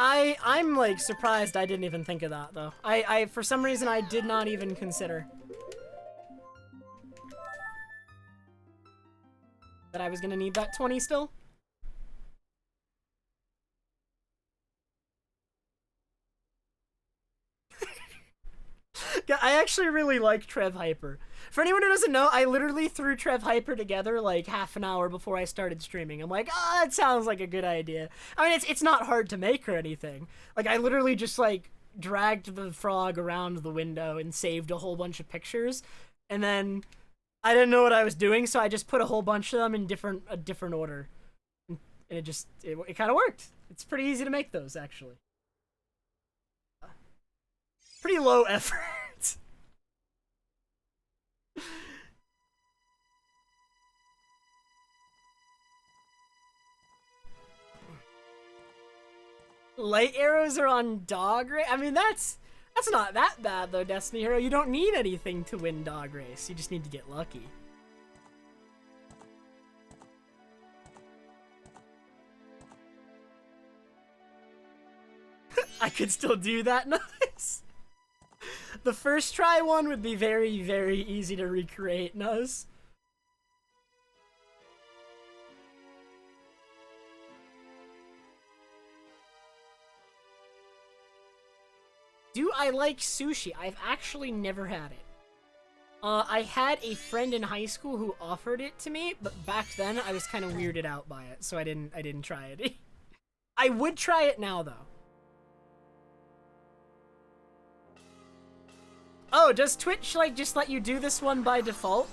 I'm like surprised I didn't even think of that though. I for some reason I did not even consider that I was gonna need that 20 still. Yeah, I actually really like Trev Hyper. For anyone who doesn't know, I literally threw Trev Hyper together like half an hour before I started streaming. I'm like, ah, that sounds like a good idea. I mean, it's not hard to make or anything. Like, I literally just like dragged the frog around the window and saved a whole bunch of pictures, and then I didn't know what I was doing, so I just put a whole bunch of them in a different order, and it kind of worked. It's pretty easy to make those actually. Pretty low effort. Light arrows are on dog race? I mean, that's not that bad, though, Destiny Hero. You don't need anything to win dog race. You just need to get lucky. I could still do that. Nice. The first try one would be very, very easy to recreate, Nuz. Do I like sushi? I've actually never had it. I had a friend in high school who offered it to me, but back then I was kind of weirded out by it, so I didn't try it. I would try it now though. Oh, does Twitch like just let you do this one by default?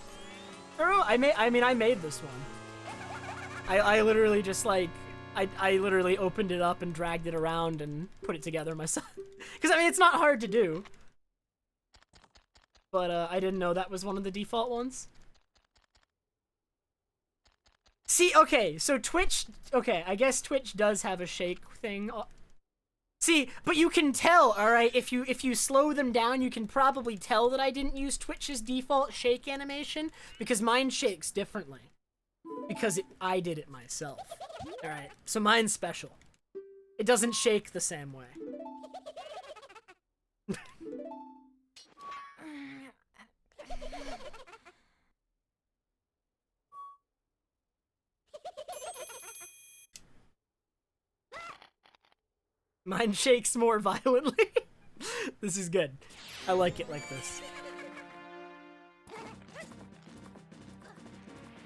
Oh, I made this one. I literally just like I literally opened it up and dragged it around and put it together myself. Because I mean, it's not hard to do. But I didn't know that was one of the default ones. See, okay, so Twitch, okay, I guess Twitch does have a shake thing. See, but you can tell, all right, if you slow them down, you can probably tell that I didn't use Twitch's default shake animation, because mine shakes differently. Because I did it myself. All right, so mine's special. It doesn't shake the same way. Mine shakes more violently. This is good. I like it like this.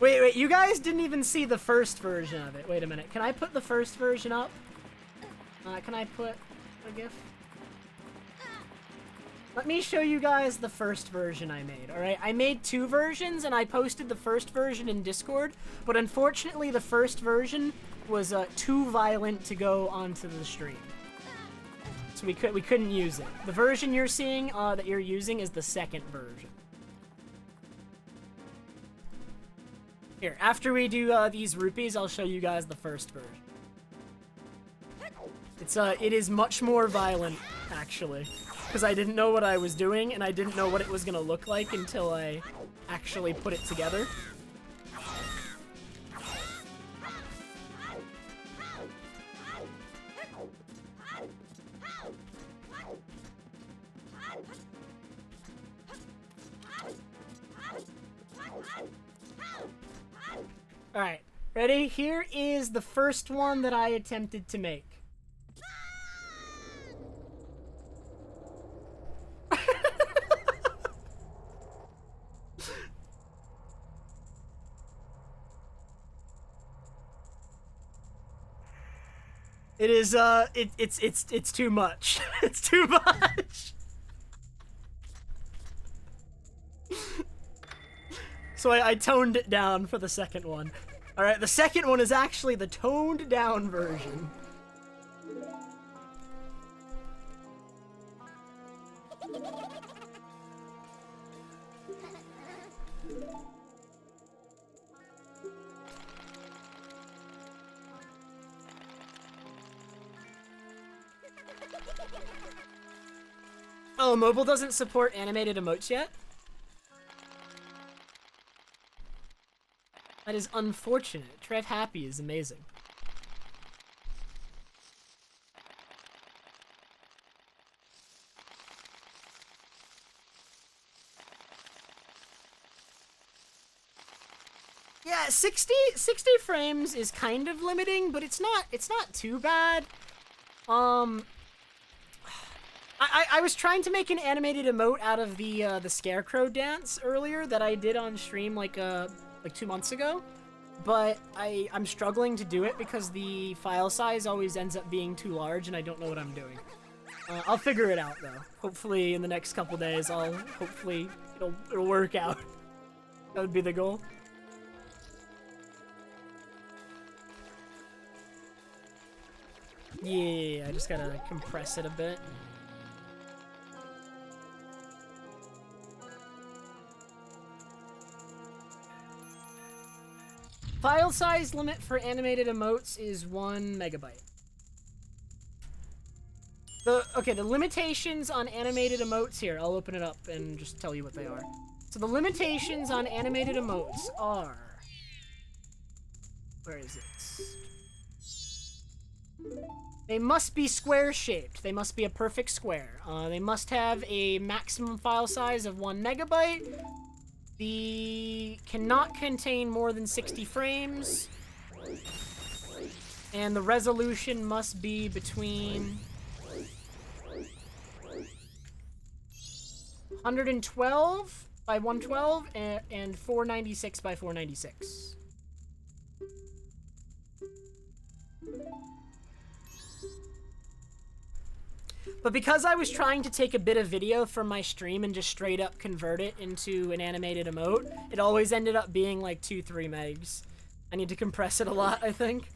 Wait, you guys didn't even see the first version of it. Wait a minute. Can I put the first version up? Can I put a GIF? Let me show you guys the first version I made, alright? I made 2 versions, and I posted the first version in Discord, but unfortunately the first version was too violent to go onto the stream. So we couldn't use it. The version you're seeing, that you're using, is the second version. Here, after we do these rupees, I'll show you guys the first version. It is much more violent, actually. Because I didn't know what I was doing, and I didn't know what it was gonna look like until I actually put it together. Alright, ready? Here is the first one that I attempted to make. It is, it's too much. It's too much. So I toned it down for the second one. Alright, the second one is actually the toned down version. Oh, mobile doesn't support animated emotes yet? That is unfortunate. Trev Happy is amazing. Yeah, 60 frames is kind of limiting, but it's not too bad. I was trying to make an animated emote out of the scarecrow dance earlier that I did on stream like 2 months ago, but I'm struggling to do it because the file size always ends up being too large and I don't know what I'm doing. I'll figure it out though. Hopefully in the next couple days hopefully it'll work out. That would be the goal. Yeah, I just gotta compress it a bit. File size limit for animated emotes is 1 megabyte. The limitations on animated emotes here, I'll open it up and just tell you what they are. So the limitations on animated emotes are... Where is it? They must be square-shaped. They must be a perfect square. They must have a maximum file size of 1 megabyte. They cannot contain more than 60 frames. And the resolution must be between 112 by 112 and 496 by 496. But because I was trying to take a bit of video from my stream and just straight up convert it into an animated emote, it always ended up being like 2-3 megs. I need to compress it a lot, I think.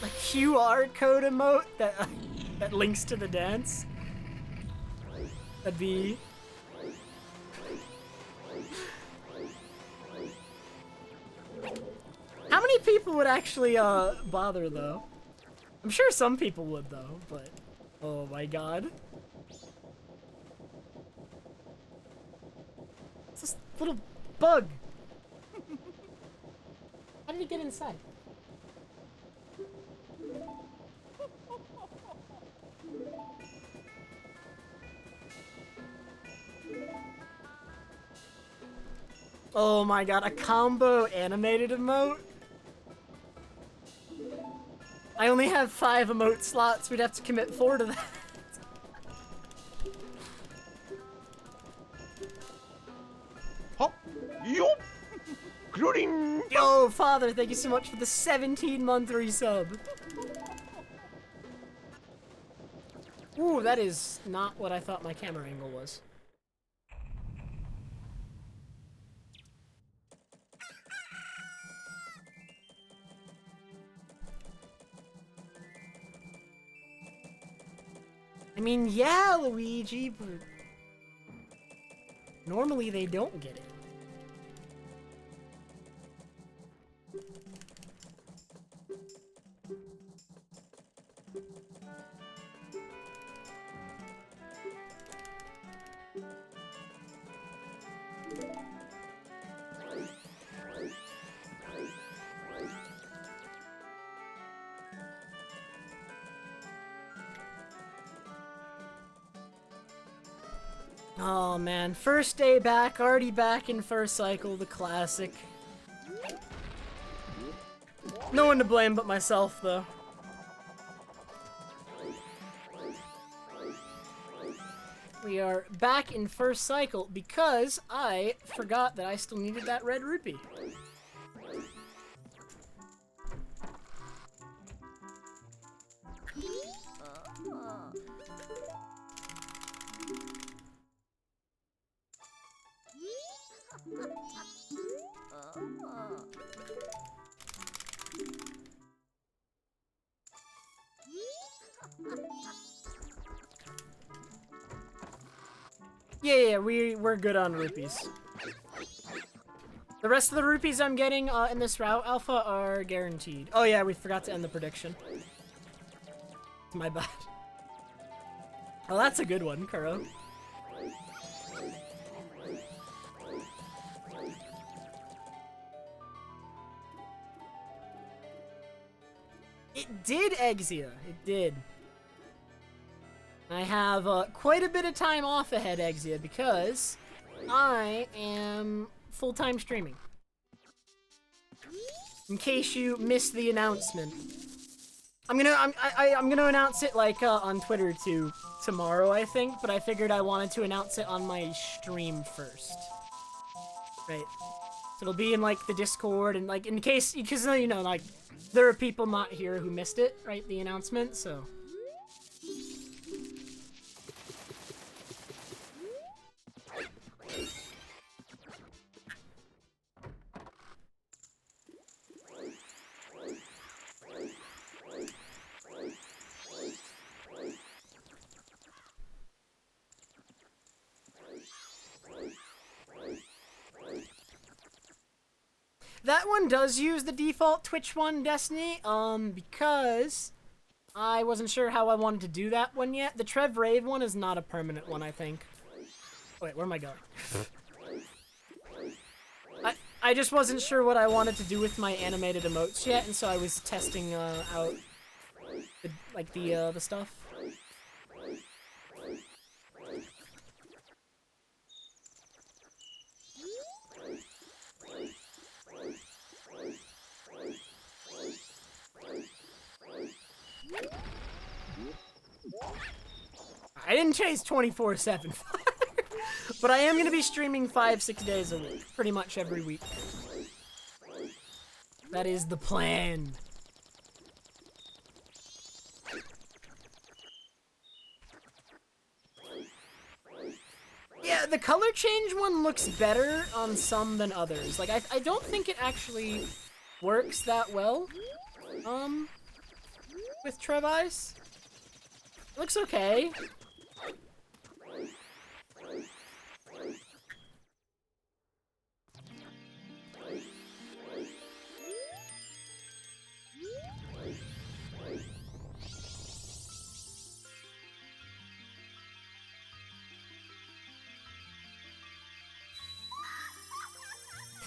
A QR code emote that links to the dance. That'd be... How many people would actually bother though? I'm sure some people would though, but oh my god. It's this little bug. How did he get inside? Oh my god, a combo animated emote? I only have 5 emote slots, we'd have to commit 4 to that. Hop, yo, including. Yo, father, thank you so much for the 17-month resub. Ooh, that is not what I thought my camera angle was. I mean, yeah, Luigi, but normally they don't get it. Oh man, first day back, already back in first cycle, the classic. No one to blame but myself, though. We are back in first cycle because I forgot that I still needed that red rupee. Yeah, we're good on rupees. The rest of the rupees I'm getting in this route alpha are guaranteed. Oh yeah, we forgot to end the prediction. My bad. Oh, that's a good one, Kuro. It did, Exia. It did. I have quite a bit of time off ahead, Exia, because I am full-time streaming. In case you missed the announcement, I'm gonna announce it like on Twitter tomorrow, I think. But I figured I wanted to announce it on my stream first, right? So it'll be in like the Discord and like in case because you know like there are people not here who missed it, right? The announcement, so. That one does use the default Twitch one, Destiny, because I wasn't sure how I wanted to do that one yet. The Trev Rave one is not a permanent one, I think. Oh, wait, where am I going? I just wasn't sure what I wanted to do with my animated emotes yet, and so I was testing out the stuff. I didn't chase 24/7, but I am going to be streaming 5-6 days a week, pretty much every week. That is the plan. Yeah, the color change one looks better on some than others. Like, I don't think it actually works that well, with Trev Eyes. It looks okay.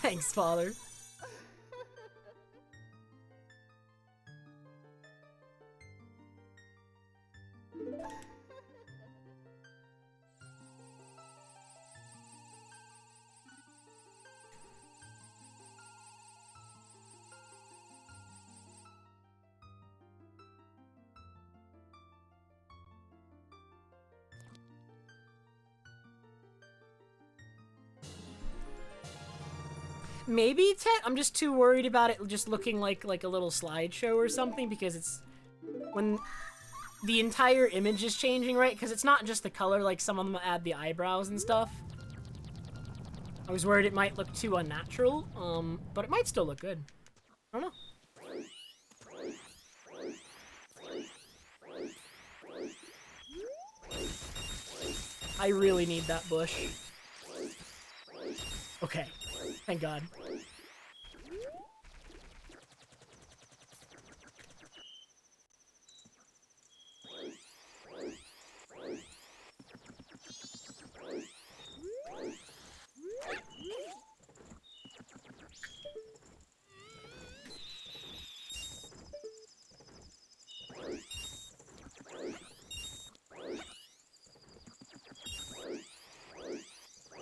Thanks, Father. Maybe, Tet? I'm just too worried about it just looking like a little slideshow or something, because it's... when the entire image is changing, right? Because it's not just the color, like some of them add the eyebrows and stuff. I was worried it might look too unnatural, but it might still look good. I don't know. I really need that bush. Okay. Thank God.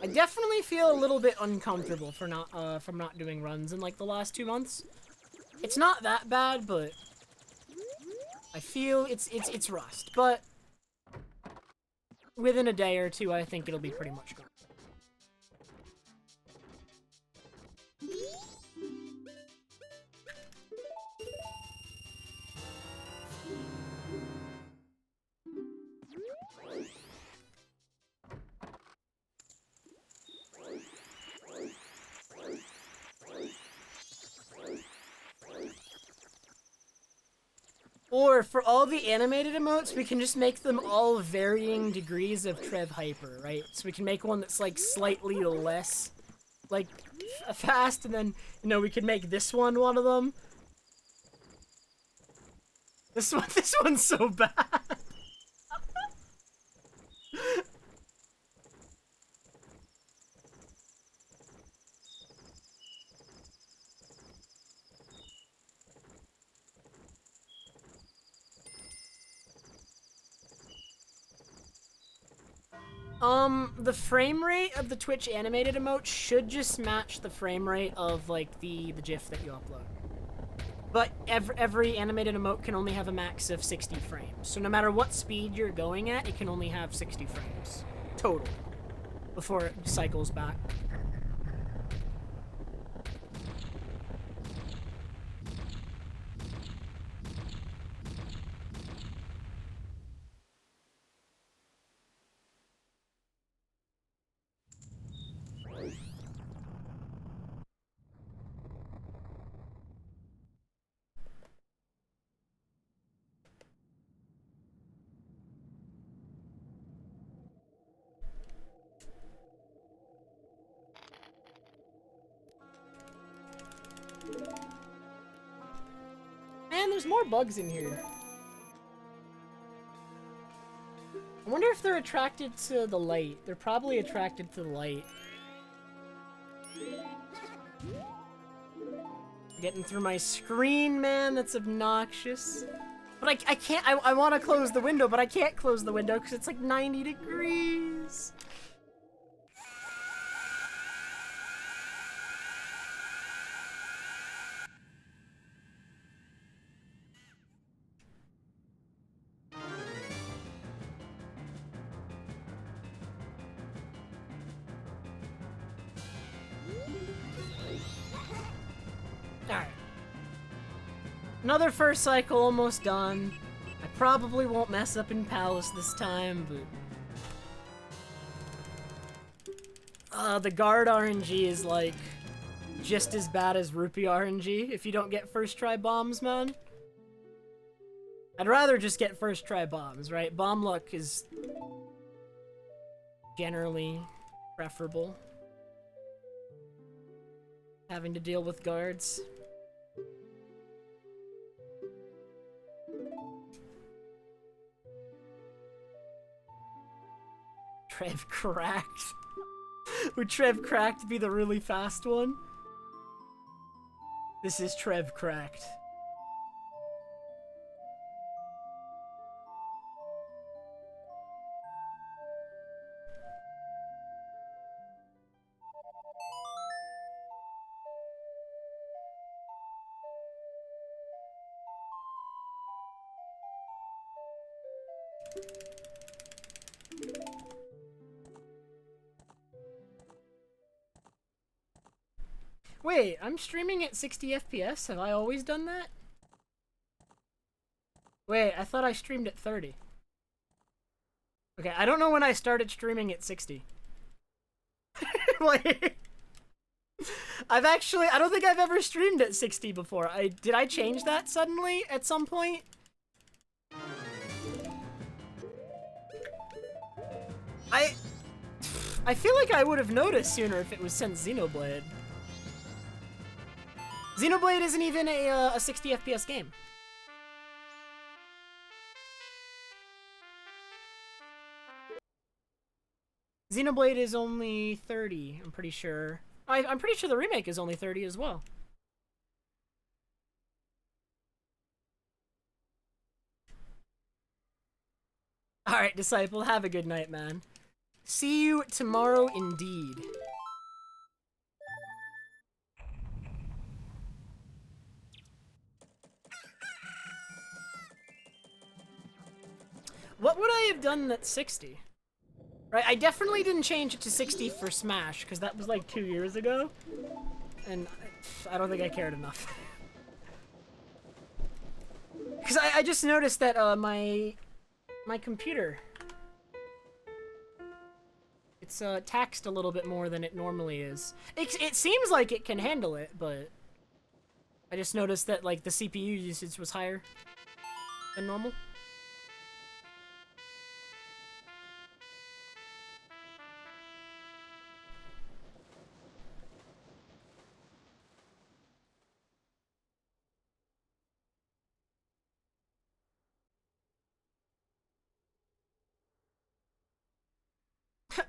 I definitely feel a little bit uncomfortable for from not doing runs in like the last 2 months. It's not that bad, but I feel it's rust. But within a day or two, I think it'll be pretty much gone. Or for all the animated emotes, we can just make them all varying degrees of Trev Hyper, right? So we can make one that's like slightly less, like fast, and then we can make this one of them. This one's so bad. The frame rate of the Twitch animated emote should just match the frame rate of, like, the GIF that you upload. But every animated emote can only have a max of 60 frames. So no matter what speed you're going at, it can only have 60 frames. Total. Before it cycles back. Man, there's more bugs in here. I wonder if they're attracted to the light. They're probably attracted to the light. Getting through my screen, man. That's obnoxious. But I can't. I want to close the window, but I can't close the window because it's like 90 degrees. Alright. Another first cycle almost done. I probably won't mess up in Palace this time, but... the guard RNG is, like, just as bad as Rupee RNG if you don't get first try bombs, man. I'd rather just get first try bombs, right? Bomb luck is generally preferable. Having to deal with guards. Trev cracked. Would Trev cracked be the really fast one? This is Trev cracked. Wait, I'm streaming at 60 FPS? Have I always done that? Wait, I thought I streamed at 30. Okay, I don't know when I started streaming at 60. Like, I don't think I've ever streamed at 60 before. Did I change that suddenly at some point? I feel like I would have noticed sooner if it was since Xenoblade. Xenoblade isn't even a 60 FPS game. Xenoblade is only 30, I'm pretty sure. I'm pretty sure the remake is only 30 as well. Alright, Disciple, have a good night, man. See you tomorrow indeed. What would I have done at 60? Right, I definitely didn't change it to 60 for Smash, because that was like 2 years ago. And I don't think I cared enough. Because I just noticed that my computer, it's taxed a little bit more than it normally is. It seems like it can handle it, but I just noticed that like the CPU usage was higher. than normal.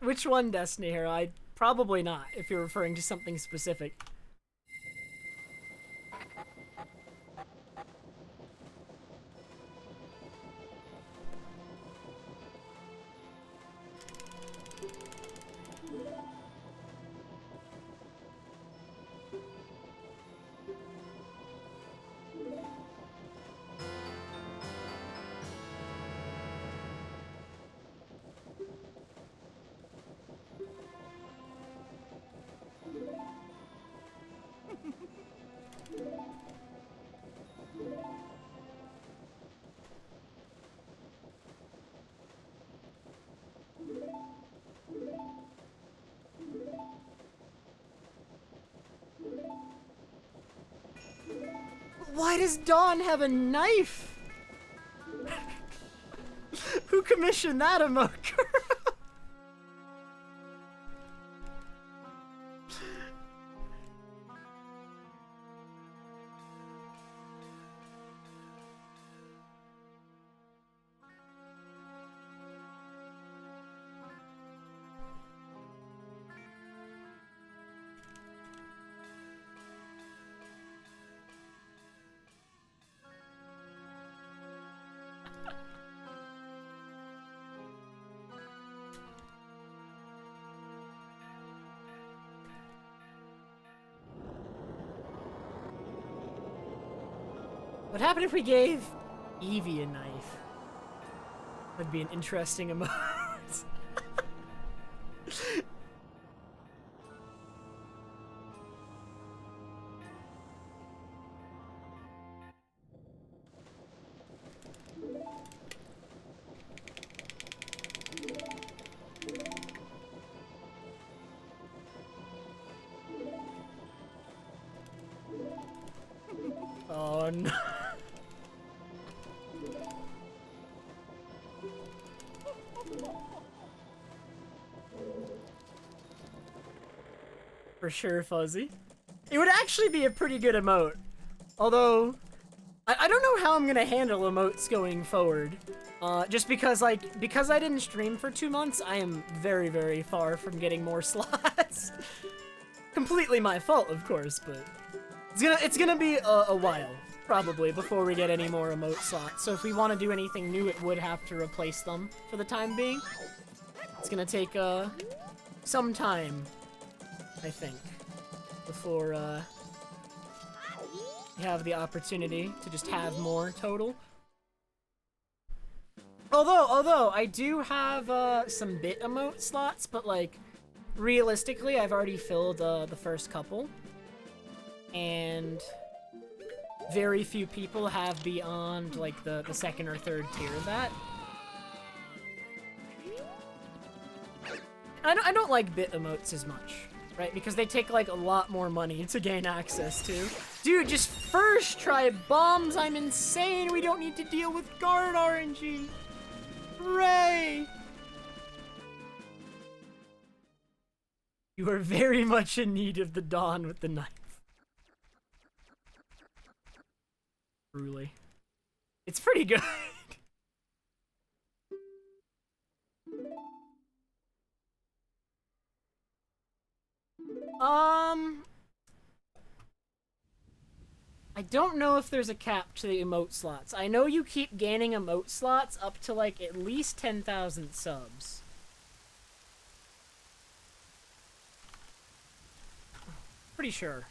Which one, Destiny Hero? Probably not, if you're referring to something specific. Why does Dawn have a knife? Who commissioned that emote? What happened if we gave Evie a knife? That'd be an interesting emote. Oh no. For sure, Fuzzy. It would actually be a pretty good emote. Although, I don't know how I'm gonna handle emotes going forward. Just because, because I didn't stream for 2 months, I am very, very far from getting more slots. Completely my fault, of course, but it's gonna be a while, probably, before we get any more emote slots. So if we want to do anything new, it would have to replace them for the time being. It's gonna take, some time, I think, before, you have the opportunity to just have more total. Although, I do have, some bit emote slots, but, like, realistically, I've already filled, the first couple. And very few people have beyond, like, the second or third tier of that. I don't like bit emotes as much, right? Because they take, like, a lot more money to gain access to. Dude, just first try bombs! I'm insane! We don't need to deal with guard RNG! Hooray! You are very much in need of the Dawn with the knife. Truly. It's pretty good. I don't know if there's a cap to the emote slots. I know you keep gaining emote slots up to, like, at least 10,000 subs. Pretty sure.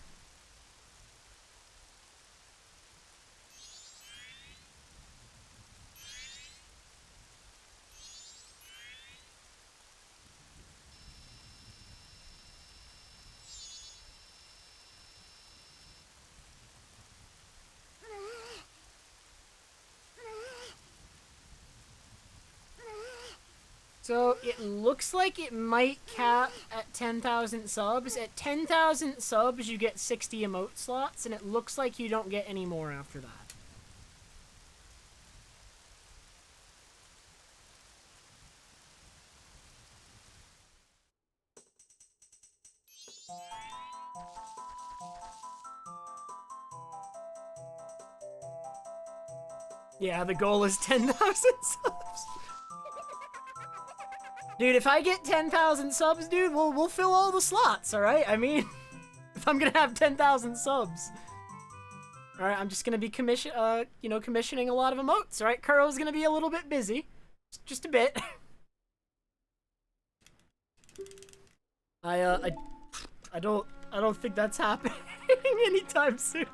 So, it looks like it might cap at 10,000 subs. At 10,000 subs, you get 60 emote slots, and it looks like you don't get any more after that. Yeah, the goal is 10,000 subs. Dude, if I get 10,000 subs, dude, we'll fill all the slots, alright? I mean, if I'm gonna have 10,000 subs. Alright, I'm just gonna be commissioning a lot of emotes, alright? Kuro's gonna be a little bit busy. Just a bit. I don't think that's happening anytime soon.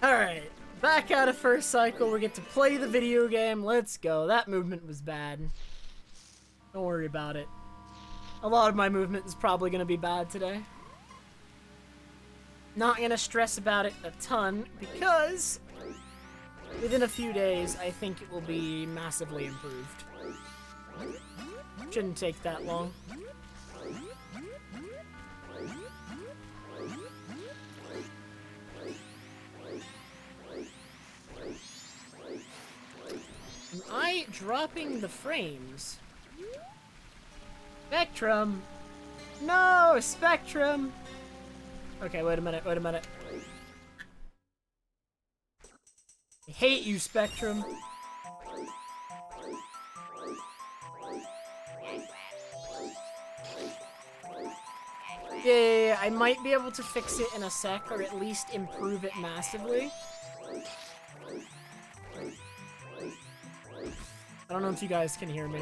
Alright, back out of first cycle, we get to play the video game, let's go. That movement was bad. Don't worry about it. A lot of my movement is probably gonna be bad today. Not gonna stress about it a ton, because within a few days, I think it will be massively improved. Shouldn't take that long. Am I dropping the frames? Spectrum! No! Spectrum! Okay, wait a minute. I hate you, Spectrum. Yeah, I might be able to fix it in a sec, or at least improve it massively. I don't know if you guys can hear me.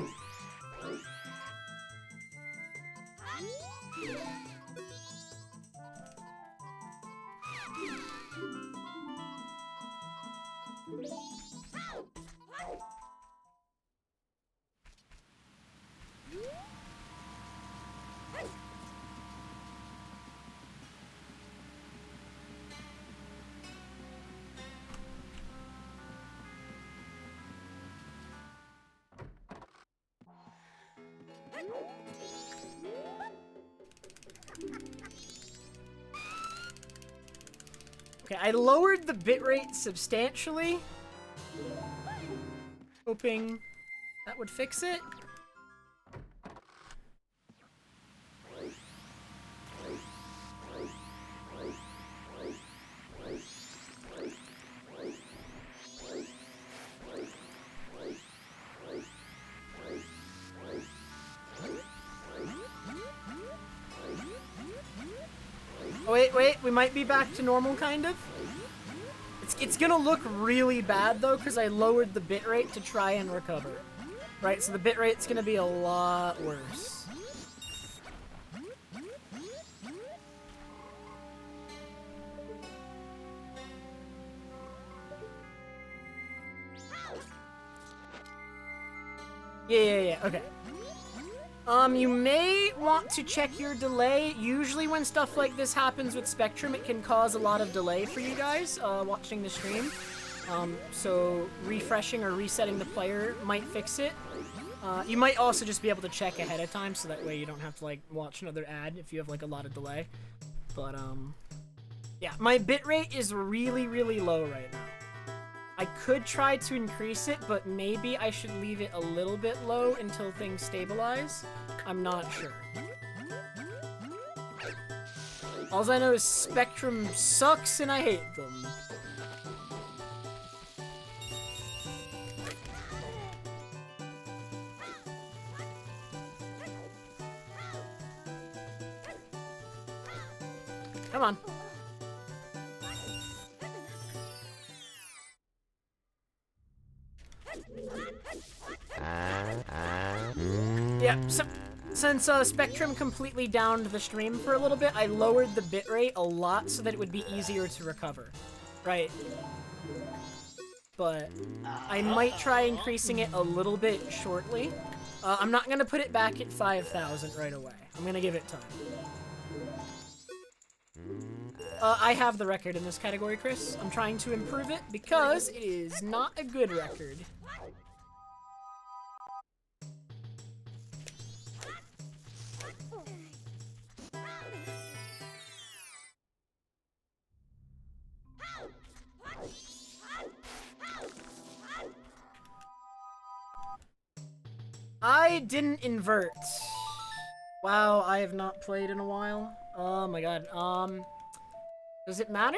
Okay, I lowered the bitrate substantially, hoping that would fix it. Oh, wait, we might be back to normal, kind of. It's gonna look really bad, though, because I lowered the bitrate to try and recover. Right, so the bitrate's gonna be a lot worse. Yeah, okay. You may want to check your delay. Usually when stuff like this happens with Spectrum, it can cause a lot of delay for you guys, watching the stream. So refreshing or resetting the player might fix it. You might also just be able to check ahead of time, so that way you don't have to, like, watch another ad if you have, like, a lot of delay. But, yeah, my bitrate is really, really low right now. I could try to increase it, but maybe I should leave it a little bit low until things stabilize. I'm not sure. All I know is Spectrum sucks and I hate them. Come on. Yeah, so since Spectrum completely downed the stream for a little bit, I lowered the bitrate a lot so that it would be easier to recover. Right. But I might try increasing it a little bit shortly. I'm not gonna put it back at 5,000 right away. I'm gonna give it time. I have the record in this category, Chris. I'm trying to improve it because it is not a good record. I didn't invert. Wow, I have not played in a while. Oh my god. Does it matter?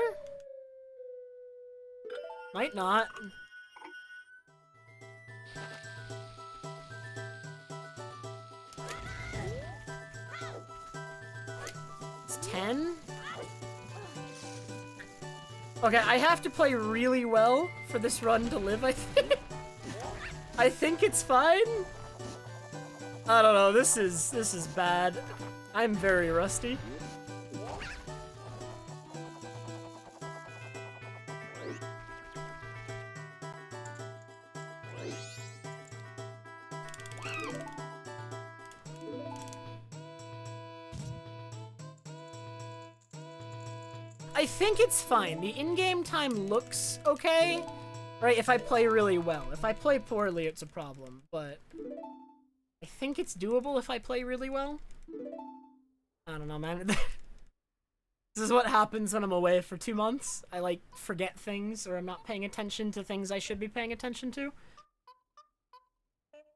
Might not. It's 10? Okay, I have to play really well for this run to live, I think. I think it's fine. I don't know, this is bad. I'm very rusty. I think it's fine. The in-game time looks okay, right, if I play really well. If I play poorly, it's a problem, but I think it's doable if I play really well. I don't know, man. This is what happens when I'm away for 2 months. I, like, forget things, or I'm not paying attention to things I should be paying attention to.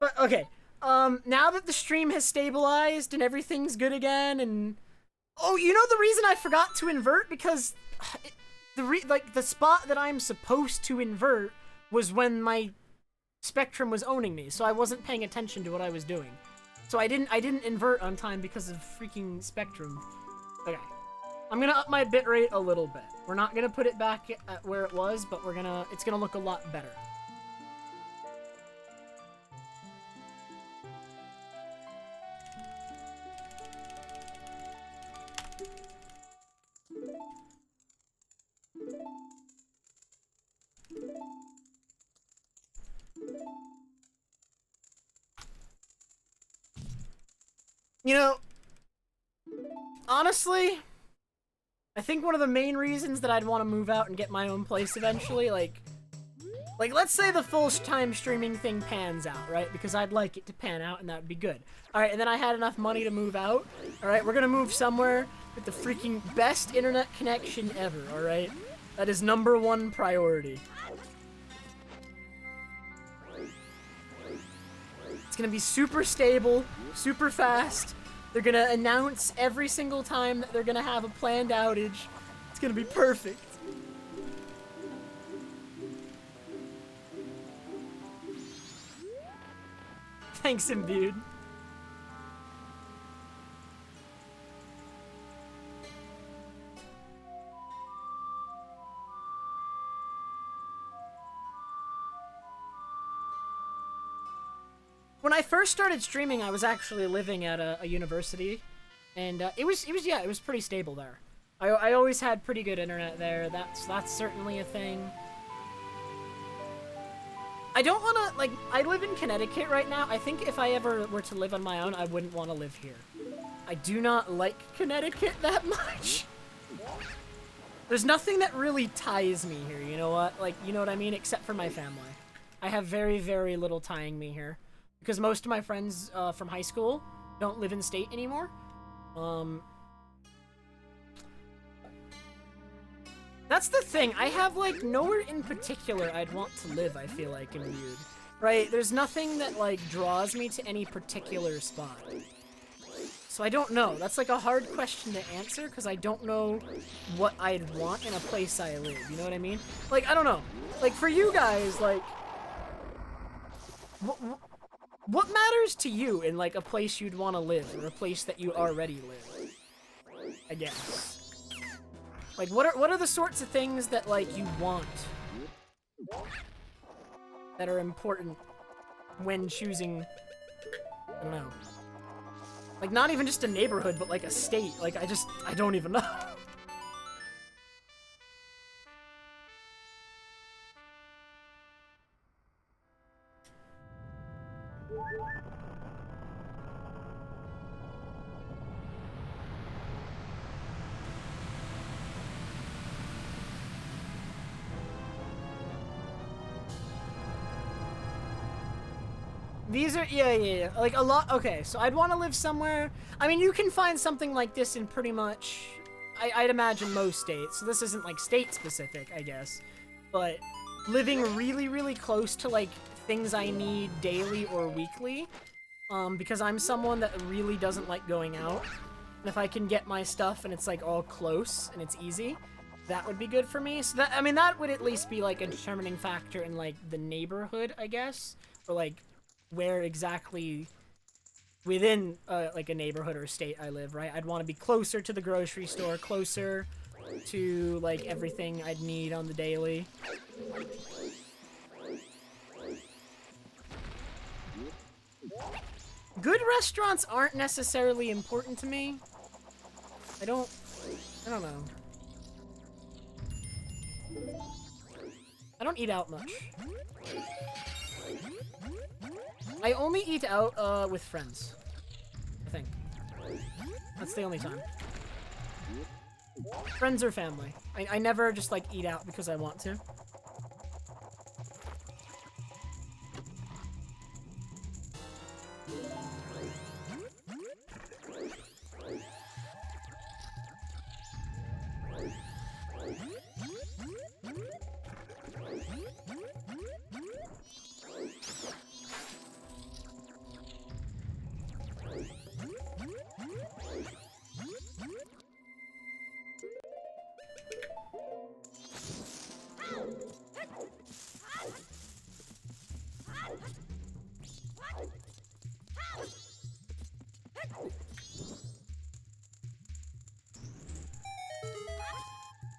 But, okay. Now that the stream has stabilized and everything's good again, and... Oh, you know the reason I forgot to invert? Because the spot that I'm supposed to invert was when my Spectrum was owning me, so I wasn't paying attention to what I was doing. So I didn't invert on time because of freaking Spectrum. Okay. I'm gonna up my bitrate a little bit. We're not gonna put it back at where it was, but it's gonna look a lot better. You know, honestly, I think one of the main reasons that I'd want to move out and get my own place eventually, like let's say the full-time streaming thing pans out, right? Because I'd like it to pan out and that would be good. Alright, and then I had enough money to move out. Alright, we're gonna move somewhere with the freaking best internet connection ever, alright? That is #1 priority. It's gonna be super stable, super fast. They're gonna announce every single time that they're gonna have a planned outage. It's gonna be perfect. Thanks, Imbued. When I first started streaming, I was actually living at a university, and it was pretty stable there. I always had pretty good internet there. That's certainly a thing. I don't want to, like, I live in Connecticut right now. I think if I ever were to live on my own, I wouldn't want to live here. I do not like Connecticut that much. There's nothing that really ties me here, you know what? Like, you know what I mean? Except for my family. I have very, very little tying me here. Because most of my friends from high school don't live in state anymore. That's the thing. I have, like, nowhere in particular I'd want to live, I feel like, in Weird. Right? There's nothing that, like, draws me to any particular spot. So I don't know. That's, like, a hard question to answer, because I don't know what I'd want in a place I live. You know what I mean? Like, I don't know. Like, for you guys, like... What matters to you in, like, a place you'd want to live, or a place that you already live? I guess. Like, what are the sorts of things that, like, you want that are important when choosing, I don't know. Like, not even just a neighborhood, but, like, a state. Like, I don't even know. These are, yeah. Like, a lot, okay, so I'd want to live somewhere, I mean, you can find something like this in pretty much, I'd imagine most states, so this isn't, like, state-specific, I guess, but living really, really close to, like, things I need daily or weekly, because I'm someone that really doesn't like going out, and if I can get my stuff and it's, like, all close and it's easy, that would be good for me. So that, I mean, that would at least be, like, a determining factor in, like, the neighborhood, I guess, or, like, where exactly within, like, a neighborhood or state I live, right? I'd want to be closer to the grocery store, closer to, like, everything I'd need on the daily. Good restaurants aren't necessarily important to me. I don't know. I don't eat out much. I only eat out, with friends. I think. That's the only time. Friends or family. I never just, like, eat out because I want to.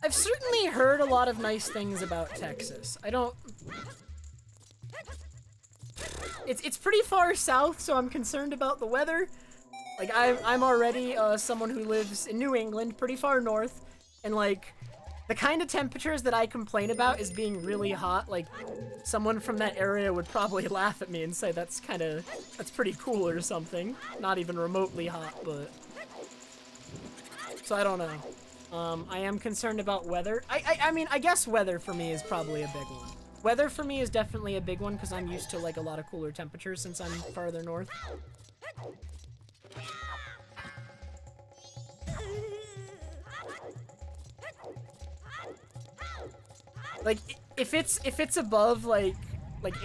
I've certainly heard a lot of nice things about Texas. I don't... It's pretty far south, so I'm concerned about the weather. Like, I'm already someone who lives in New England, pretty far north, and, like, the kind of temperatures that I complain about is being really hot. Like, someone from that area would probably laugh at me and say that's pretty cool or something. Not even remotely hot, but... So I don't know. I am concerned about weather. I mean, I guess weather for me is probably a big one. Weather for me is definitely a big one because I'm used to, like, a lot of cooler temperatures since I'm farther north. Like, if it's above, like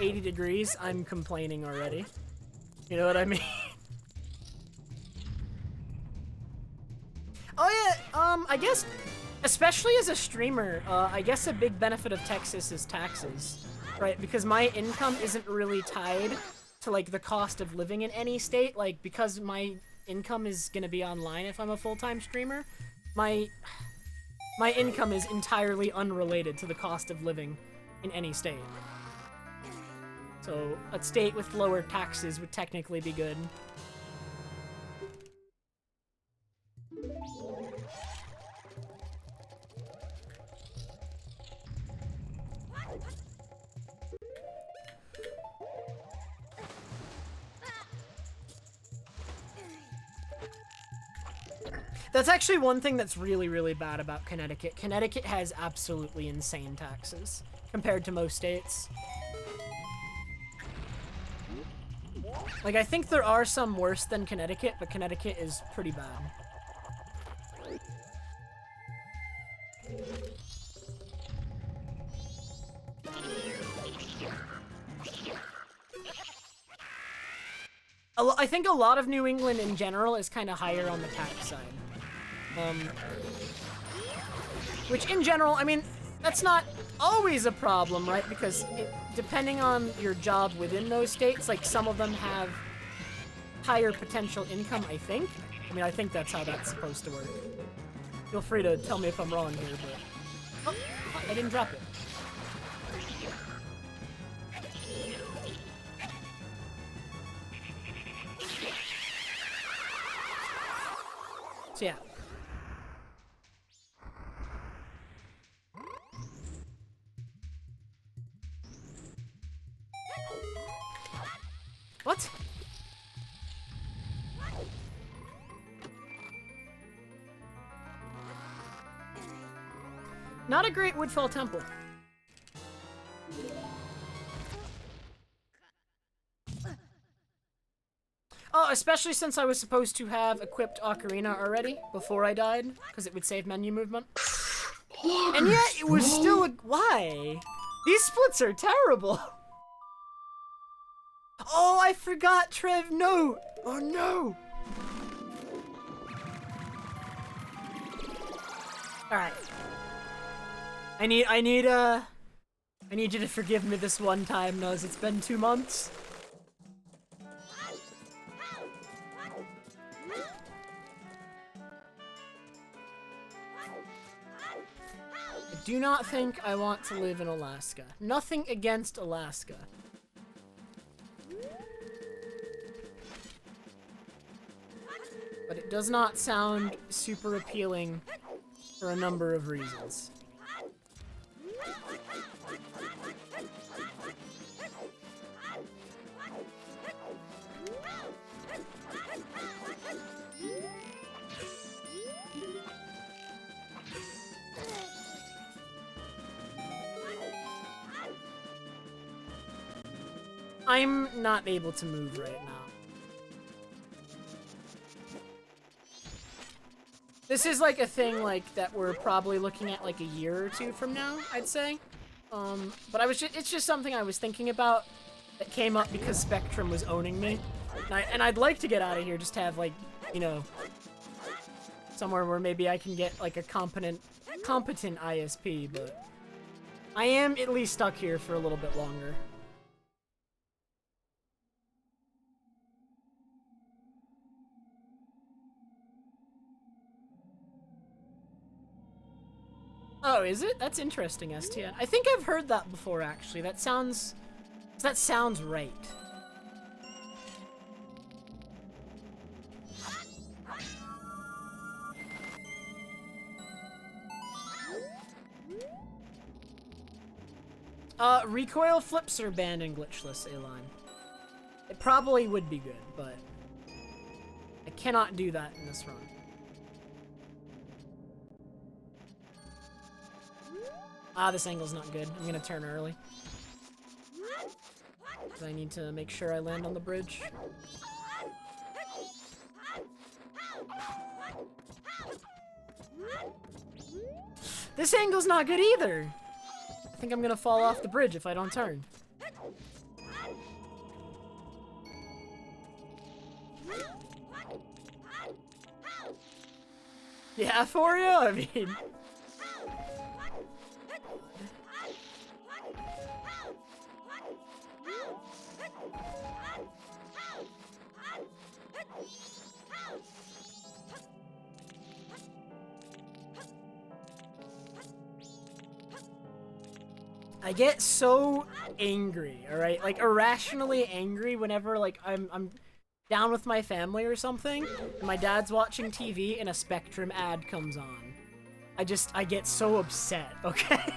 80 degrees, I'm complaining already. You know what I mean? Oh yeah, I guess, especially as a streamer, I guess a big benefit of Texas is taxes, right? Because my income isn't really tied to, like, the cost of living in any state. Like, because my income is gonna be online if I'm a full-time streamer, my income is entirely unrelated to the cost of living in any state. So, a state with lower taxes would technically be good. That's actually one thing that's really, really bad about Connecticut. Connecticut has absolutely insane taxes compared to most states. Like, I think there are some worse than Connecticut, but Connecticut is pretty bad. I think a lot of New England in general is kind of higher on the tax side. Which in general, I mean, that's not always a problem, right? Because depending on your job within those states, like, some of them have higher potential income, I think. I mean, I think that's how that's supposed to work. Feel free to tell me if I'm wrong here, but... Oh, I didn't drop it. So yeah. What? Not a great Woodfall Temple. Oh, especially since I was supposed to have equipped Ocarina already before I died, because it would save menu movement. And yet, it was still a... Why? These splits are terrible. Oh, I forgot Trev Note. Oh, no. Alright. I need you to forgive me this one time, Nuz. It's been 2 months. I do not think I want to live in Alaska. Nothing against Alaska. But it does not sound super appealing for a number of reasons. I'm not able to move right now. This is like a thing like that we're probably looking at like a year or 2 from now, I'd say. But it's just something I was thinking about that came up because Spectrum was owning me. And I'd like to get out of here, just to have like, you know, somewhere where maybe I can get like a competent ISP, but I am at least stuck here for a little bit longer. Oh, is it? That's interesting, STN. I think I've heard that before, actually. That sounds right. Recoil flips are banned in Glitchless, A-Line. It probably would be good, but I cannot do that in this run. Ah, this angle's not good. I'm gonna turn early. I need to make sure I land on the bridge. This angle's not good either! I think I'm gonna fall off the bridge if I don't turn. Yeah, for you? I mean... I get so angry, alright? Like, irrationally angry whenever, like, I'm down with my family or something, and my dad's watching TV and a Spectrum ad comes on. I get so upset, okay?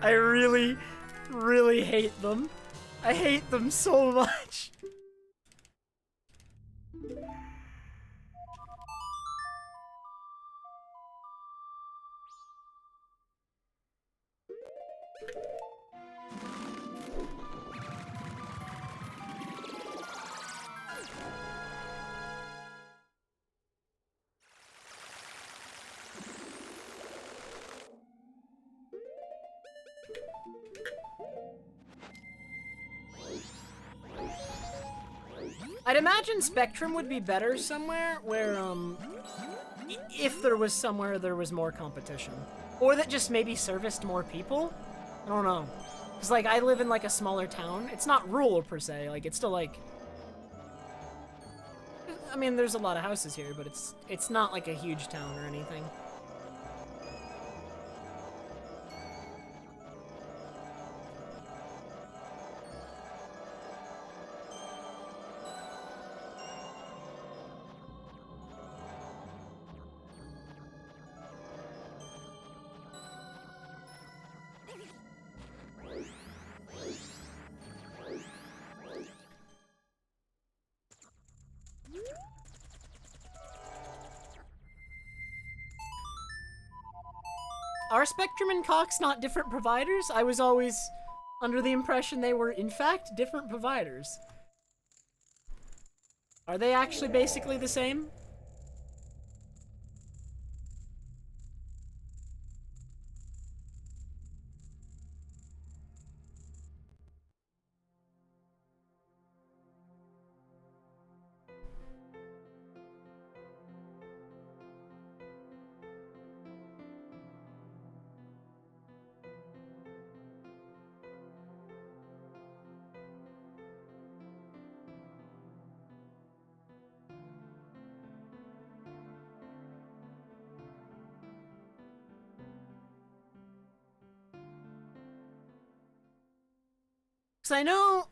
I really, really hate them. I hate them so much. I'd imagine Spectrum would be better somewhere where, if there was somewhere there was more competition. Or that just maybe serviced more people? I don't know. Because, like, I live in, like, a smaller town. It's not rural, per se. Like, it's still, like... I mean, there's a lot of houses here, but it's not, like, a huge town or anything. Are Spectrum and Cox not different providers? I was always under the impression they were, in fact, different providers. Are they actually basically the same? Because I know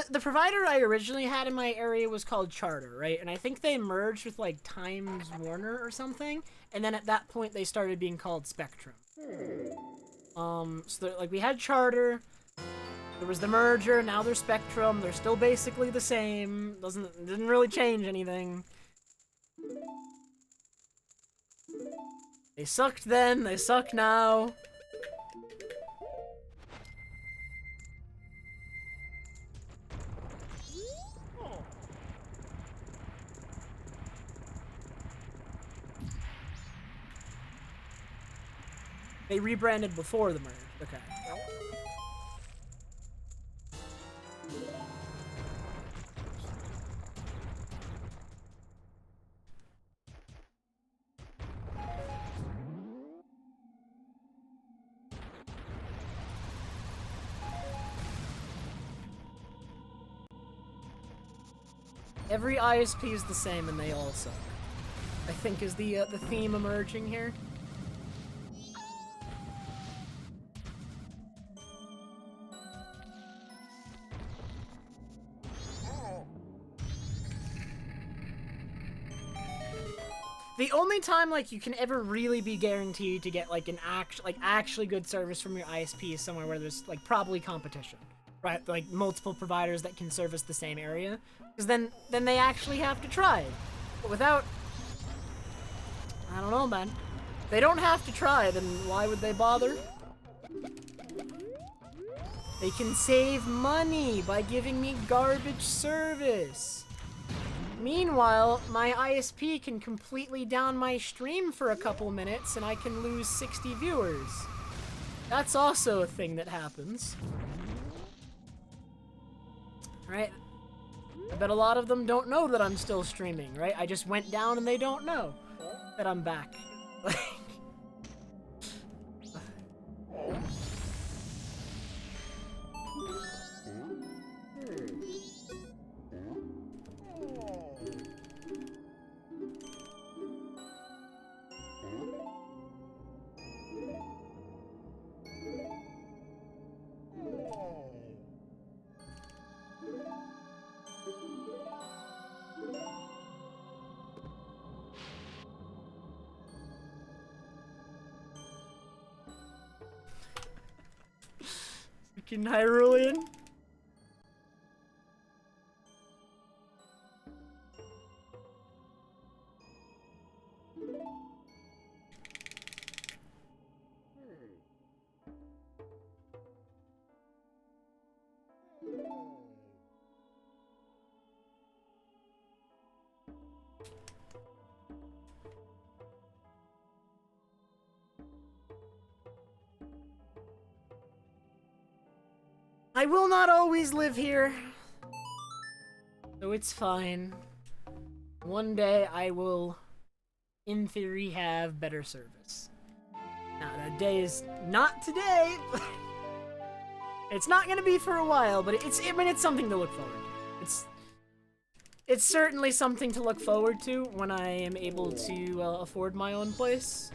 the provider I originally had in my area was called Charter, right? And I think they merged with like Times Warner or something, and then at that point they started being called Spectrum. So like we had Charter, there was the merger, now they're Spectrum. They're still basically the same. Didn't really change anything. They sucked then, they suck now. They rebranded before the merge. Okay. Every ISP is the same and they all suck, I think is the theme emerging here. The only time like you can ever really be guaranteed to get like an actually good service from your ISP is somewhere where there's like probably competition, right? Like multiple providers that can service the same area, because then they actually have to try. But without, I don't know, man. If they don't have to try, then why would they bother? They can save money by giving me garbage service. Meanwhile, my ISP can completely down my stream for a couple minutes and I can lose 60 viewers. That's also a thing that happens. Right? I bet a lot of them don't know that I'm still streaming, right? I just went down and they don't know that I'm back. Freaking Hyrulean. I will not always live here, so it's fine. One day I will, in theory, have better service. Now, that day is not today. It's not gonna be for a while, but I mean, it's something to look forward to. It's certainly something to look forward to when I am able to afford my own place.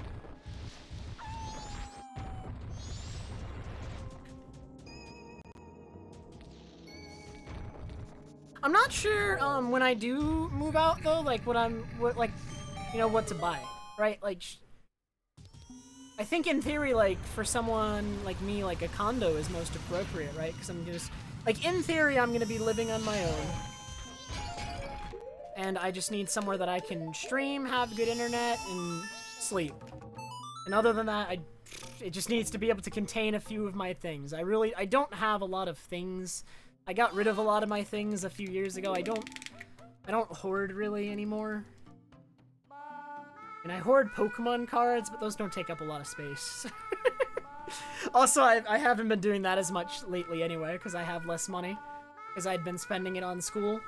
I'm not sure when I do move out though, like what to buy, right? Like, I think in theory, like for someone like me, like a condo is most appropriate, right? Because I'm just like in theory, I'm gonna be living on my own, and I just need somewhere that I can stream, have good internet, and sleep. And other than that, it just needs to be able to contain a few of my things. I don't have a lot of things. I got rid of a lot of my things a few years ago. I don't I don't hoard really anymore. And I hoard Pokemon cards, but those don't take up a lot of space. Also, I haven't been doing that as much lately anyway, because I have less money. Because I'd been spending it on school.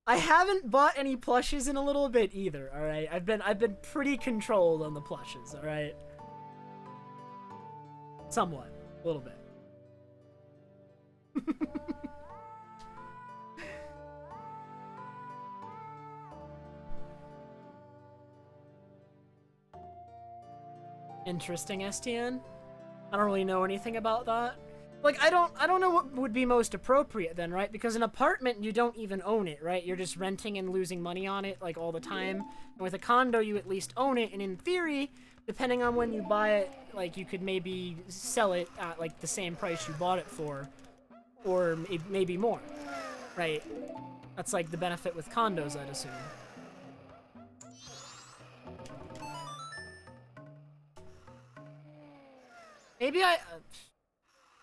I haven't bought any plushes in a little bit either, alright? I've been pretty controlled on the plushes, alright? Somewhat. A little bit. Interesting, STN. I don't really know anything about that. Like, I don't know what would be most appropriate then, right? Because an apartment, you don't even own it, right? You're just renting and losing money on it, like, all the time. And with a condo, you at least own it, and in theory, depending on when you buy it, like, you could maybe sell it at, like, the same price you bought it for. Or maybe more, right? That's, like, the benefit with condos, I'd assume. Maybe I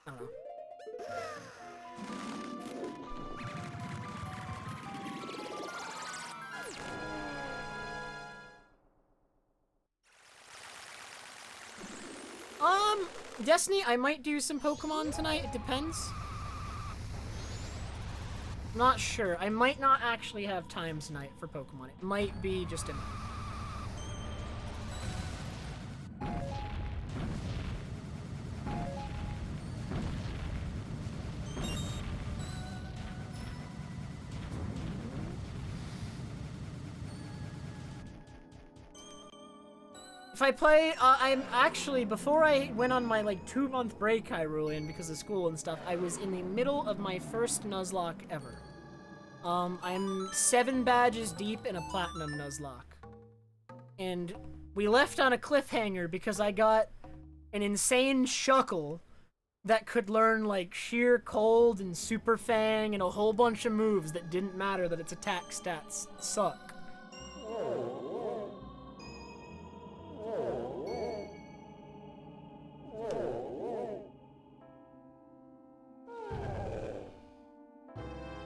don't know. Destiny, I might do some Pokemon tonight. It depends. Not sure. I might not actually have time tonight for Pokemon. It might be just a night. If I play, I'm actually, before I went on my, like, 2-month break, Hyrulean, because of school and stuff, I was in the middle of my first Nuzlocke ever. I'm 7 badges deep in a Platinum Nuzlocke. And we left on a cliffhanger because I got an insane Shuckle that could learn, like, Sheer Cold and Super Fang and a whole bunch of moves that didn't matter that its attack stats suck.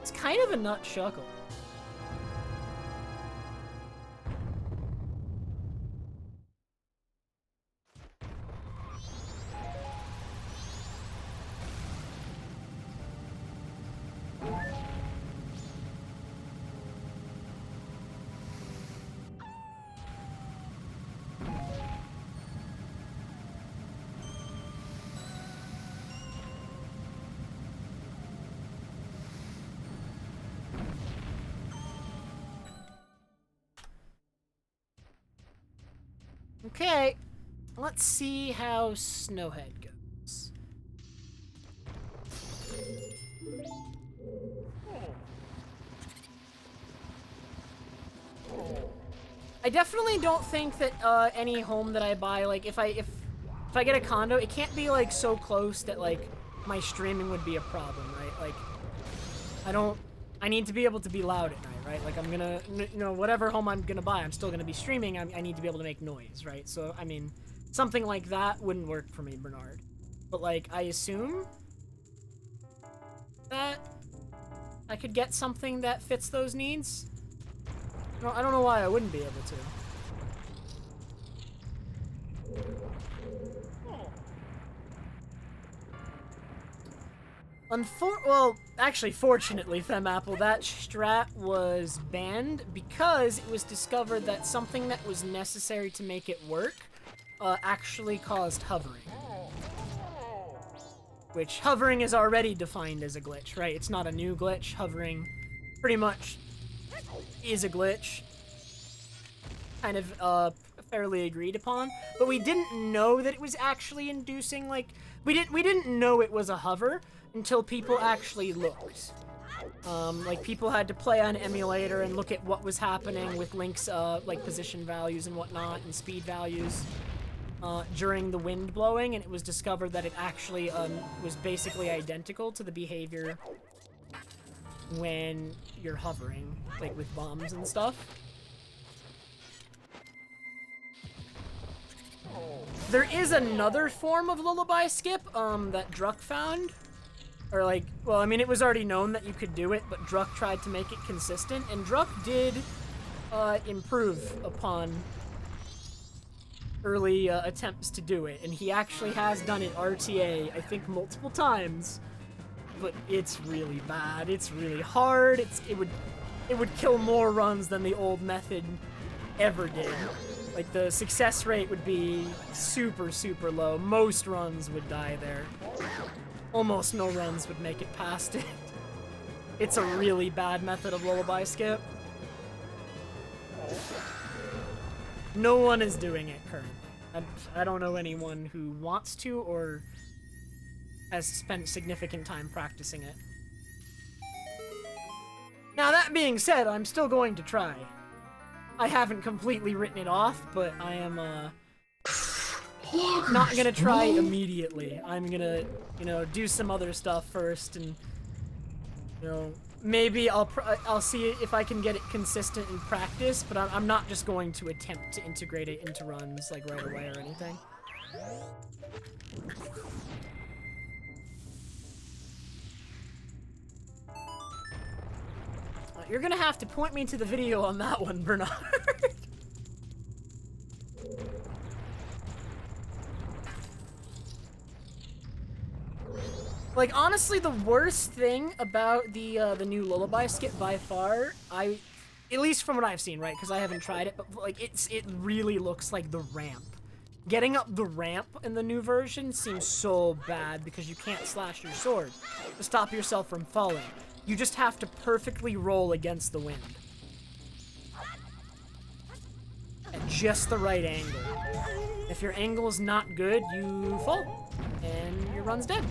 It's kind of a nut Shuckle. Okay, let's see how Snowhead goes. I definitely don't think that any home that I buy, like, if I get a condo, it can't be, like, so close that, like, my streaming would be a problem, right? Like, I need to be able to be loud at night, right? Like, I'm gonna, you know, whatever home I'm gonna buy, I'm still gonna be streaming, I need to be able to make noise, right? So, I mean, something like that wouldn't work for me, Bernard. But, like, I assume that I could get something that fits those needs. No, I don't know why I wouldn't be able to. Well, actually, fortunately, FemApple, that strat was banned because it was discovered that something that was necessary to make it work actually caused hovering. Which, hovering is already defined as a glitch, right? It's not a new glitch. Hovering pretty much is a glitch. Kind of, fairly agreed upon. But we didn't know that it was actually inducing, like... We didn't know it was a hover until people actually looked. Like, people had to play on emulator and look at what was happening with Link's, like, position values and whatnot, and speed values, during the wind blowing, and it was discovered that it actually, was basically identical to the behavior when you're hovering, like, with bombs and stuff. There is another form of lullaby skip that Druck found. Or like, well, I mean, it was already known that you could do it, but Druck tried to make it consistent, and Druck did improve upon early attempts to do it, and he actually has done it RTA, I think, multiple times. But it's really bad. It's really hard. It would kill more runs than the old method ever did. Like, the success rate would be super, super low. Most runs would die there. Almost no runs would make it past it. It's a really bad method of lullaby skip. No one is doing it currently. I don't know anyone who wants to or has spent significant time practicing it. Now, that being said, I'm still going to try. I haven't completely written it off, but I am, not gonna try immediately. I'm gonna, you know, do some other stuff first, and, you know, maybe I'll see if I can get it consistent in practice, but I'm not just going to attempt to integrate it into runs, like, right away or anything. You're gonna have to point me to the video on that one, Bernard. Like, honestly, the worst thing about the new lullaby skip by far, at least from what I've seen, right? Because I haven't tried it, but like, it really looks like the ramp. Getting up the ramp in the new version seems so bad because you can't slash your sword to stop yourself from falling. You just have to perfectly roll against the wind. At just the right angle. If your angle is not good, you fall, and your run's dead.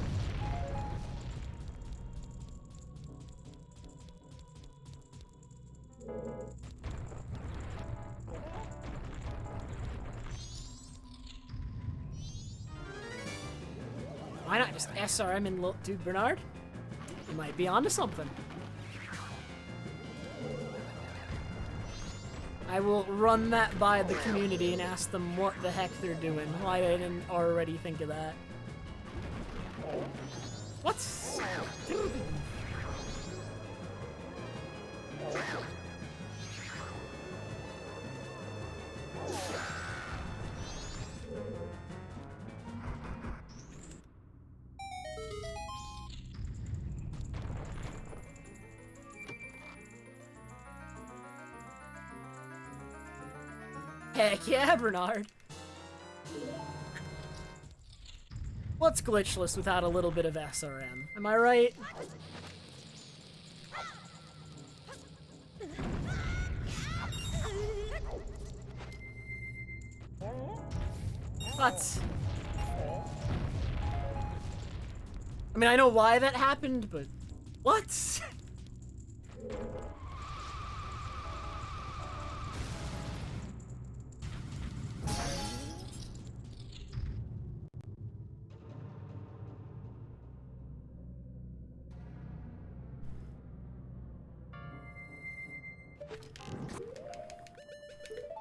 Why not just SRM and Dude Bernard? You might be onto something. I will run that by the community and ask them what the heck they're doing. Why they didn't already think of that. What's... Heck yeah, Bernard. What's glitchless without a little bit of SRM? Am I right? What? I mean, I know why that happened, but... What?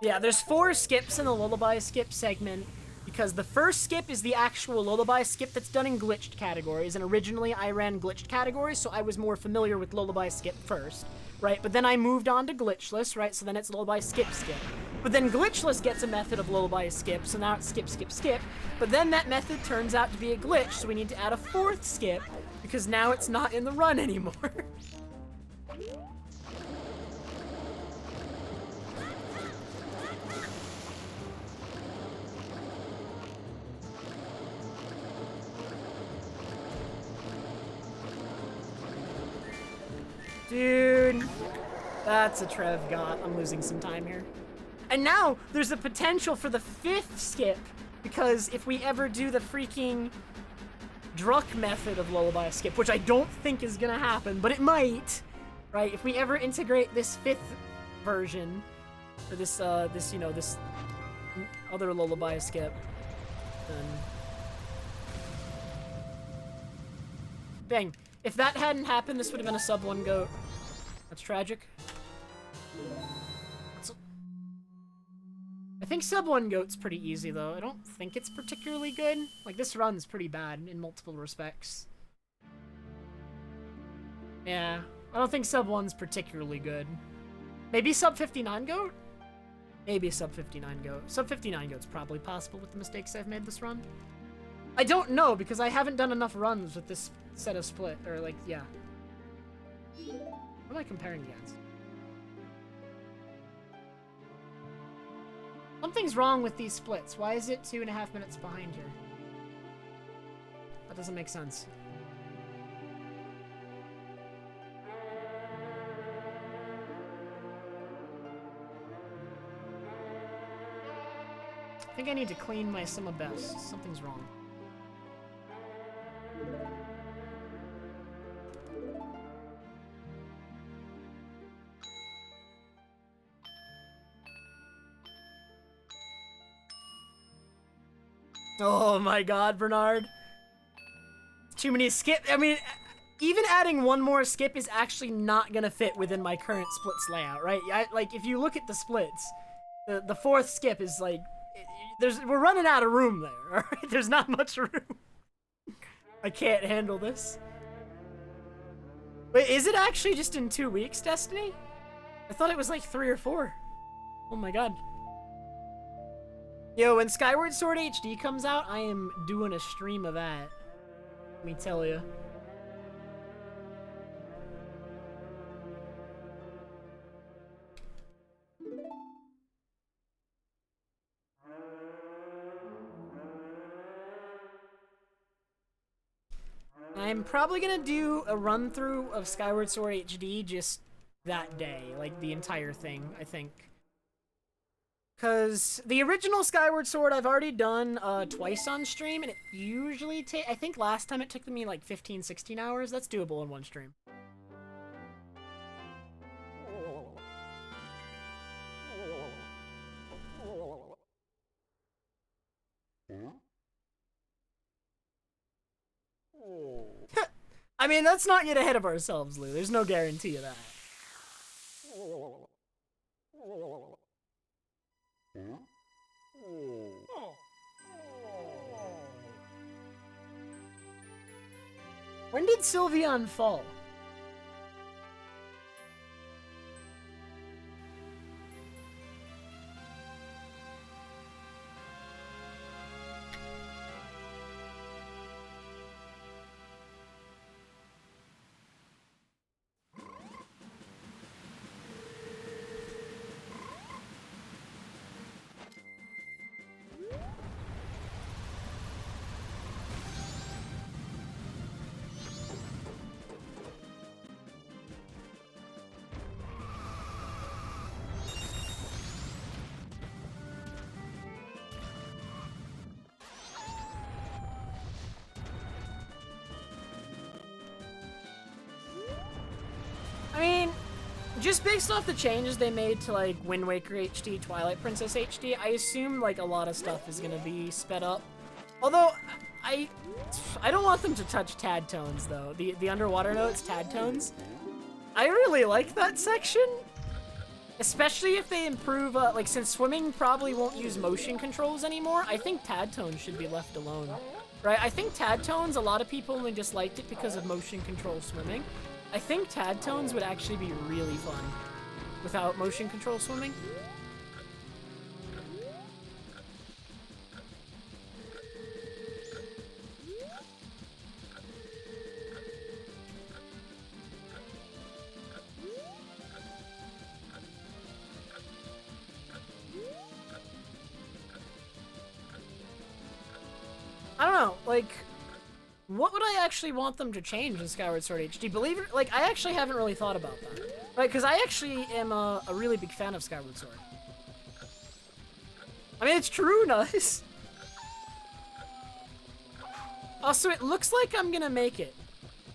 Yeah, there's 4 skips in the lullaby skip segment, because the first skip is the actual lullaby skip that's done in glitched categories, and originally I ran glitched categories, so I was more familiar with lullaby skip first, right? But then I moved on to glitchless, right? So then it's lullaby skip. But then glitchless gets a method of lullaby skip, so now it's skip. But then that method turns out to be a glitch, so we need to add a 4th skip, because now it's not in the run anymore. Dude, that's a Trev got. I'm losing some time here. And now, there's a potential for the 5th skip, because if we ever do the freaking Druck method of lullaby skip, which I don't think is gonna happen, but it might, right? If we ever integrate this 5th version, or this other lullaby skip, then... Bang. If that hadn't happened, this would have been a sub 1 goat. That's tragic. think sub 1 goat's pretty easy, though. I don't think it's particularly good. Like, this run's pretty bad in multiple respects. Yeah, I don't think sub 1's particularly good. Maybe sub 59 goat? Maybe sub 59 goat. Sub 59 goat's probably possible with the mistakes I've made this run. I don't know, because I haven't done enough runs with this set of split, or like, yeah. What am I comparing against? Something's wrong with these splits. Why is it 2.5 minutes behind here? That doesn't make sense. I think I need to clean my Sima best. Something's wrong. Oh my god, Bernard. Too many skip. I mean, even adding one more skip is actually not gonna fit within my current splits layout, right? Like, if you look at the splits, the fourth skip is like, we're running out of room there, alright? There's not much room. I can't handle this. Wait, is it actually just in 2 weeks, Destiny? I thought it was like 3 or 4. Oh my god. Yo, when Skyward Sword HD comes out, I am doing a stream of that. Let me tell you. I'm probably gonna do a run-through of Skyward Sword HD just that day, like the entire thing, I think. Because the original Skyward Sword I've already done twice on stream, and it usually I think last time it took me like 15, 16 hours. That's doable in one stream. I mean, let's not get ahead of ourselves, Lou. There's no guarantee of that. When did Sylveon fall? Just based off the changes they made to, like, Wind Waker HD, Twilight Princess HD, I assume, like, a lot of stuff is gonna be sped up. Although, I don't want them to touch Tad Tones, though. The underwater notes, Tad Tones. I really like that section. Especially if they improve, like, since swimming probably won't use motion controls anymore, I think Tad Tones should be left alone. Right? I think Tad Tones, a lot of people only disliked it because of motion control swimming. I think Tad Tones would actually be really fun without motion control swimming. I don't know, like, what would I actually want them to change in Skyward Sword HD? Believe it, like, I actually haven't really thought about that. Right, because I actually am a really big fan of Skyward Sword. I mean, it's true, nice. Also, it looks like I'm gonna make it.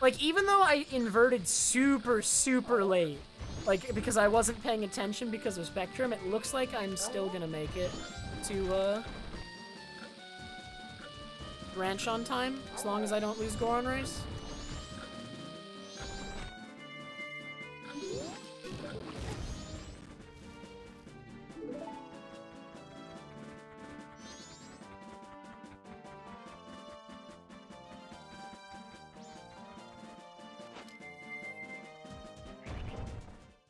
Like, even though I inverted super, super late, like, because I wasn't paying attention because of Spectrum, it looks like I'm still gonna make it to, ranch on time, as long as I don't lose Goron Race.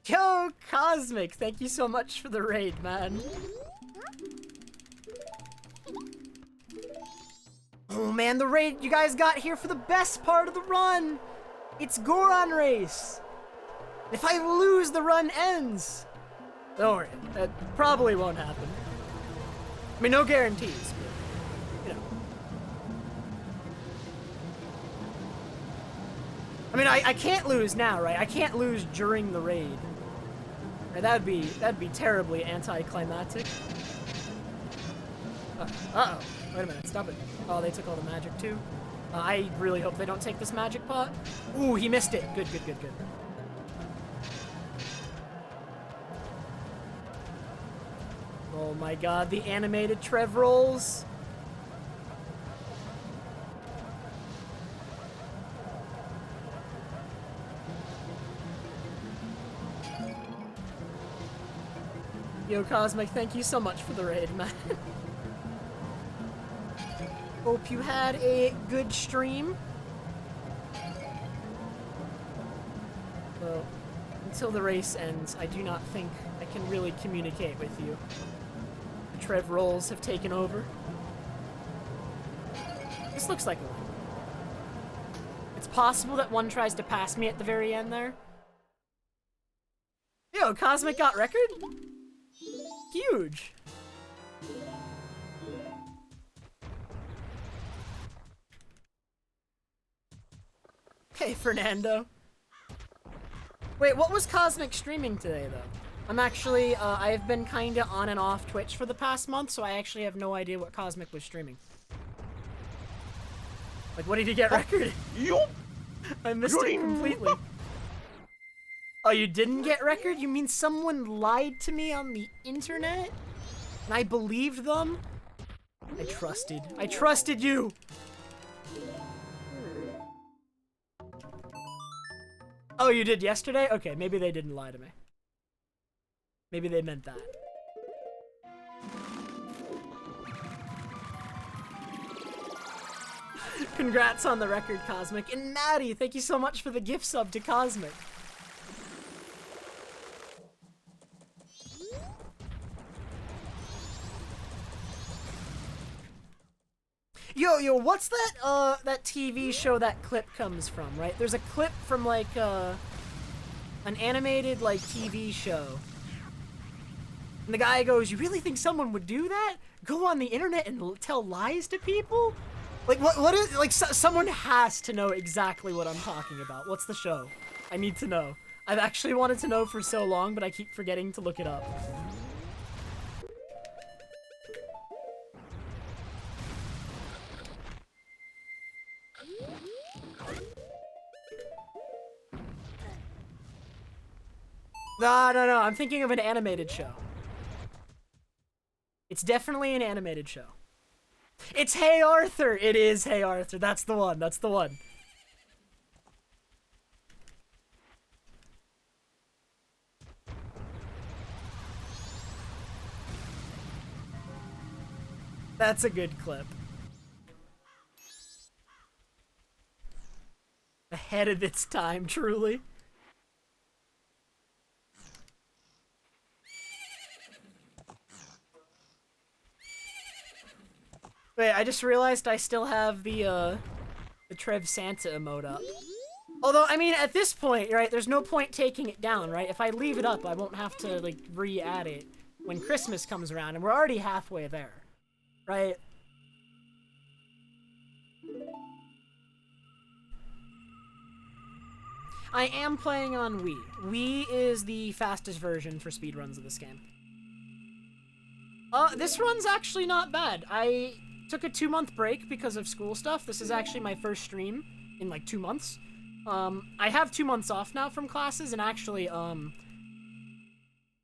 Yo, Cosmic, thank you so much for the raid, man. Oh man, the raid you guys got here for the best part of the run. It's Goron race. If I lose, the run ends. Don't worry, that probably won't happen. I mean, no guarantees, but, you know. I mean, I can't lose now, right? I can't lose during the raid. Right, that'd be terribly anticlimactic. Uh-oh. Wait a minute, stop it. Oh, they took all the magic too. I really hope they don't take this magic pot. Ooh, he missed it. Good, good, good, good. Oh my god, the animated Trev rolls. Yo, Cosmic, thank you so much for the raid, man. Hope you had a good stream. Well, until the race ends, I do not think I can really communicate with you. The Trev rolls have taken over. This looks like a win. It's possible that one tries to pass me at the very end there. Yo, Cosmic got record? Huge. Hey, Fernando. Wait, what was Cosmic streaming today, though? I'm actually, I've been kinda on and off Twitch for the past month, so I actually have no idea what Cosmic was streaming. Like, what did he get record? I missed it completely. Oh, you didn't get record? You mean someone lied to me on the internet? And I believed them? I trusted you! Oh, you did yesterday? Okay, maybe they didn't lie to me. Maybe they meant that. Congrats on the record, Cosmic. And Maddie, thank you so much for the gift sub to Cosmic. Yo, what's that, that TV show that clip comes from, right? There's a clip from, like, an animated, like, TV show. And the guy goes, you really think someone would do that? Go on the internet and tell lies to people? Like, what is, like, someone has to know exactly what I'm talking about. What's the show? I need to know. I've actually wanted to know for so long, but I keep forgetting to look it up. No, I'm thinking of an animated show. It's definitely an animated show. It's Hey Arthur! It is Hey Arthur. That's the one. That's the one. That's a good clip. Ahead of its time, truly. Wait, I just realized I still have the Trev Santa emote up. Although, I mean, at this point, right, there's no point taking it down, right? If I leave it up, I won't have to, like, re-add it when Christmas comes around, and we're already halfway there, right? I am playing on Wii. Wii is the fastest version for speedruns of this game. This run's actually not bad. I took a 2-month break because of school stuff. This is actually my first stream in like 2 months. I have 2 months off now from classes, and actually, for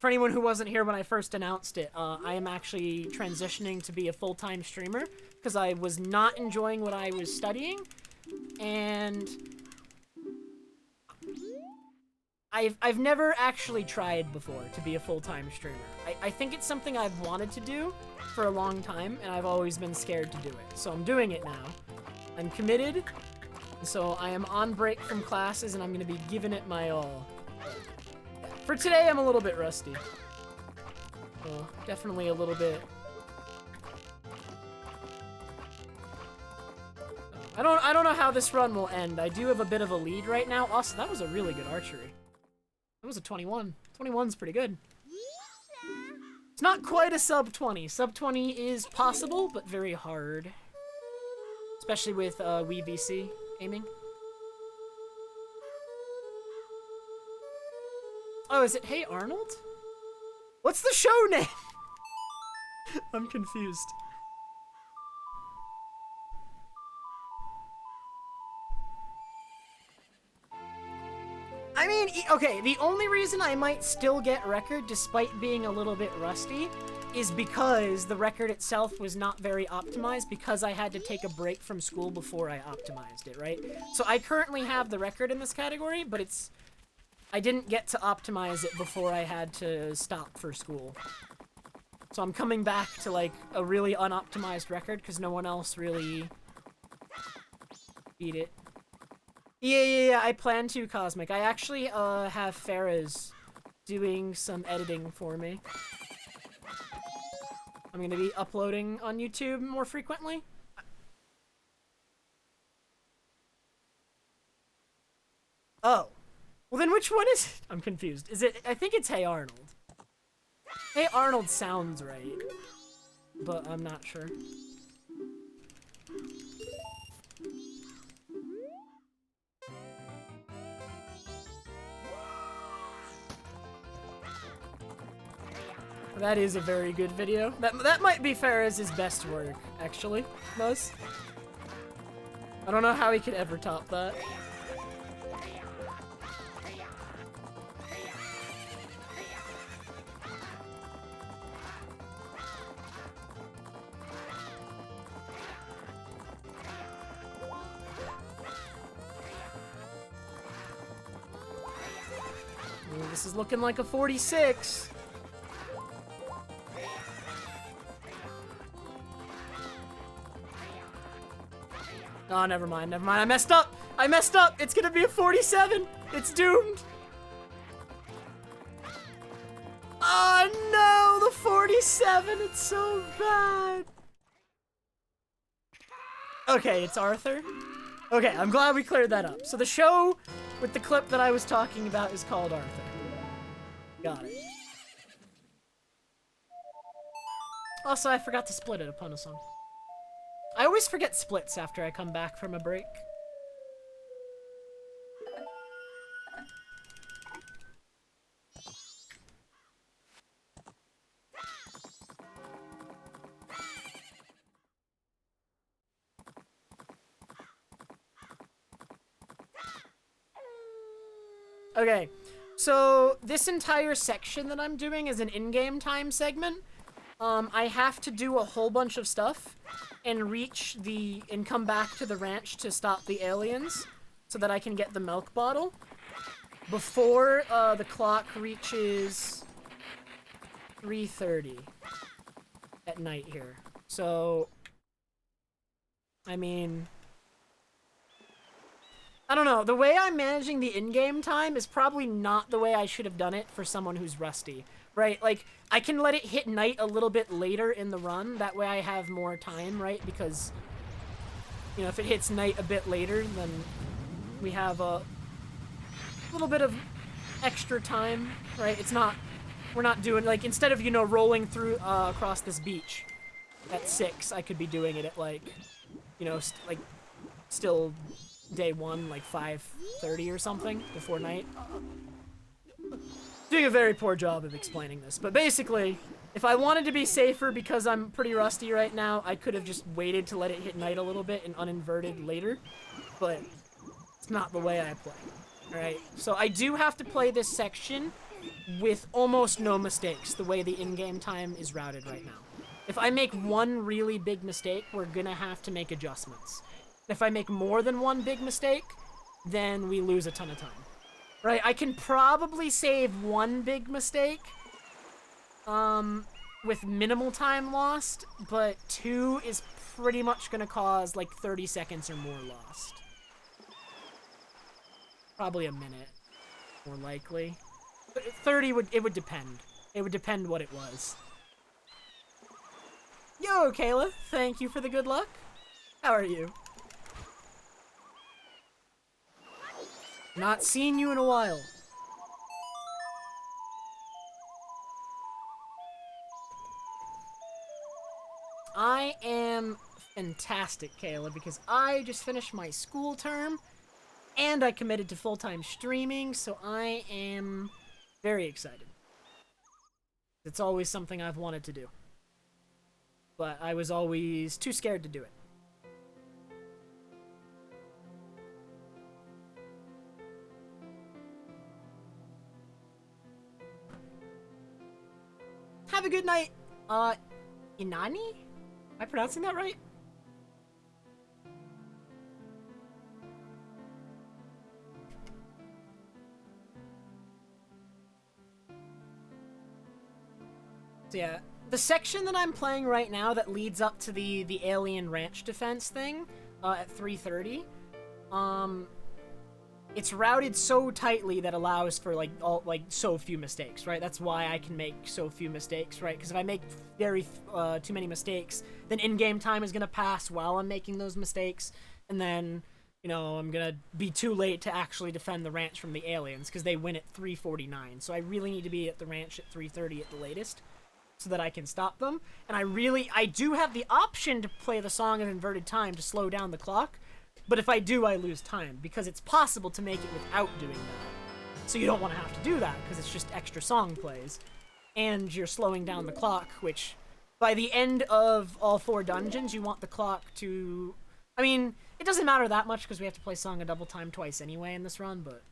anyone who wasn't here when I first announced it, I am actually transitioning to be a full-time streamer because I was not enjoying what I was studying, and I've never actually tried before to be a full-time streamer. I think it's something I've wanted to do for a long time, and I've always been scared to do it. So I'm doing it now. I'm committed, so I am on break from classes, and I'm going to be giving it my all. Yeah. For today, I'm a little bit rusty. Oh, definitely a little bit. I don't know how this run will end. I do have a bit of a lead right now. Also, that was a really good archery. That was a 21. 21's pretty good. It's not quite a sub 20. Sub 20 is possible, but very hard. Especially with Wii VC aiming. Oh, is it Hey Arnold? What's the show name? I'm confused. I mean, okay, the only reason I might still get record despite being a little bit rusty is because the record itself was not very optimized because I had to take a break from school before I optimized it, right? So I currently have the record in this category, but I didn't get to optimize it before I had to stop for school. So I'm coming back to, like, a really unoptimized record because no one else really beat it. Yeah, I plan to, Cosmic. I actually, have Farah's doing some editing for me. I'm gonna be uploading on YouTube more frequently. Oh. Well, then which one is it? I'm confused. Is it... I think it's Hey Arnold. Hey Arnold sounds right, but I'm not sure. That is a very good video. That might be Farah's best work, actually. Most. I don't know how he could ever top that. Ooh, this is looking like a 46. Oh, never mind. I messed up! It's gonna be a 47! It's doomed! Oh no! The 47! It's so bad! Okay, it's Arthur. Okay, I'm glad we cleared that up. So the show with the clip that I was talking about is called Arthur. Got it. Also, I forgot to split it upon a song. I always forget splits after I come back from a break. Okay, so this entire section that I'm doing is an in-game time segment. I have to do a whole bunch of stuff and come back to the ranch to stop the aliens so that I can get the milk bottle before the clock reaches 3:30 at night here. So, I mean, I don't know. The way I'm managing the in-game time is probably not the way I should have done it for someone who's rusty. Right, like, I can let it hit night a little bit later in the run, that way I have more time, right, because, you know, if it hits night a bit later, then we have a little bit of extra time, right, we're not doing, like, instead of, you know, rolling through, across this beach at 6, I could be doing it at, like, you know, still day 1, like, 5:30 or something, before night. Doing a very poor job of explaining this, but basically, if I wanted to be safer because I'm pretty rusty right now, I could have just waited to let it hit night a little bit and uninverted later, but it's not the way I play, alright? So I do have to play this section with almost no mistakes, the way the in-game time is routed right now. If I make one really big mistake, we're gonna have to make adjustments. If I make more than one big mistake, then we lose a ton of time. Right, I can probably save one big mistake, with minimal time lost, but 2 is pretty much gonna cause, like, 30 seconds or more lost. Probably a minute, more likely. 30 would depend. It would depend what it was. Yo, Kayla, thank you for the good luck. How are you? Not seen you in a while. I am fantastic, Kayla, because I just finished my school term and I committed to full-time streaming, so I am very excited. It's always something I've wanted to do, but I was always too scared to do it. Have a good night, Inani? Am I pronouncing that right? So yeah, the section that I'm playing right now that leads up to the alien ranch defense thing, at 3:30, it's routed so tightly that allows for so few mistakes, right? That's why I can make so few mistakes, right? Because if I make too many mistakes, then in-game time is gonna pass while I'm making those mistakes, and then, you know, I'm gonna be too late to actually defend the ranch from the aliens because they win at 3:49. So I really need to be at the ranch at 3:30 at the latest, so that I can stop them. And I do have the option to play the song in inverted time to slow down the clock. But if I do, I lose time, because it's possible to make it without doing that. So you don't want to have to do that, because it's just extra song plays. And you're slowing down the clock, which, by the end of all 4 dungeons, you want the clock to... I mean, it doesn't matter that much, because we have to play song a double time twice anyway in this run, but...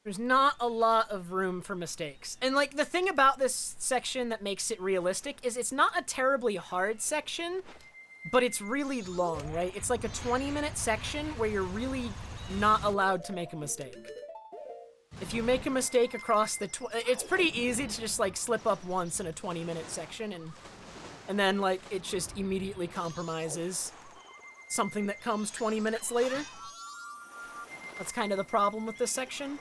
There's not a lot of room for mistakes. And, like, the thing about this section that makes it realistic is it's not a terribly hard section, but it's really long, right? It's like a 20-minute section where you're really not allowed to make a mistake. If you make a mistake across the... it's pretty easy to just, like, slip up once in a 20-minute section, and then, like, it just immediately compromises something that comes 20 minutes later. That's kind of the problem with this section.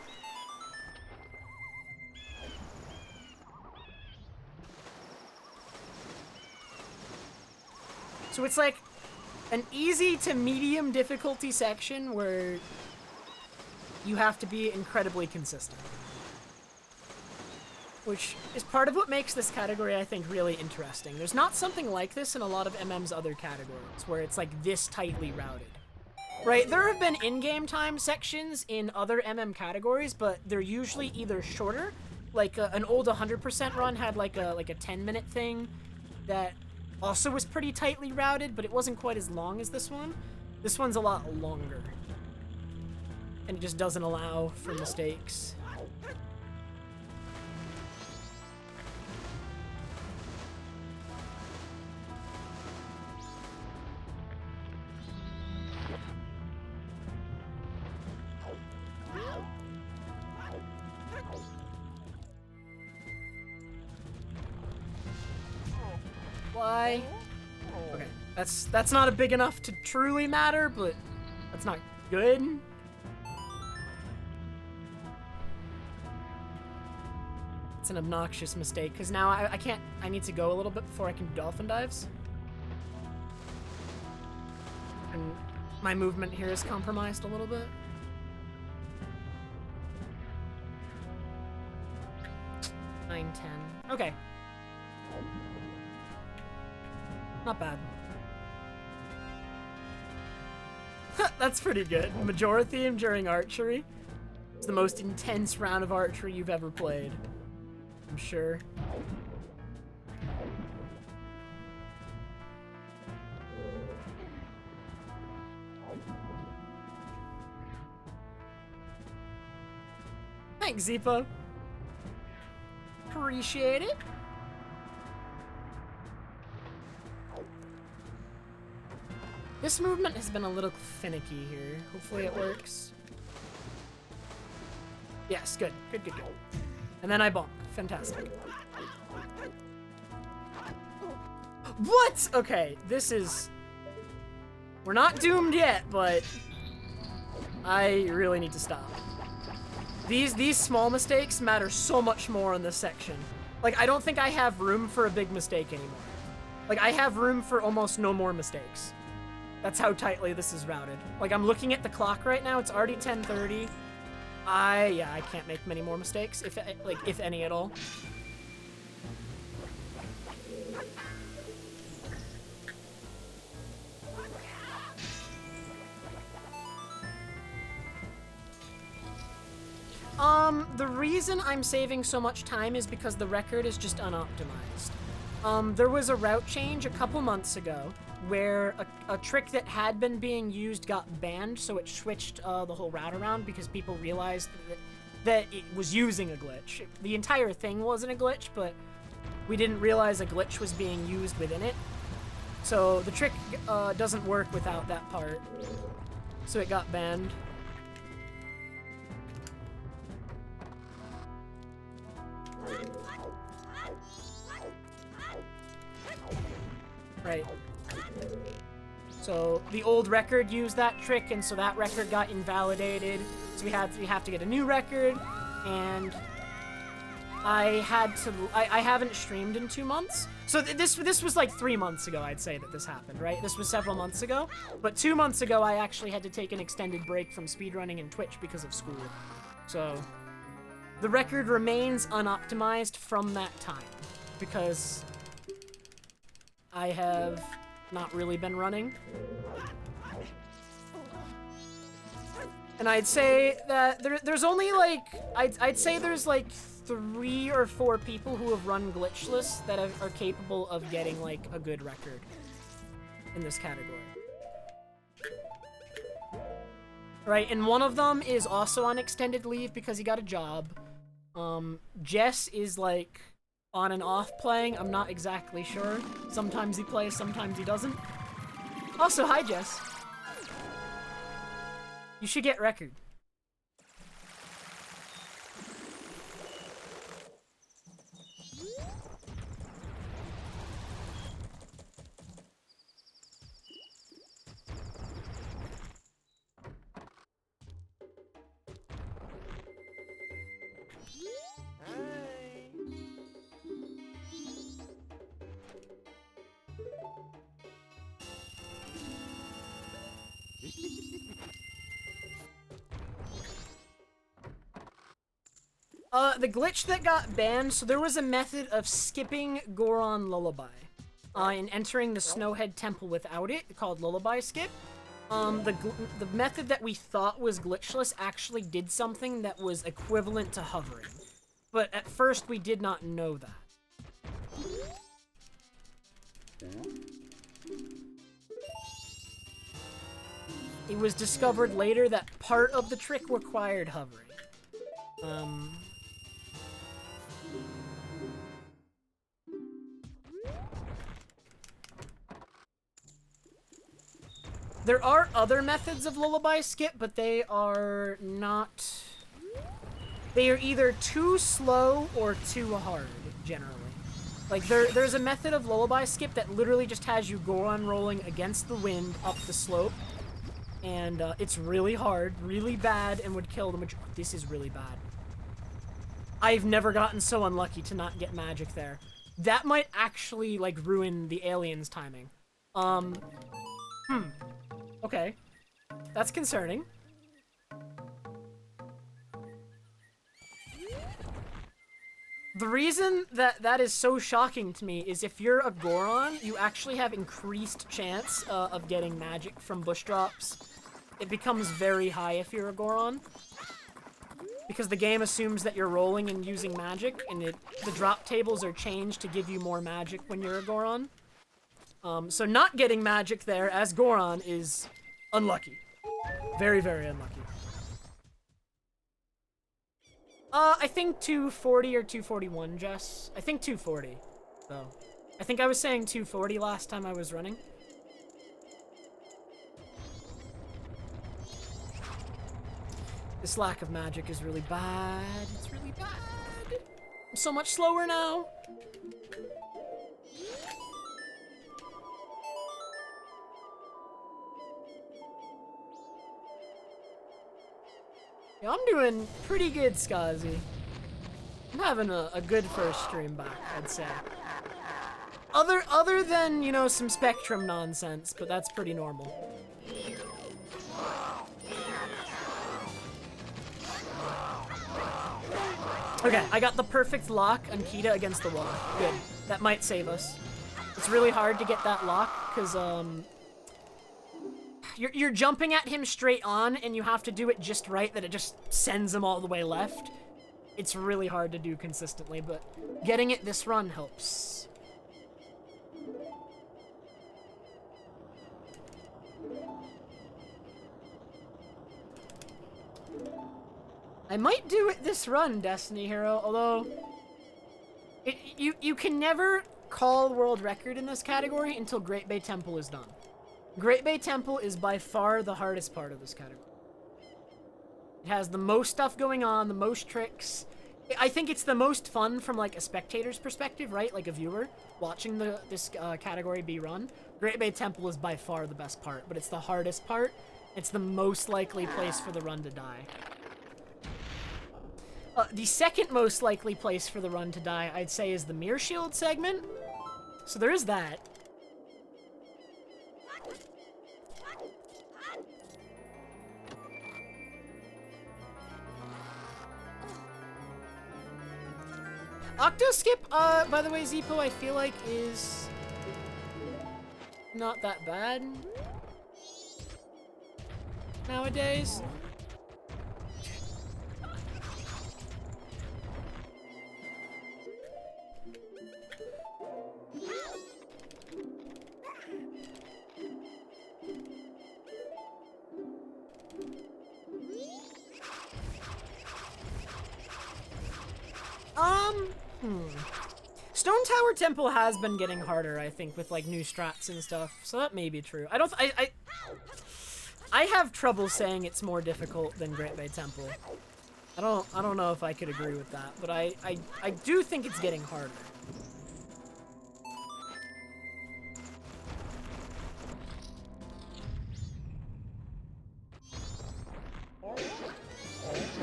So it's like an easy to medium difficulty section where you have to be incredibly consistent. Which is part of what makes this category, I think, really interesting. There's not something like this in a lot of MM's other categories, where it's like this tightly routed. Right, there have been in-game time sections in other MM categories, but they're usually either shorter, like an old 100% run had like a 10-minute thing that also was pretty tightly routed, but it wasn't quite as long as this one. This one's a lot longer. And it just doesn't allow for mistakes. Why? Okay, that's not a big enough to truly matter, but that's not good. It's an obnoxious mistake, because now I can't, I need to go a little bit before I can do dolphin dives. And my movement here is compromised a little bit. Nine, 10. Okay. Not bad. That's pretty good. Majora theme during archery. It's the most intense round of archery you've ever played, I'm sure. Thanks, Zipa. Appreciate it. This movement has been a little finicky here. Hopefully it works. Yes, good. Good, good, good. And then I bonk. Fantastic. What? Okay, this is... We're not doomed yet, but I really need to stop. These small mistakes matter so much more in this section. Like, I don't think I have room for a big mistake anymore. Like, I have room for almost no more mistakes. That's how tightly this is routed. Like, I'm looking at the clock right now. It's already 10:30. Yeah, I can't make many more mistakes, if any at all. The reason I'm saving so much time is because the record is just unoptimized. There was a route change a couple months ago where a trick that had been being used got banned, so it switched the whole route around because people realized that it was using a glitch. The entire thing wasn't a glitch, but we didn't realize a glitch was being used within it. So the trick doesn't work without that part. So it got banned. Right. So the old record used that trick, and so that record got invalidated. So we have to get a new record, and I haven't streamed in 2 months. So this was like 3 months ago, I'd say, that this happened, right? This was several months ago. But 2 months ago, I actually had to take an extended break from speedrunning and Twitch because of school. So the record remains unoptimized from that time because I have not really been running. And I'd say that there's only like, I'd say there's like 3 or 4 people who have run Glitchless that are capable of getting like a good record in this category. Right, and one of them is also on extended leave because he got a job. Jess is like on and off playing. I'm not exactly sure. Sometimes he plays, sometimes he doesn't. Also, hi Jess. You should get record. The glitch that got banned, so there was a method of skipping Goron Lullaby, and entering the Snowhead Temple without it, called Lullaby Skip. The method that we thought was glitchless actually did something that was equivalent to hovering. But at first, we did not know that. It was discovered later that part of the trick required hovering. There are other methods of Lullaby Skip, but they are not... They are either too slow or too hard, generally. Like, there's a method of Lullaby Skip that literally just has you Goron rolling against the wind up the slope. And it's really hard, really bad, and would kill the majority. This is really bad. I've never gotten so unlucky to not get magic there. That might actually, like, ruin the aliens' timing. Okay. That's concerning. The reason that is so shocking to me is if you're a Goron, you actually have increased chance of getting magic from bush drops. It becomes very high if you're a Goron. Because the game assumes that you're rolling and using magic, and the drop tables are changed to give you more magic when you're a Goron. So not getting magic there as Goron is unlucky. Very, very unlucky. I think 240 or 241, Jess. I think 240, though. I think I was saying 240 last time I was running. This lack of magic is really bad. It's really bad. I'm so much slower now. Yeah, I'm doing pretty good, Skazi. I'm having a good first stream back, I'd say. Other than, you know, some Spectrum nonsense, but that's pretty normal. Okay, I got the perfect lock on Kita against the wall. Good. That might save us. It's really hard to get that lock, because, You're jumping at him straight on, and you have to do it just right that it just sends him all the way left. It's really hard to do consistently, but getting it this run helps. I might do it this run, Destiny Hero, although you can never call world record in this category until Great Bay Temple is done. Great Bay Temple is by far the hardest part of this category. It has the most stuff going on, the most tricks. I think it's the most fun from, like, a spectator's perspective, right? Like a viewer watching this category be run. Great Bay Temple is by far the best part, but it's the hardest part. It's the most likely place for the run to die. The second most likely place for the run to die, I'd say, is the Mirror Shield segment. So there is that. Octoskip, by the way, Zeepo, I feel like is not that bad nowadays. Stone Tower Temple has been getting harder, I think, with, like, new strats and stuff, so that may be true. I have trouble saying it's more difficult than Great Bay Temple. I don't know if I could agree with that, but I do think it's getting harder.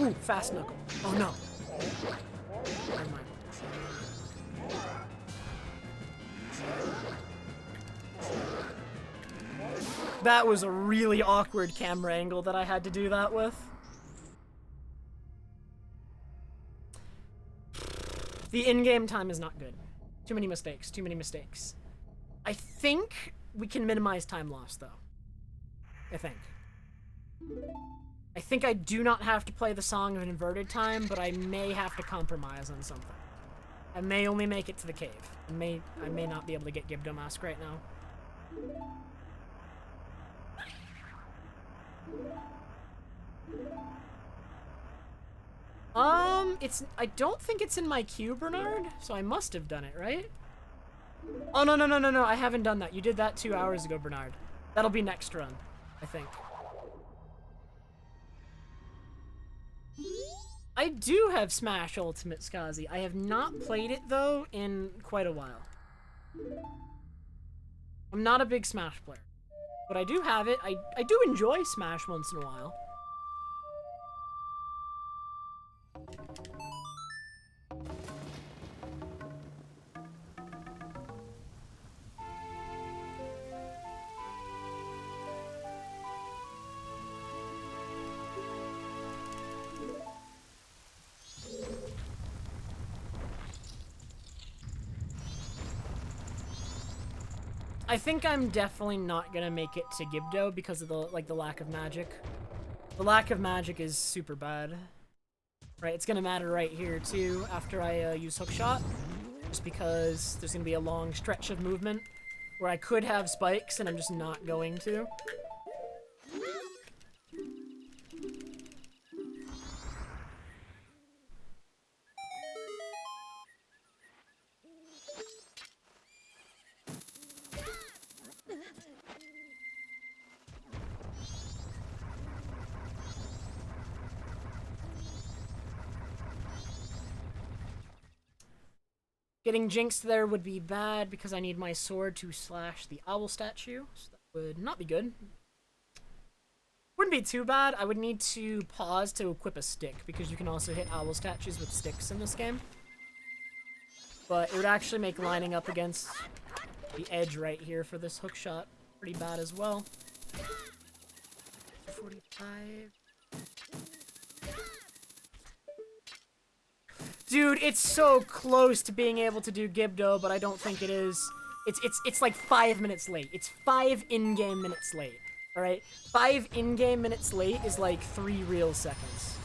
Ooh, fast knuckle. Oh no. Never mind. That was a really awkward camera angle that I had to do that with. The in-game time is not good. Too many mistakes, too many mistakes. I think we can minimize time loss, though. I think I do not have to play the Song of Inverted Time, but I may have to compromise on something. I may only make it to the cave. I may not be able to get Gibdo Mask right now. I don't think it's in my queue, Bernard, so I must have done it, right? Oh, no, I haven't done that. You did that 2 hours ago, Bernard. That'll be next run, I think. I do have Smash Ultimate, Skazi. I have not played it, though, in quite a while. I'm not a big Smash player, but I do have it. I do enjoy Smash once in a while. I think I'm definitely not gonna make it to Gibdo because of the lack of magic. The lack of magic is super bad. Right, it's gonna matter right here too after I use Hookshot, just because there's gonna be a long stretch of movement where I could have spikes and I'm just not going to. Getting jinxed there would be bad because I need my sword to slash the owl statue, so that would not be good. Wouldn't be too bad. I would need to pause to equip a stick, because you can also hit owl statues with sticks in this game. But it would actually make lining up against the edge right here for this hook shot pretty bad as well. 45. Dude, it's so close to being able to do Gibdo, but I don't think it is. It's like 5 minutes late. It's 5 in-game minutes late. Alright? 5 in-game minutes late is like 3 real seconds.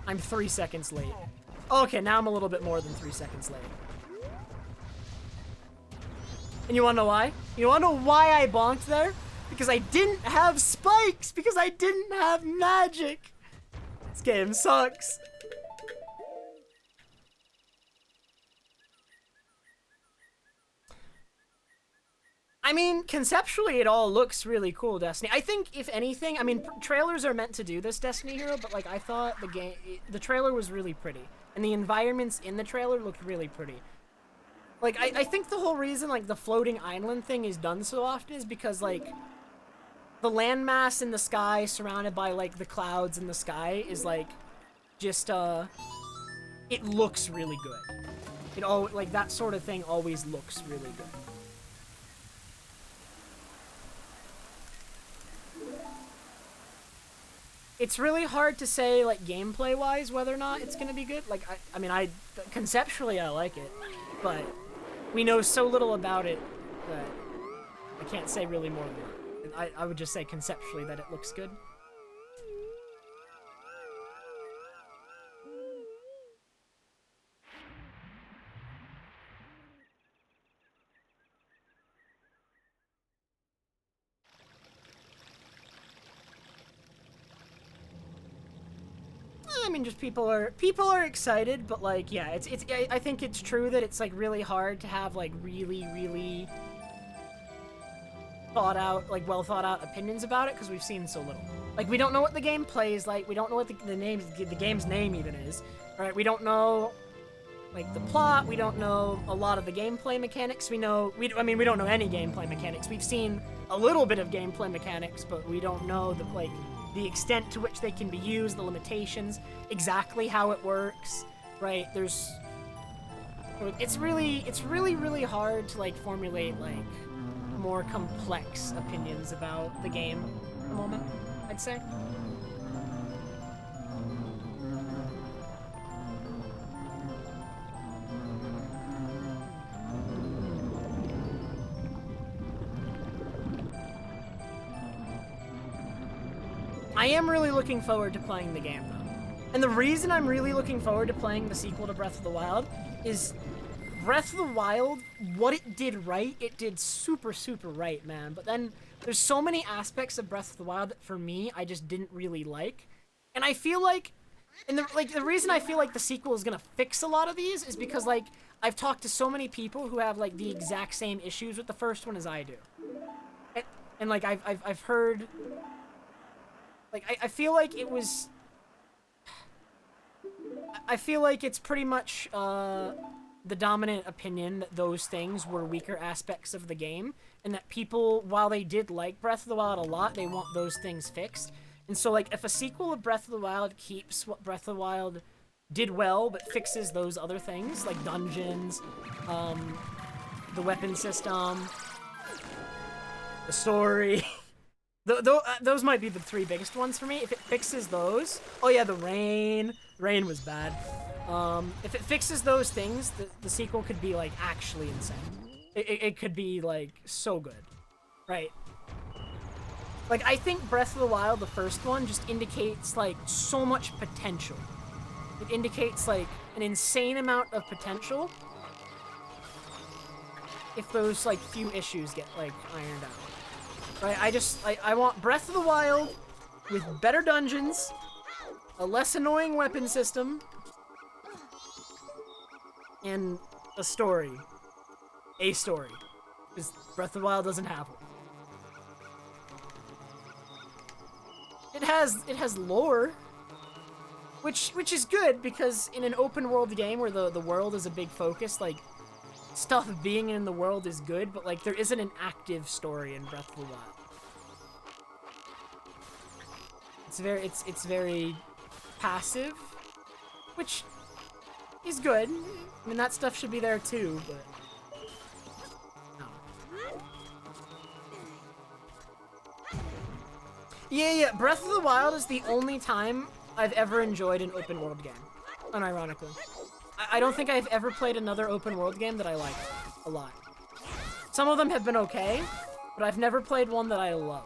I'm 3 seconds late. Okay, now I'm a little bit more than 3 seconds late. And you wanna know why? You wanna know why I bonked there? Because I didn't have spikes! Because I didn't have magic! This game sucks. I mean, conceptually, it all looks really cool, Destiny. I think, if anything, I mean, trailers are meant to do this, Destiny Hero, but, like, I thought the trailer was really pretty. And the environments in the trailer looked really pretty. Like, I think the whole reason, like, the floating island thing is done so often is because, like, the landmass in the sky surrounded by, like, the clouds in the sky is, like, just, it looks really good. Like, that sort of thing always looks really good. It's really hard to say, like, gameplay-wise, whether or not it's gonna be good. Like, I mean, conceptually, I like it, but we know so little about it that I can't say really more than that. I would just say conceptually that it looks good. I mean, just people are excited, but like, yeah, I think it's true that it's like really hard to have like really well thought out opinions about it because we've seen so little. Like, we don't know what the game plays like. We don't know what the game's name even is. All right, we don't know like the plot. We don't know a lot of the gameplay mechanics. I mean, we don't know any gameplay mechanics. We've seen a little bit of gameplay mechanics, but we don't know the extent to which they can be used, the limitations, exactly how it works, right? It's really hard to like formulate like more complex opinions about the game at the moment, I'd say. I am really looking forward to playing the game, though. And the reason I'm really looking forward to playing the sequel to Breath of the Wild is Breath of the Wild, what it did right, it did super right, man. But then there's so many aspects of Breath of the Wild that, for me, I just didn't really like. And I feel like, the reason I feel like the sequel is gonna fix a lot of these is because, like, I've talked to so many people who have, like, the exact same issues with the first one as I do. And like, I've heard... Like, I feel like it was... I feel like it's pretty much, the dominant opinion that those things were weaker aspects of the game, and that people, while they did like Breath of the Wild a lot, they want those things fixed. And so, like, if a sequel of Breath of the Wild keeps what Breath of the Wild did well, but fixes those other things, like dungeons, the weapon system, the story... Those might be the 3 biggest ones for me. If it fixes those... Oh yeah, the rain. Rain was bad. If it fixes those things, the sequel could be, like, actually insane. It could be, like, so good. Right. Like, I think Breath of the Wild, the first one, just indicates, like, so much potential. It indicates, like, an insane amount of potential if those, like, few issues get, like, ironed out. Right, I want Breath of the Wild with better dungeons, a less annoying weapon system, and a story. A story. Because Breath of the Wild doesn't have one. It has lore, which is good, because in an open world game where the world is a big focus, like, stuff being in the world is good, but like there isn't an active story in Breath of the Wild. it's very passive, which is good. I mean, that stuff should be there too, but no. Yeah, Breath of the Wild is the only time I've ever enjoyed an open world game, unironically. I don't think I've ever played another open world game that I liked a lot. Some of them have been okay, but I've never played one that I love.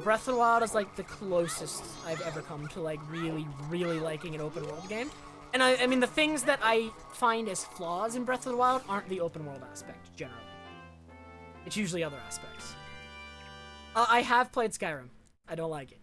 Breath of the Wild is like the closest I've ever come to like really, really liking an open world game. And I mean, the things that I find as flaws in Breath of the Wild aren't the open world aspect, generally. It's usually other aspects. I have played Skyrim. I don't like it.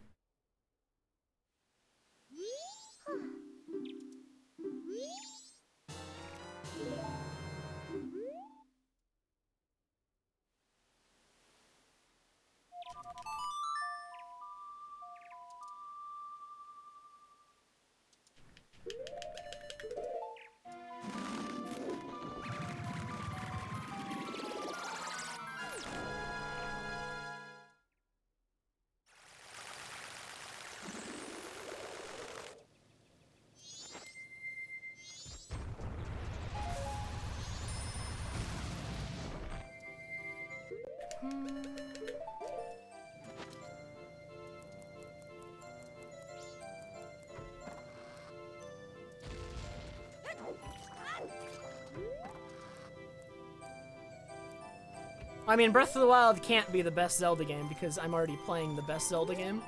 I mean, Breath of the Wild can't be the best Zelda game because I'm already playing the best Zelda game.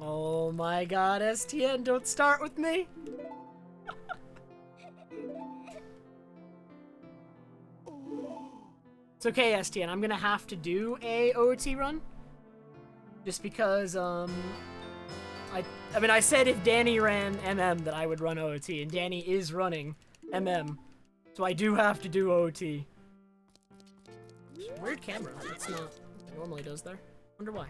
Oh my god, STN, don't start with me! It's okay, STN, I'm gonna have to do a OOT run. Just because, I mean, I said if Danny ran MM that I would run OOT, and Danny is running MM. So I do have to do OOT. Weird camera, that's not what it normally does there. Wonder why.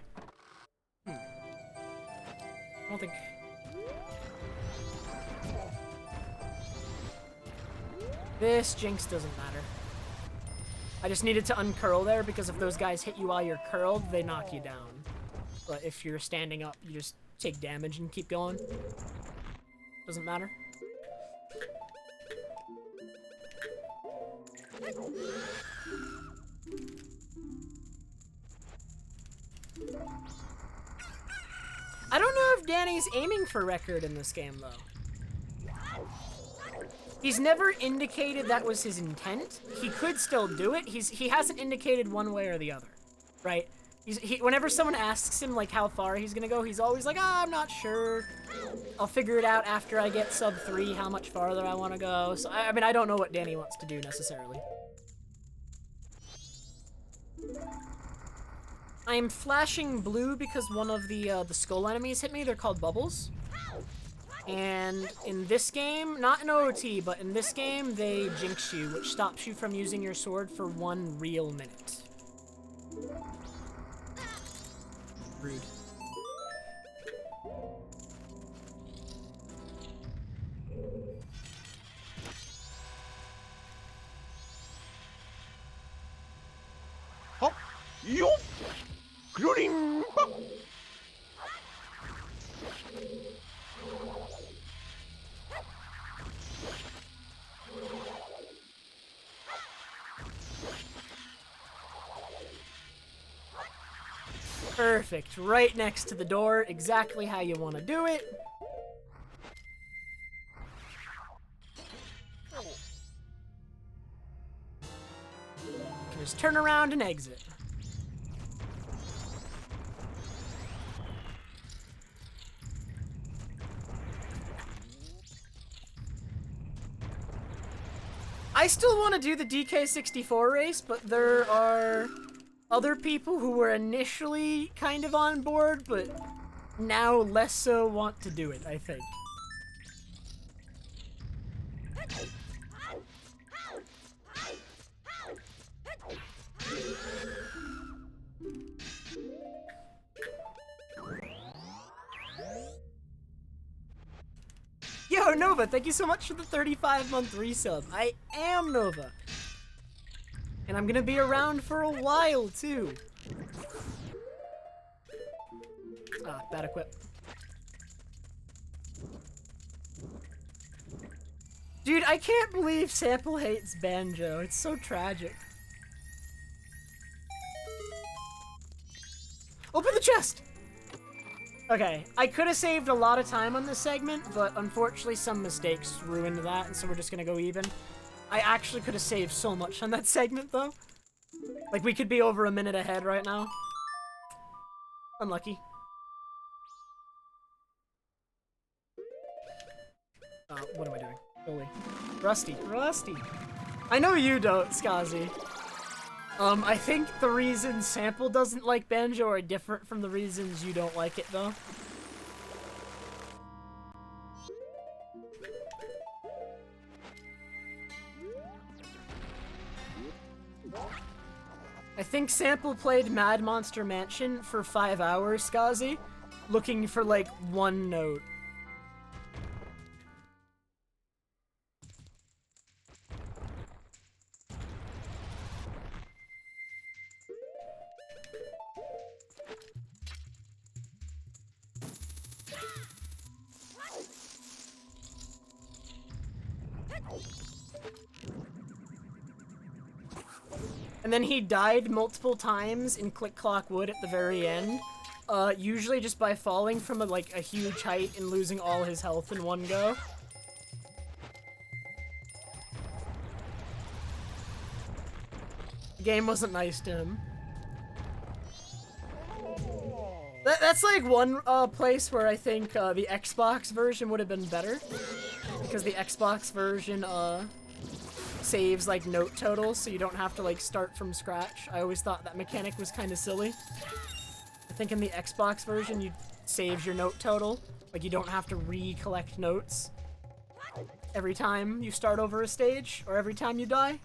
I don't think... This Jinx doesn't matter. I just needed to uncurl there because if those guys hit you while you're curled, they knock you down. But if you're standing up, you just take damage and keep going. Doesn't matter. I don't know if Danny's aiming for record in this game, though. He's never indicated that was his intent. He could still do it. He hasn't indicated one way or the other, right? Whenever someone asks him, like, how far he's gonna go, he's always like, I'm not sure. I'll figure it out after I get sub 3, how much farther I want to go. So, I mean, I don't know what Danny wants to do, necessarily. I'm flashing blue because one of the skull enemies hit me. They're called bubbles. And in this game, not in OOT, but in this game, they jinx you, which stops you from using your sword for 1 real minute. Rude. Hop, yo, including. Perfect. Right next to the door. Exactly how you want to do it. Just turn around and exit. I still want to do the DK64 race, but there are other people who were initially kind of on board, but now less so want to do it, I think. Yo, Nova, thank you so much for the 35-month resub. I am Nova. And I'm gonna be around for a while, too. Ah, bad equip. Dude, I can't believe Sample hates Banjo. It's so tragic. Open the chest! Okay, I could have saved a lot of time on this segment, but unfortunately some mistakes ruined that, and so we're just gonna go even. I actually could have saved so much on that segment, though. Like, we could be over a minute ahead right now. Unlucky. What am I doing? Holy. Rusty. Rusty! I know you don't, Skazi. I think the reasons Sample doesn't like Banjo are different from the reasons you don't like it, though. I think Sample played Mad Monster Mansion for 5 hours, Skazi, looking for, like, one note. And then he died multiple times in Click Clock Wood at the very end, usually just by falling from a huge height and losing all his health in one go. The game wasn't nice to him. That's like one place where I think the Xbox version would have been better, because the Xbox version saves like note totals, so you don't have to like start from scratch. I always thought that mechanic was kind of silly. I think in the Xbox version you save your note total, like you don't have to recollect notes every time you start over a stage or every time you die.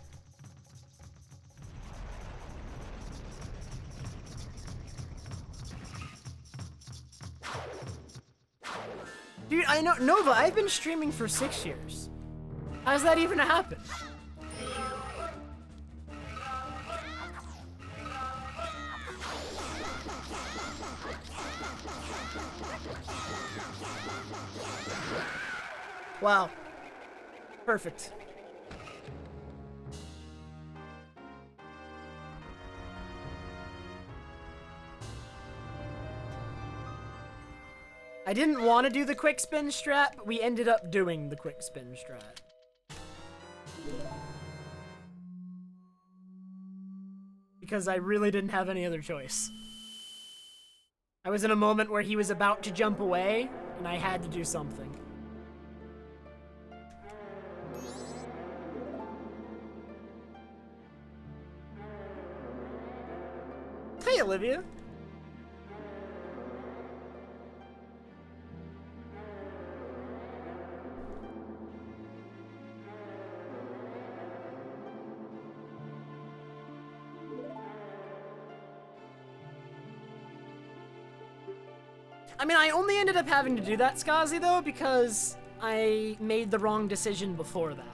Dude, I know, Nova, I've been streaming for 6 years. How's that even happen? Wow. Perfect. I didn't want to do the quick spin strat, but we ended up doing the quick spin strat. Because I really didn't have any other choice. I was in a moment where he was about to jump away, and I had to do something. Hey, Olivia. I mean, I only ended up having to do that, Skazi, though, because I made the wrong decision before that.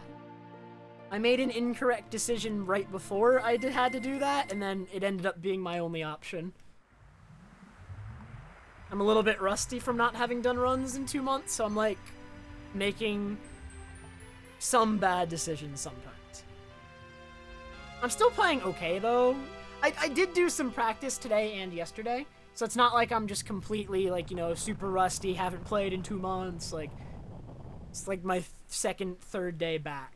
I made an incorrect decision right before I had to do that, and then it ended up being my only option. I'm a little bit rusty from not having done runs in 2 months, so I'm, like, making some bad decisions sometimes. I'm still playing okay, though. I did do some practice today and yesterday, so it's not like I'm just completely, like, you know, super rusty, haven't played in 2 months, like, it's like my second, third day back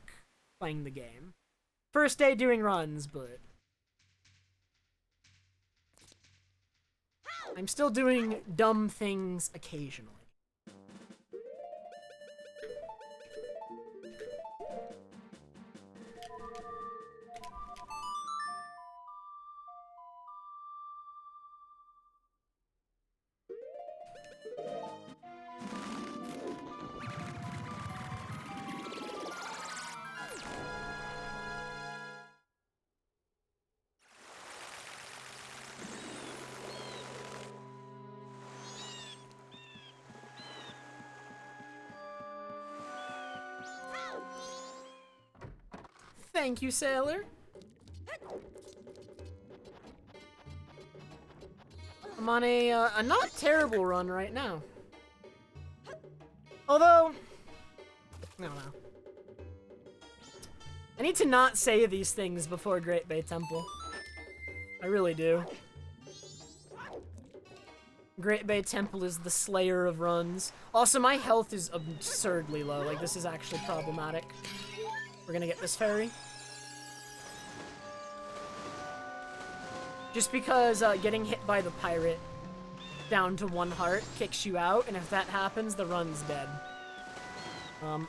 playing the game. First day doing runs, but I'm still doing dumb things occasionally. Thank you, sailor. I'm on a not terrible run right now. Although, I don't know. I need to not say these things before Great Bay Temple. I really do. Great Bay Temple is the slayer of runs. Also, my health is absurdly low. Like, this is actually problematic. We're gonna get this ferry. Just because getting hit by the pirate down to 1 heart kicks you out, and if that happens, the run's dead.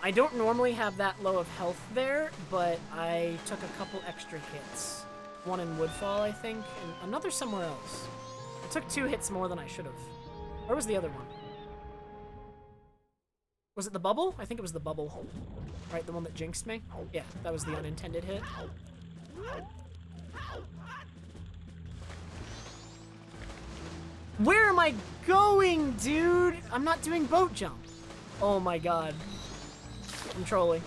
I don't normally have that low of health there, but I took a couple extra hits. One in Woodfall, I think, and another somewhere else. I took 2 hits more than I should have. Where was the other one? Was it the bubble? I think it was the bubble. Right, the one that jinxed me? Yeah, that was the unintended hit. Where am I going, dude? I'm not doing boat jump. Oh my god. I'm trolling.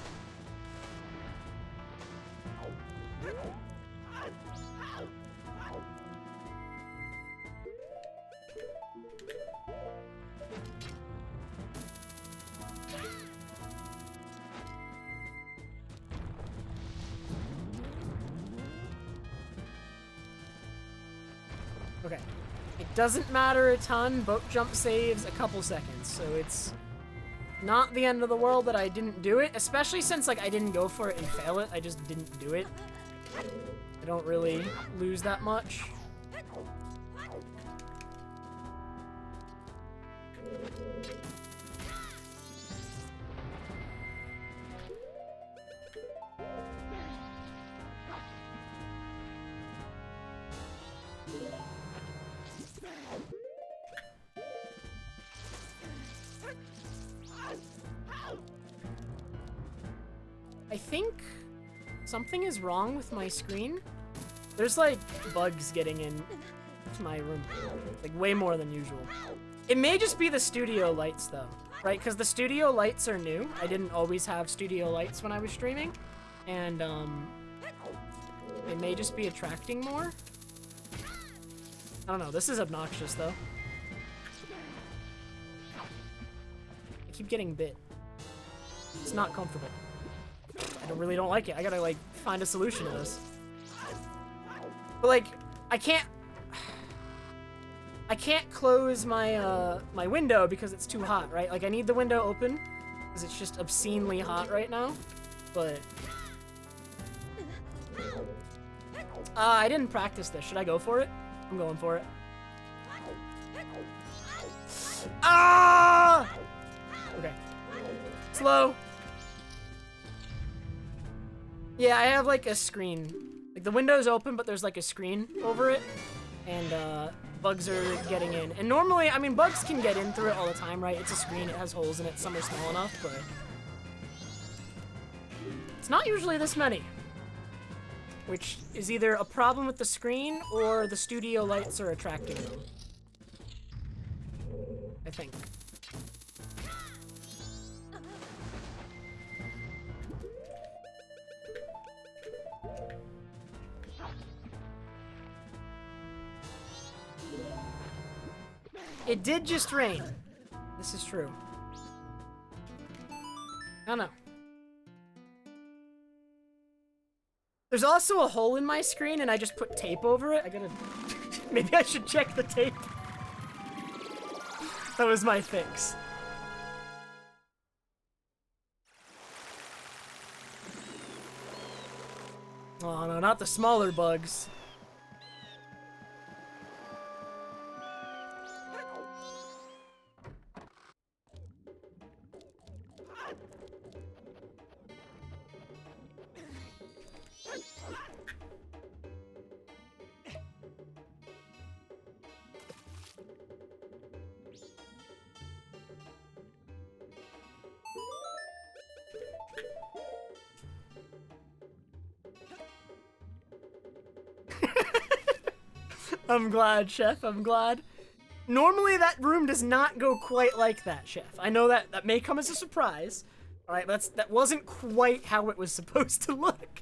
Okay. It doesn't matter a ton. Boat jump saves a couple seconds, so it's not the end of the world that I didn't do it, especially since, like, I didn't go for it and fail it. I just didn't do it. I don't really lose that much. I think something is wrong with my screen. There's like bugs getting in to my room, like way more than usual. It may just be the studio lights though, right? Because the studio lights are new. I didn't always have studio lights when I was streaming, and it may just be attracting more. I don't know. This is obnoxious though. I keep getting bit. It's not comfortable. I really don't like it. I gotta, like, find a solution to this. But, like, I can't close my, my window because it's too hot, right? Like, I need the window open because it's just obscenely hot right now. But I didn't practice this. Should I go for it? I'm going for it. Ah! Okay. Slow. Yeah, I have like a screen. Like the window's open, but there's like a screen over it. And bugs are getting in. And normally, I mean, bugs can get in through it all the time, right? It's a screen, it has holes in it, some are small enough, but it's not usually this many. Which is either a problem with the screen or the studio lights are attracting them. I think. It did just rain. This is true. I don't know. There's also a hole in my screen and I just put tape over it. I gotta... Maybe I should check the tape. That was my fix. Oh no, not the smaller bugs. I'm glad, Chef. I'm glad. Normally, that room does not go quite like that, Chef. I know that may come as a surprise. All right, that wasn't quite how it was supposed to look.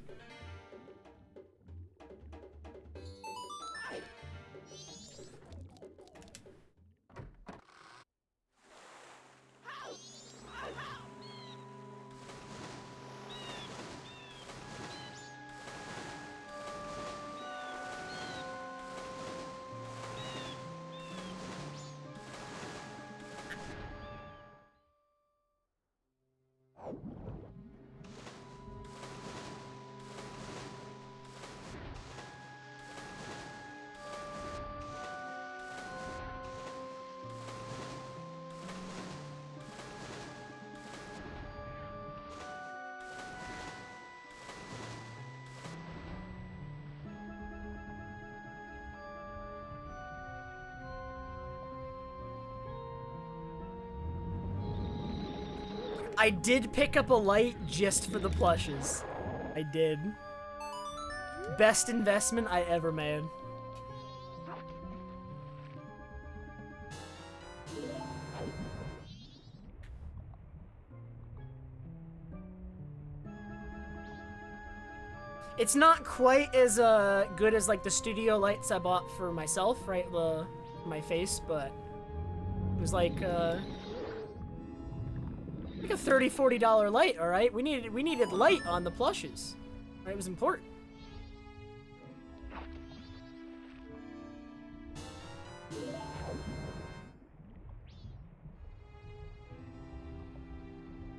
I did pick up a light just for the plushes. I did. Best investment I ever made. It's not quite as good as like the studio lights I bought for myself, right? For my face, but it was like a $30-$40 light. All right, we needed light on the plushes. Right? It was important.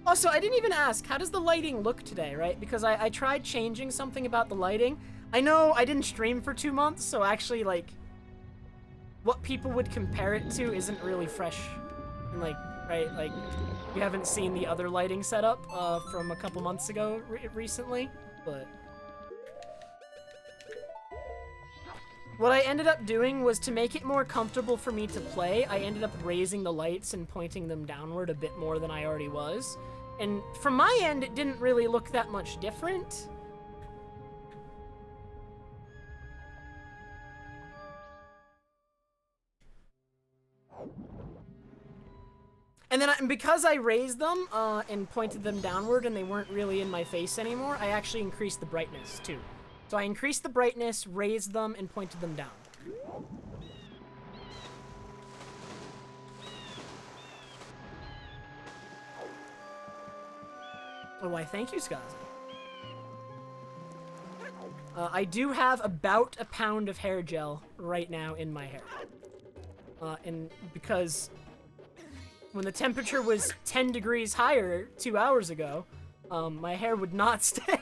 Also, I didn't even ask, how does the lighting look today, right? Because I tried changing something about the lighting. I know I didn't stream for 2 months, so actually, like, what people would compare it to isn't really fresh. And, like, right, like, you haven't seen the other lighting setup from a couple months ago recently, but... What I ended up doing was to make it more comfortable for me to play, I ended up raising the lights and pointing them downward a bit more than I already was. And from my end, it didn't really look that much different. And then because I raised them and pointed them downward and they weren't really in my face anymore, I actually increased the brightness too. So I increased the brightness, raised them, and pointed them down. Oh, why thank you, Skazi. I do have about a pound of hair gel right now in my hair. And because when the temperature was 10 degrees higher 2 hours ago, my hair would not stay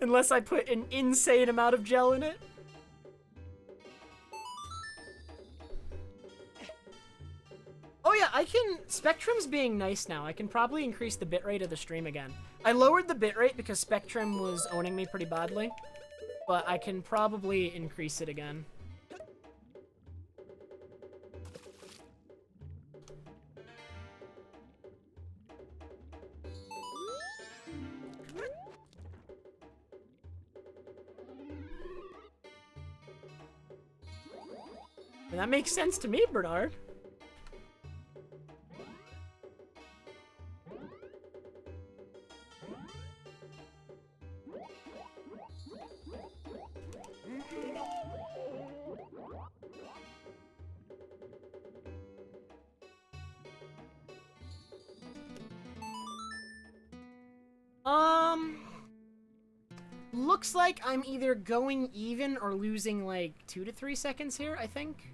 unless I put an insane amount of gel in it. Oh yeah, I can... Spectrum's being nice now. I can probably increase the bitrate of the stream again. I lowered the bitrate because Spectrum was owning me pretty badly, but I can probably increase it again. And that makes sense to me, Bernard. Looks like I'm either going even or losing like 2 to 3 seconds here, I think.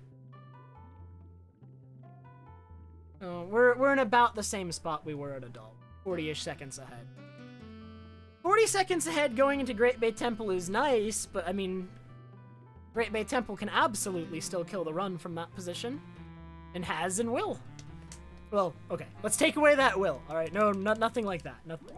We're in about the same spot we were at Adult. 40-ish seconds ahead. 40 seconds ahead going into Great Bay Temple is nice, but I mean, Great Bay Temple can absolutely still kill the run from that position. And has and will. Well, okay, let's take away that will. Alright, no, nothing like that. Nothing.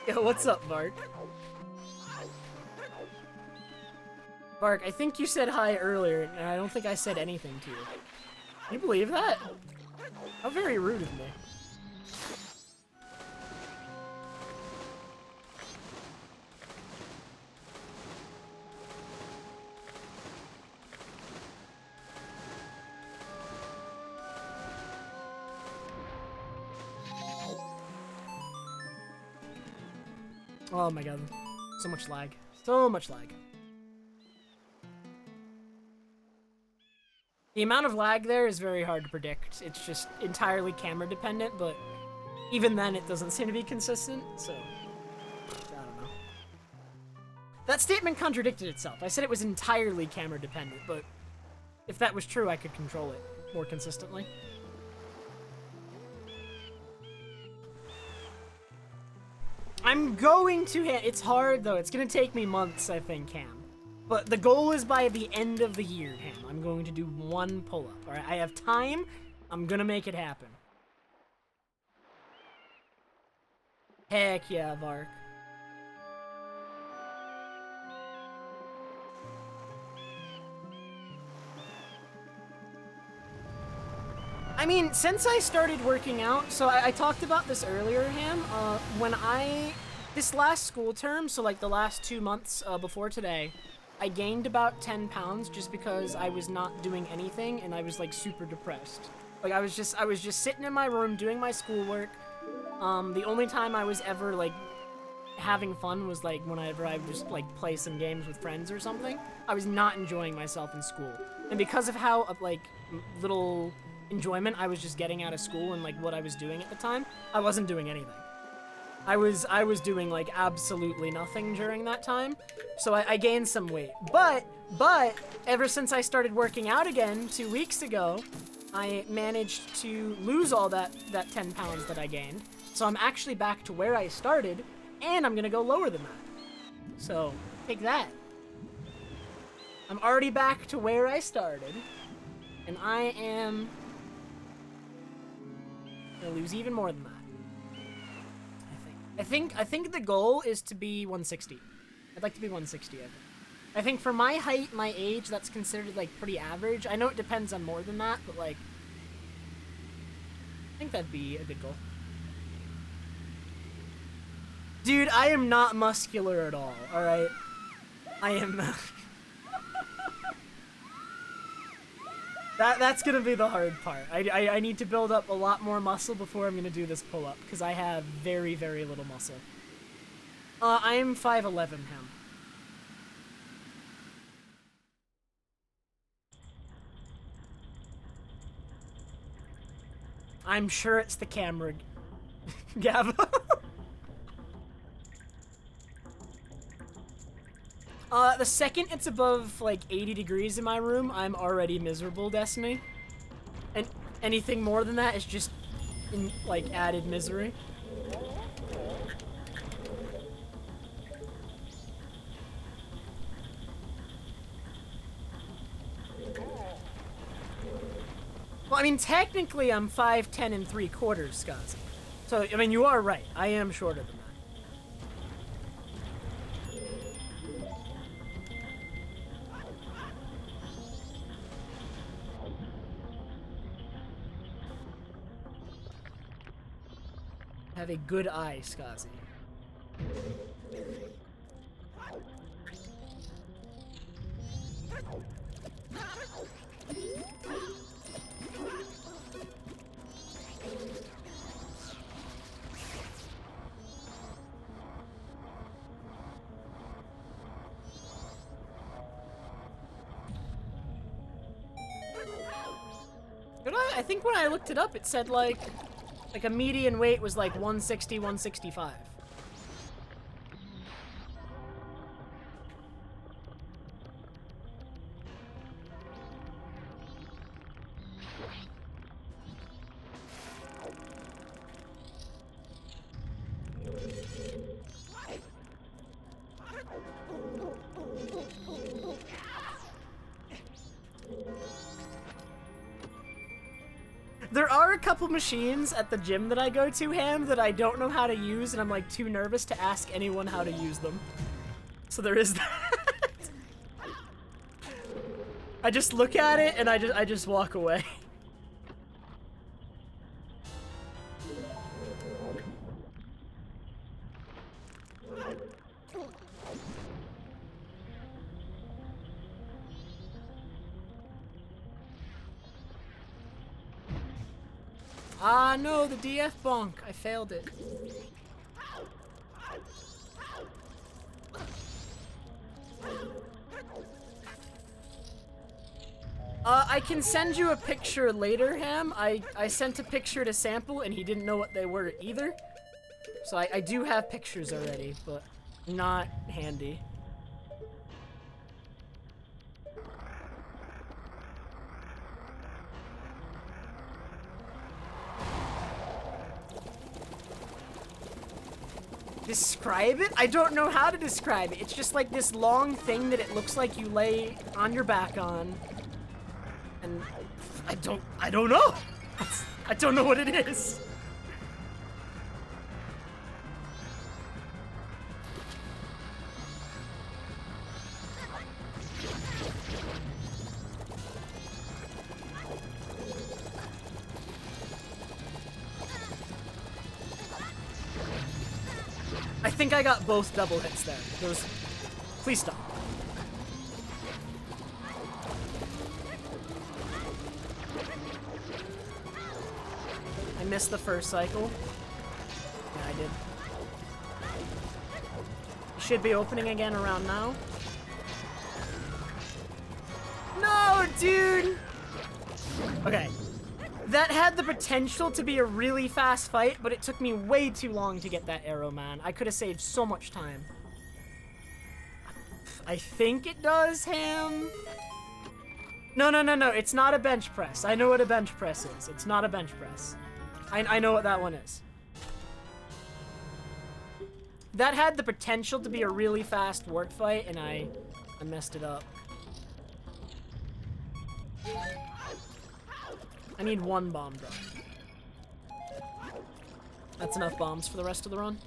Yo, what's up, Bark? Bark, I think you said hi earlier, and I don't think I said anything to you. Can you believe that? How very rude of me. Oh my god. So much lag. So much lag. The amount of lag there is very hard to predict. It's just entirely camera dependent, but even then it doesn't seem to be consistent, so I don't know. That statement contradicted itself. I said it was entirely camera dependent, but if that was true, I could control it more consistently. I'm going to it's hard though. It's gonna take me months, I think, Cam. But the goal is by the end of the year, Ham. I'm going to do 1 pull-up. All right, I have time. I'm gonna make it happen. Heck yeah, Vark. I mean, since I started working out, so I talked about this earlier, Ham, this last school term, so like the last 2 months before today, I gained about 10 pounds just because I was not doing anything and I was like super depressed. Like I was just sitting in my room doing my schoolwork. The only time I was ever like having fun was like whenever I would just like play some games with friends or something. I was not enjoying myself in school. And because of how like little enjoyment I was just getting out of school and like what I was doing at the time, I wasn't doing anything. I was doing like absolutely nothing during that time, so I gained some weight. But ever since I started working out again 2 weeks ago, I managed to lose all that 10 pounds that I gained. So I'm actually back to where I started, and I'm gonna go lower than that. So take that. I'm already back to where I started, and I am gonna lose even more than that. I think the goal is to be 160. I'd like to be 160, I think. I think for my height, my age, that's considered, like, pretty average. I know it depends on more than that, but, like, I think that'd be a good goal. Dude, I am not muscular at all, alright? I am... That's gonna be the hard part. I need to build up a lot more muscle before I'm gonna do this pull-up, because I have very, very little muscle. I'm 5'11", Ham. I'm sure it's the camera, Gava. The second it's above, like, 80 degrees in my room, I'm already miserable, Destiny. And anything more than that is just, like, added misery. Well, I mean, technically I'm 5'10" and 3/4, Skazi. So, I mean, you are right. I am shorter than that. Have a good eye, Skazi. I think when I looked it up, it said like a median weight was like 160, 165. There are a couple machines at the gym that I go to, Ham, that I don't know how to use, and I'm like too nervous to ask anyone how to use them. So there is that. I just look at it and I just walk away. Ah, no, the DF bonk. I failed it. I can send you a picture later, Ham. I sent a picture to Sample, and he didn't know what they were either. So I do have pictures already, but not handy. Describe it? I don't know how to describe it. It's just like this long thing that it looks like you lay on your back on. And I don't know. I don't know what it is. I think I got both double hits there. Please stop. I missed the first cycle. Yeah, I did. Should be opening again around now. No, dude! Okay. That had the potential to be a really fast fight, but it took me way too long to get that arrow, man. I could have saved so much time. I think it does, Ham. No, it's not a bench press. I know what a bench press is. It's not a bench press. I know what that one is. That had the potential to be a really fast wart fight, and I messed it up. I need one bomb drop. That's enough bombs for the rest of the run.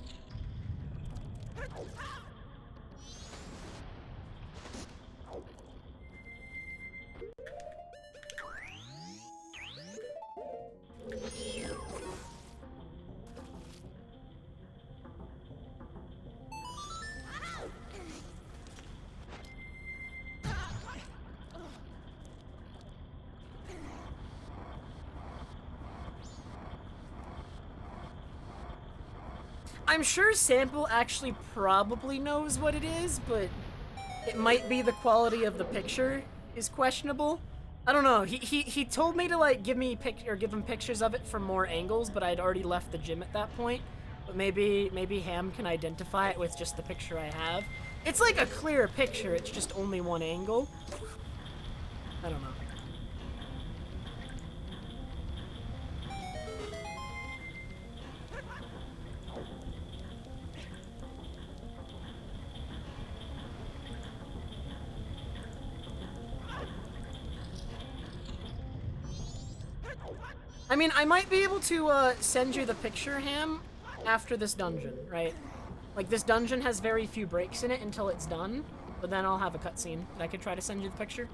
I'm sure Sample actually probably knows what it is, but it might be the quality of the picture is questionable. I don't know. He told me to like give him pictures of it from more angles, but I'd already left the gym at that point. But maybe Ham can identify it with just the picture I have. It's like a clear picture. It's just only one angle. I don't know. I mean, I might be able to send you the picture, Ham, after this dungeon, right? Like, this dungeon has very few breaks in it until it's done, but then I'll have a cutscene. I could try to send you the picture.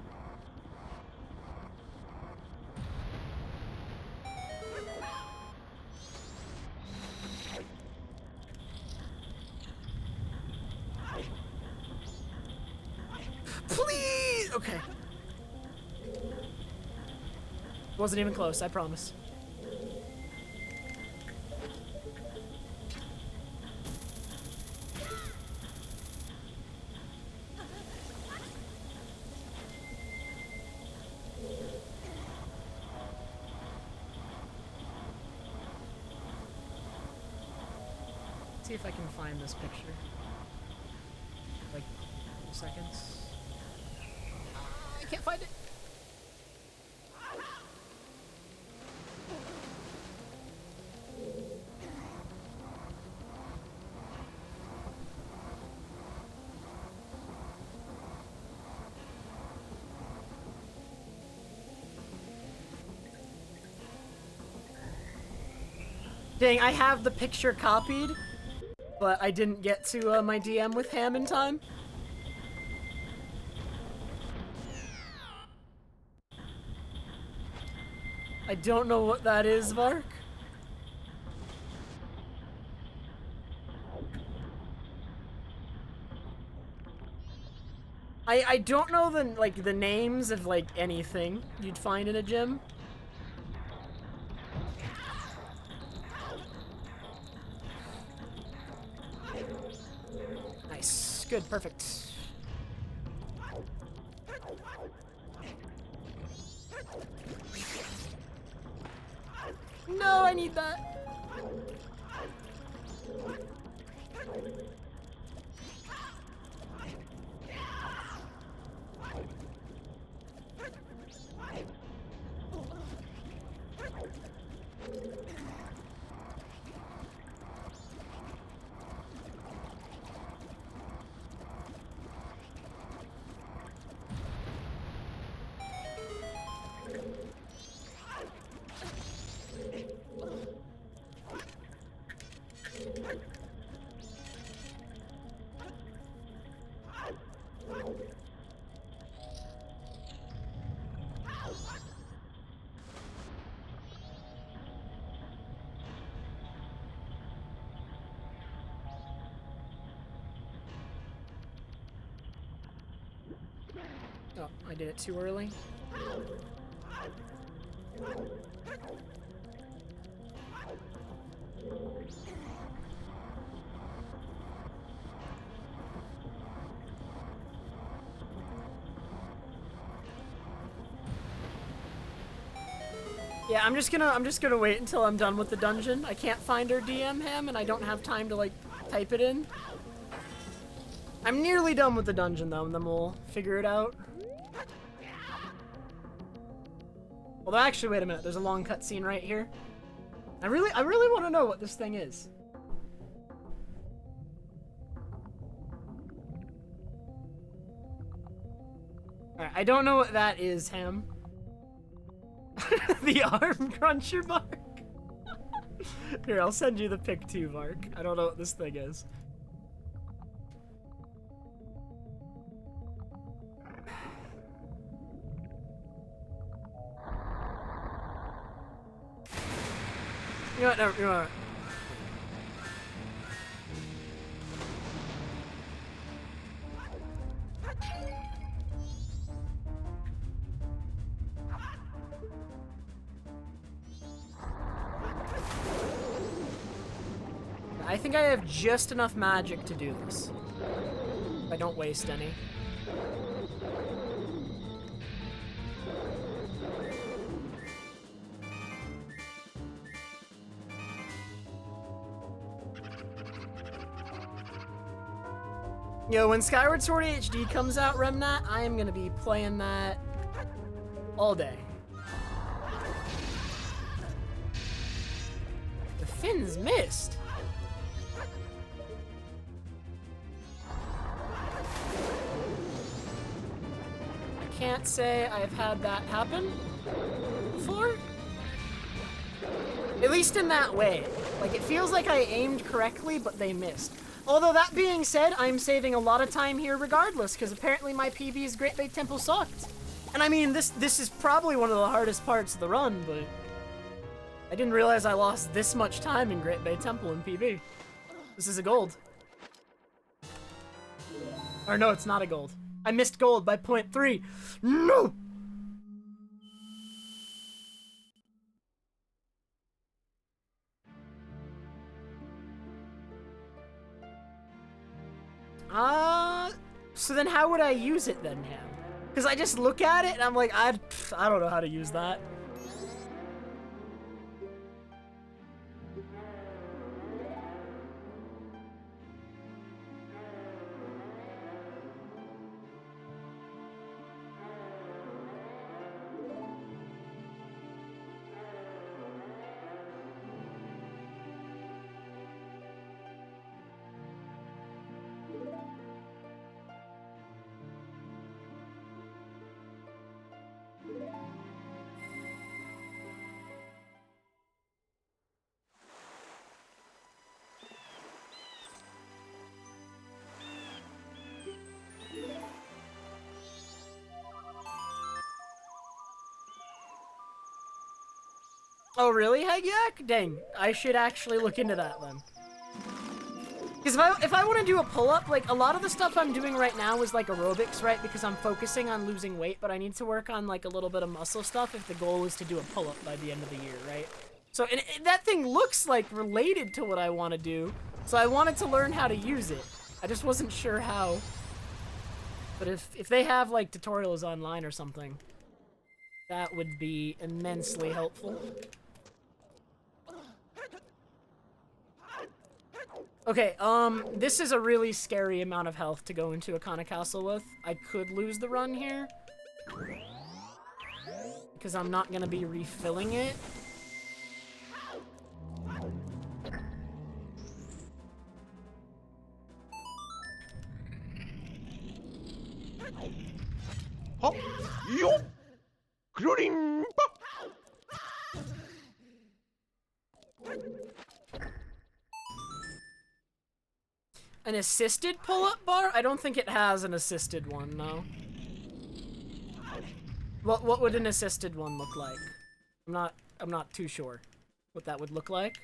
Please! Okay. Wasn't even close, I promise. See if I can find this picture. Like, seconds. I can't find it. Dang, I have the picture copied, but I didn't get to my DM with Ham in time. I don't know what that is, Vark. I don't know the names of like anything you'd find in a gym. Nice. Good, perfect. No, I need that. Oh, I did it too early. Yeah, I'm just gonna wait until I'm done with the dungeon. I can't find her DM him, and I don't have time to like type it in. I'm nearly done with the dungeon though, and then we'll figure it out. Although actually, wait a minute. There's a long cutscene right here. I really want to know what this thing is. Alright, I don't know what that is, Ham. The arm cruncher mark? Here, I'll send you the pic too, Mark. I don't know what this thing is. You know what, no, you know what? I think I have just enough magic to do this. If I don't waste any. Yo, when Skyward Sword HD comes out, Remnant, I am gonna be playing that all day. The fins missed. I can't say I've had that happen before. At least in that way. Like, it feels like I aimed correctly, but they missed. Although, that being said, I'm saving a lot of time here regardless, because apparently my PB's Great Bay Temple sucked. And I mean, this is probably one of the hardest parts of the run, but I didn't realize I lost this much time in Great Bay Temple in PB. This is a gold. Or no, it's not a gold. I missed gold by 0.3. No! So then how would I use it then, Ham? Because I just look at it and I'm like, I don't know how to use that. Oh, really, Hagyak? Dang, I should actually look into that then. Because if I want to do a pull-up, like, a lot of the stuff I'm doing right now is, like, aerobics, right? Because I'm focusing on losing weight, but I need to work on, like, a little bit of muscle stuff if the goal is to do a pull-up by the end of the year, right? So, and that thing looks, like, related to what I want to do, so I wanted to learn how to use it. I just wasn't sure how. But if they have, like, tutorials online or something, that would be immensely helpful. Okay, this is a really scary amount of health to go into a Kana Castle with. I could lose the run here. Because I'm not gonna be refilling it. Hop, yo, including. An assisted pull-up bar? I don't think it has an assisted one, no. What would an assisted one look like? I'm not too sure what that would look like.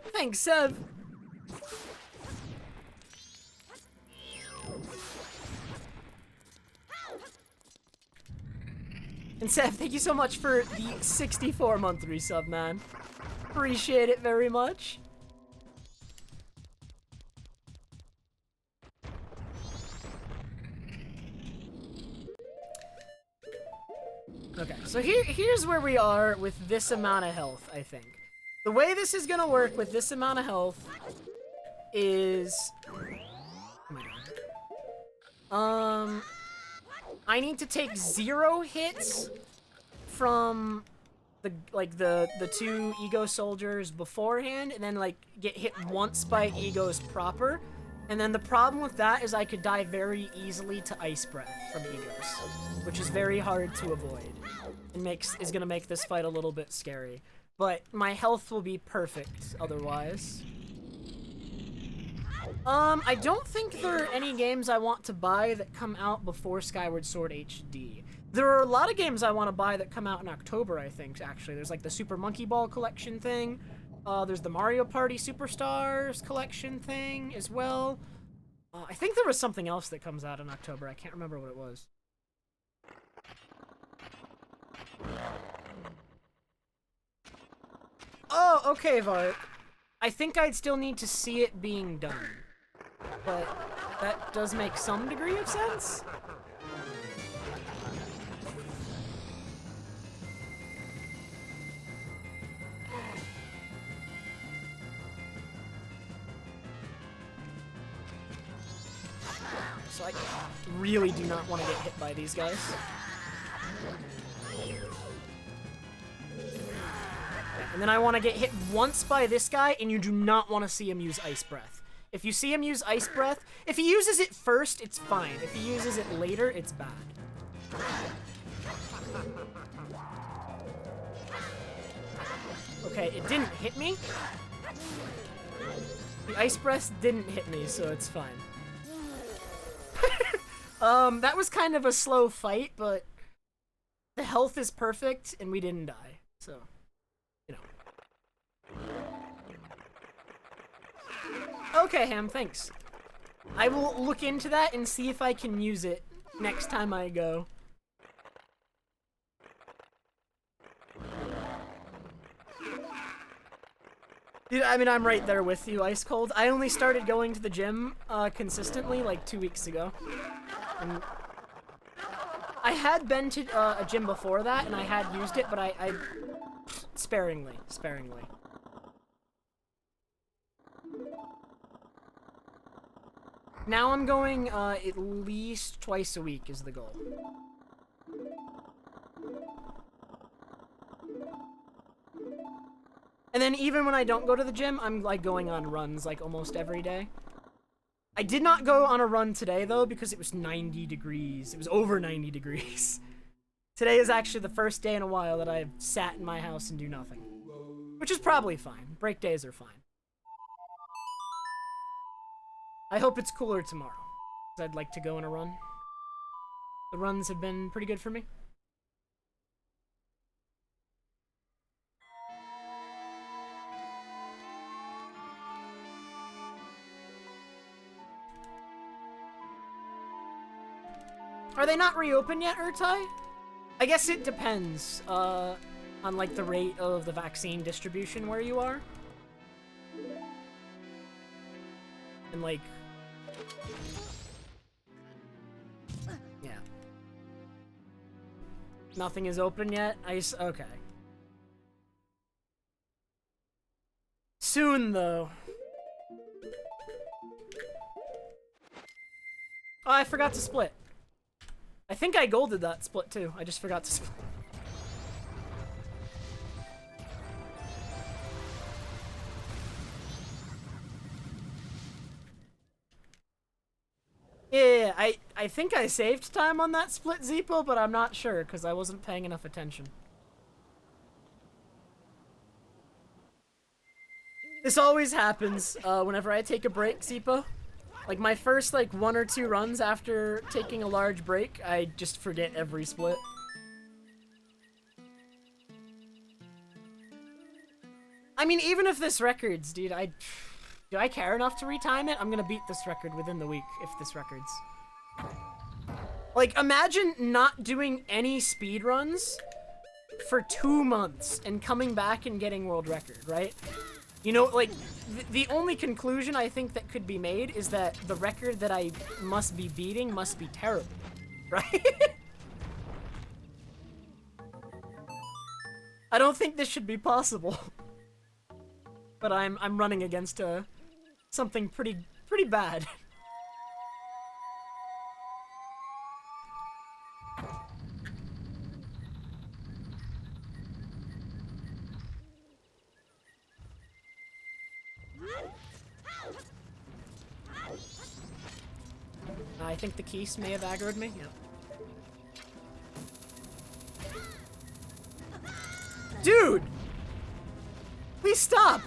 Thanks, Sev. And Seth, thank you so much for the 64-month resub, man. Appreciate it very much. Okay, so here's where we are with this amount of health, I think. The way this is gonna work with this amount of health is... Oh my god. I need to take 0 hits from the two ego soldiers beforehand, and then like get hit once by egos proper. And then the problem with that is I could die very easily to ice breath from egos, which is very hard to avoid, and is gonna make this fight a little bit scary. But my health will be perfect otherwise. I don't think there are any games I want to buy that come out before Skyward Sword HD. There are a lot of games I want to buy that come out in October, I think, actually. There's like the Super Monkey Ball collection thing. There's the Mario Party Superstars collection thing as well. I think there was something else that comes out in October. I can't remember what it was. Oh, okay, Vart. I think I'd still need to see it being done. But that does make some degree of sense. So I really do not want to get hit by these guys. And then I want to get hit once by this guy, and you do not want to see him use Ice Breath. If you see him use Ice Breath, if he uses it first, it's fine. If he uses it later, it's bad. Okay, it didn't hit me. The Ice Breath didn't hit me, so it's fine. That was kind of a slow fight, but the health is perfect, and we didn't die, so, you know. Okay, Ham, thanks. I will look into that and see if I can use it next time I go. Dude, I mean, I'm right there with you, Ice Cold. I only started going to the gym consistently like 2 weeks ago. And I had been to a gym before that, and I had used it, but I sparingly. Now I'm going at least twice a week is the goal. And then even when I don't go to the gym, I'm like going on runs like almost every day. I did not go on a run today though because it was 90 degrees. It was over 90 degrees. Today is actually the first day in a while that I've sat in my house and do nothing. Which is probably fine. Break days are fine. I hope it's cooler tomorrow, because I'd like to go on a run. The runs have been pretty good for me. Are they not reopened yet, Urtai? I guess it depends on like the rate of the vaccine distribution where you are. And like... yeah. Nothing is open yet? Okay. Soon, though. Oh, I forgot to split. I think I golded that split, too. I just forgot to split. Yeah, I think I saved time on that split, Zeepo, but I'm not sure, because I wasn't paying enough attention. This always happens whenever I take a break, Zeepo. Like, my first, like, 1 or 2 runs after taking a large break, I just forget every split. I mean, even if this records, dude, do I care enough to retime it? I'm gonna beat this record within the week, if this records. Like, imagine not doing any speedruns for 2 months and coming back and getting world record, right? You know, like, the only conclusion I think that could be made is that the record that I must be beating must be terrible, right? I don't think this should be possible. But I'm running against something pretty bad. I think the Keese may have aggroed me. Yep. Dude! Please stop!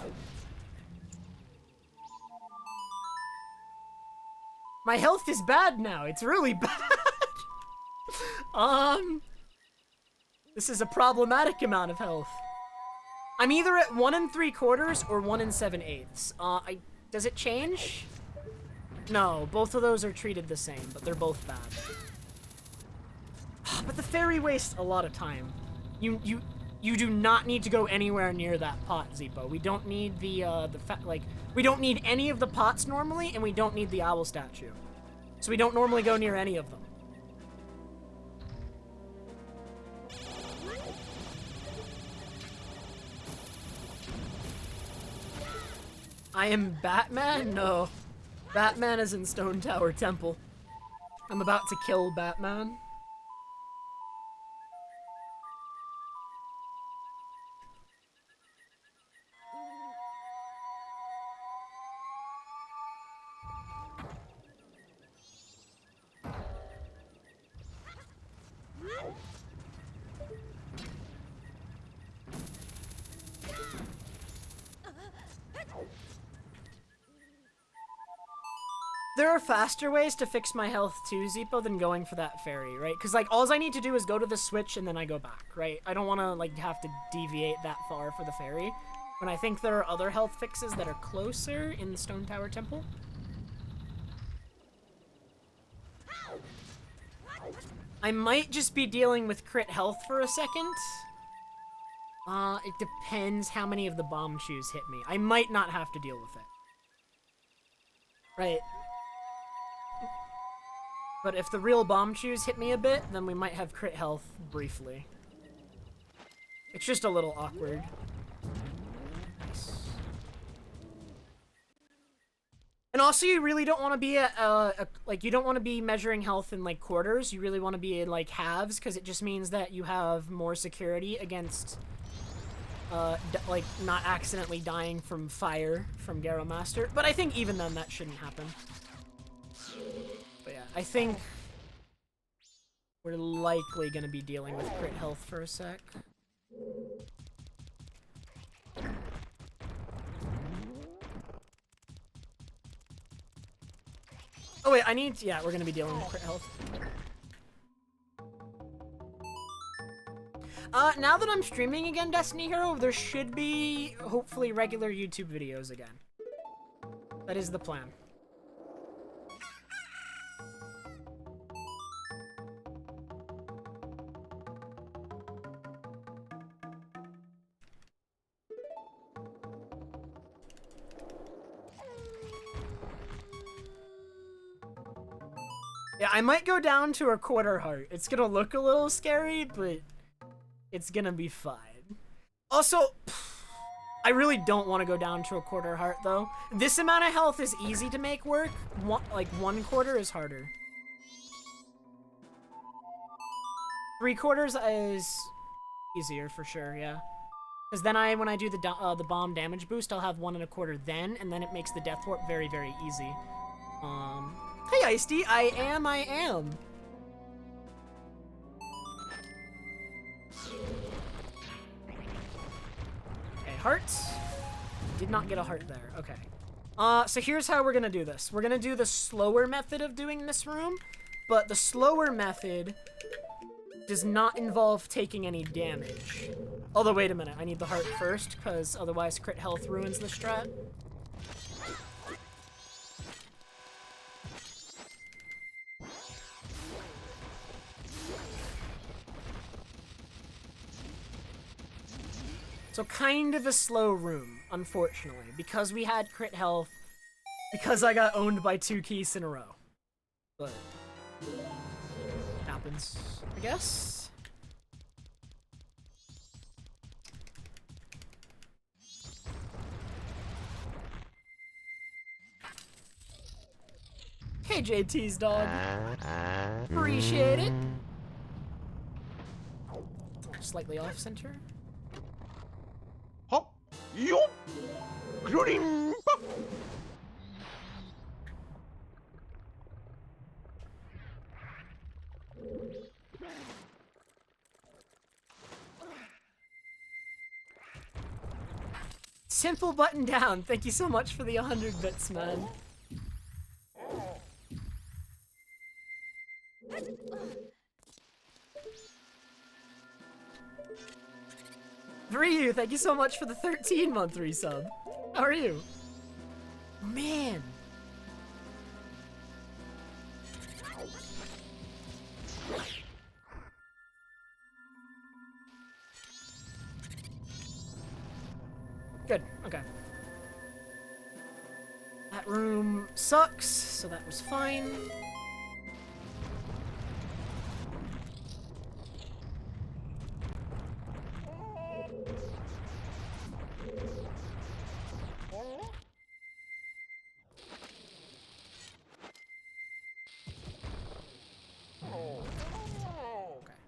My health is bad now. It's really bad. This is a problematic amount of health. I'm either at 1 3/4 or 1 7/8. Does it change? No, both of those are treated the same, but they're both bad. But the fairy wastes a lot of time. You do not need to go anywhere near that pot, Zippo. We don't need we don't need any of the pots normally, and we don't need the owl statue. So we don't normally go near any of them. I am Batman? No. Batman is in Stone Tower Temple. I'm about to kill Batman. There are faster ways to fix my health too, Zippo, than going for that fairy, right? Because, like, all I need to do is go to the switch and then I go back, right? I don't want to, like, have to deviate that far for the fairy. When I think there are other health fixes that are closer in the Stone Tower Temple. I might just be dealing with crit health for a second. It depends how many of the bomb shoes hit me. I might not have to deal with it. Right. But if the real bomb shoes hit me a bit, then we might have crit health briefly. It's just a little awkward. Nice. And also, you really don't want to be like, you don't want to be measuring health in, like, quarters. You really want to be in, like, halves, because it just means that you have more security against, like, not accidentally dying from fire from Garo Master. But I think even then, that shouldn't happen. But yeah, I think we're likely going to be dealing with crit health for a sec. Oh wait, yeah, we're going to be dealing with crit health. Now that I'm streaming again, Destiny Hero, there should be, hopefully, regular YouTube videos again. That is the plan. Yeah, I might go down to a quarter heart. It's gonna look a little scary, but it's gonna be fine. Also, I really don't want to go down to a quarter heart, though. This amount of health is easy to make work. Like, 1/4 is harder. 3/4 is easier, for sure, yeah. Because then when I do the bomb damage boost, I'll have 1 1/4 then, and then it makes the death warp very, very easy. Hey, Ice-T, I am. Okay, hearts. Did not get a heart there, okay. So here's how we're gonna do this. We're gonna do the slower method of doing this room, but the slower method does not involve taking any damage. Although, wait a minute, I need the heart first, because otherwise crit health ruins the strat. So kind of a slow room, unfortunately, because we had crit health, because I got owned by 2 keys in a row. But happens, I guess. Hey, JT's dog. Appreciate it. Slightly off center. Hop. Yup. Gluing. Pop. Simple button down. Thank you so much for the 100 bits, man. Ryu, thank you so much for the 13-month resub. How are you? Man. Good, okay. That room sucks, so that was fine.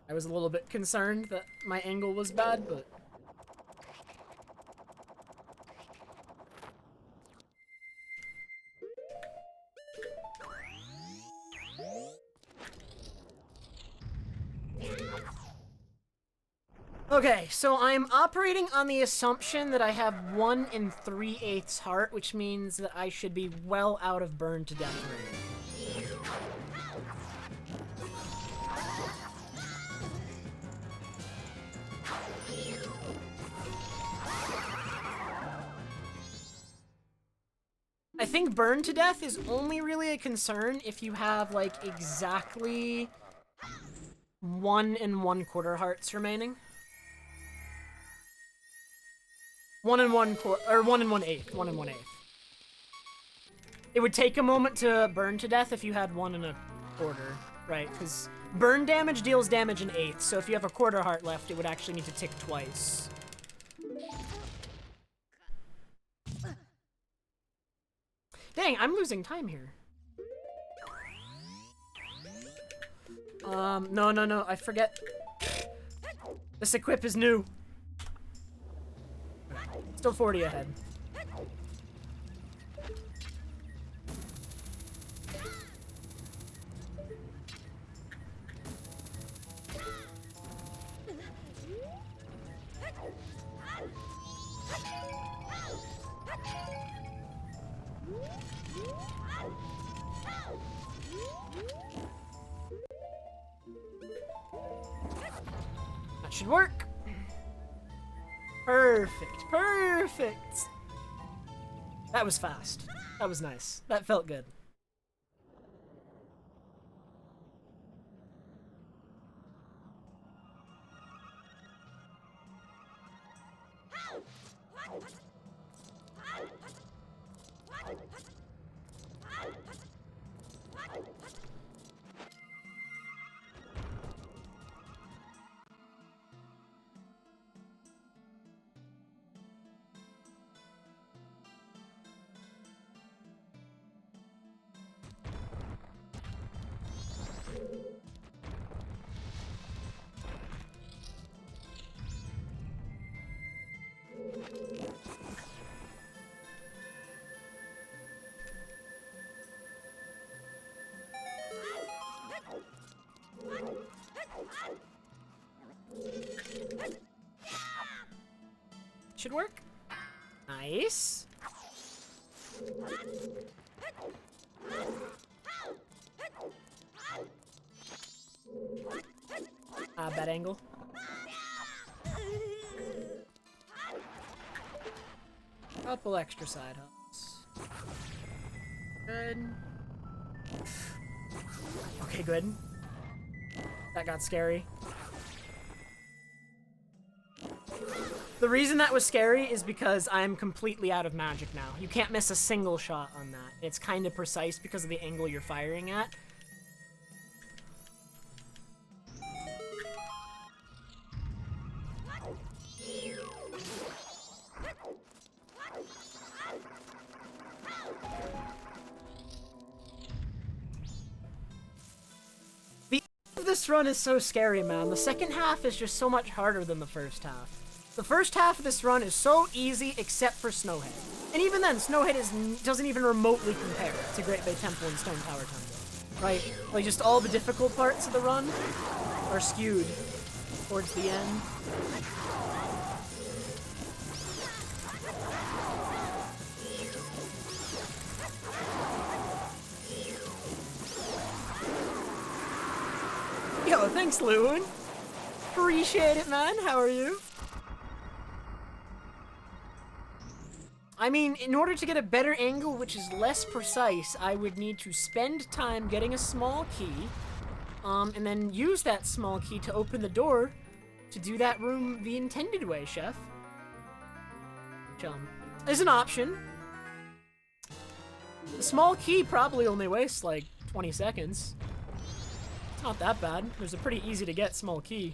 I was a little bit concerned that my angle was bad, but... Okay, so I'm operating on the assumption that I have 1 3/8 heart, which means that I should be well out of burn to death range. I think burn to death is only really a concern if you have, like, exactly 1 1/4 hearts remaining. 1 1/4, or 1 1/8, 1 1/8. It would take a moment to burn to death if you had 1 1/4, right? Because burn damage deals damage in 8ths, so if you have a 1/4 heart left, it would actually need to tick twice. Dang, I'm losing time here. No, I forget. This equip is new. Still 40 ahead. That should work. Perfect, perfect. That was fast. That was nice. That felt good. Should work. Nice. Bad angle. Couple extra side hops. Good. Okay, good. That got scary. The reason that was scary is because I'm completely out of magic now. You can't miss a single shot on that. It's kind of precise because of the angle you're firing at. This run is so scary, man. The second half is just so much harder than the first half. The first half of this run is so easy except for Snowhead. And even then, Snowhead doesn't even remotely compare to Great Bay Temple and Stone Tower Temple. Right? Like, just all the difficult parts of the run are skewed towards the end. Yo, thanks, Loon. Appreciate it, man. How are you? I mean, in order to get a better angle, which is less precise, I would need to spend time getting a small key, and then use that small key to open the door to do that room the intended way, Chef. Which, is an option. The small key probably only wastes, like, 20 seconds. It's not that bad. There's a pretty easy to get small key.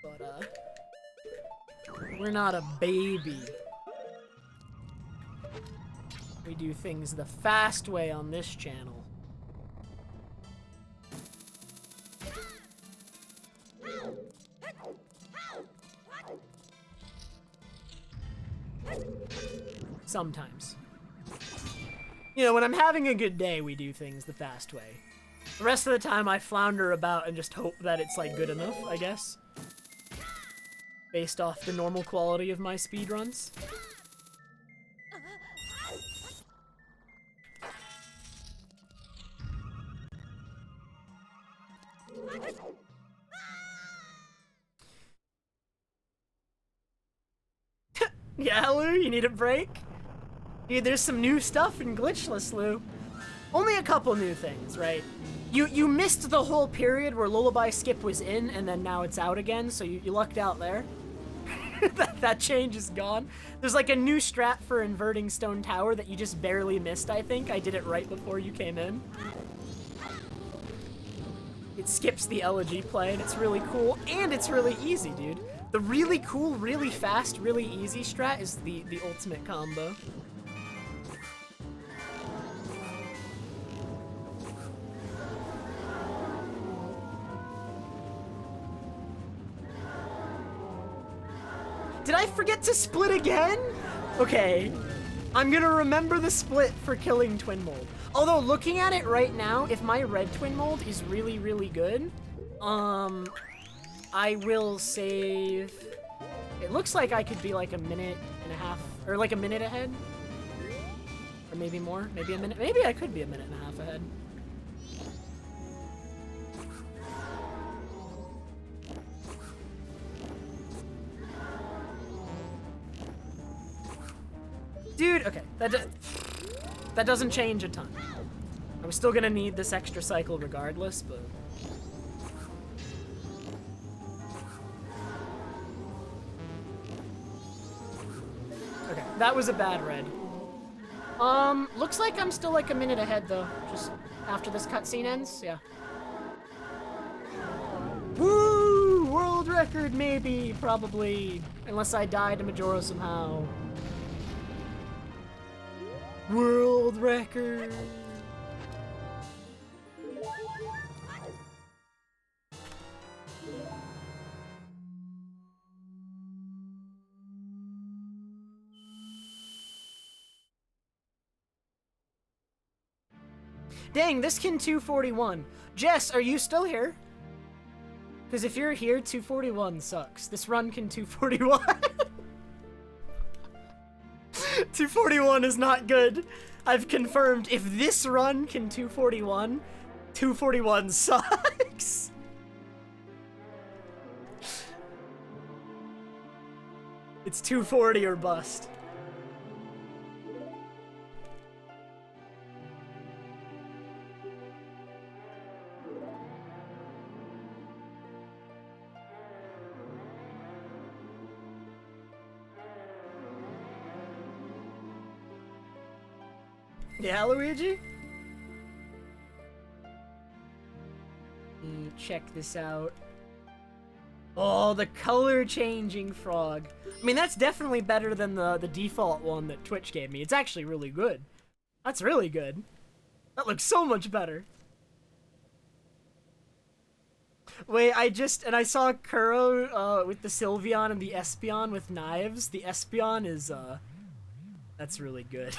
But, we're not a baby. We do things the fast way on this channel. Sometimes. You know, when I'm having a good day, we do things the fast way. The rest of the time, I flounder about and just hope that it's, like, good enough, I guess. Based off the normal quality of my speedruns. Yeah, Lou, you need a break? Dude, there's some new stuff in Glitchless, Lou. Only a couple new things, right? You missed the whole period where Lullaby Skip was in, and then now it's out again, so you lucked out there. that change is gone. There's like a new strat for inverting Stone Tower that you just barely missed, I think. I did it right before you came in. It skips the elegy play, and it's really cool, and it's really easy, dude. The really cool, really fast, really easy strat is the ultimate combo. Did I forget to split again? Okay, I'm gonna remember the split for killing Twin Mold. Although, looking at it right now, if my red Twin Mold is really, really good, I will save... It looks like I could be like a minute and a half, or like a minute ahead. Or maybe more, maybe a minute. Maybe I could be a minute and a half ahead. Dude, okay, that doesn't change a ton. I'm still gonna need this extra cycle regardless, but... Okay, that was a bad red. Looks like I'm still like a minute ahead though, just after this cutscene ends, yeah. Woo! World record maybe, probably, unless I die to Majora somehow. World record! Dang, this can 241. Jess, are you still here? Because if you're here, 241 sucks. This run can 241. 241 is not good. I've confirmed if this run can 241, 241 sucks. It's 240 or bust. Yeah, Luigi? Check this out. Oh, the color changing frog. I mean, that's definitely better than the default one that Twitch gave me. It's actually really good. That's really good. That looks so much better. Wait, I saw Kuro with the Sylveon and the Espeon with knives. The Espeon is, that's really good.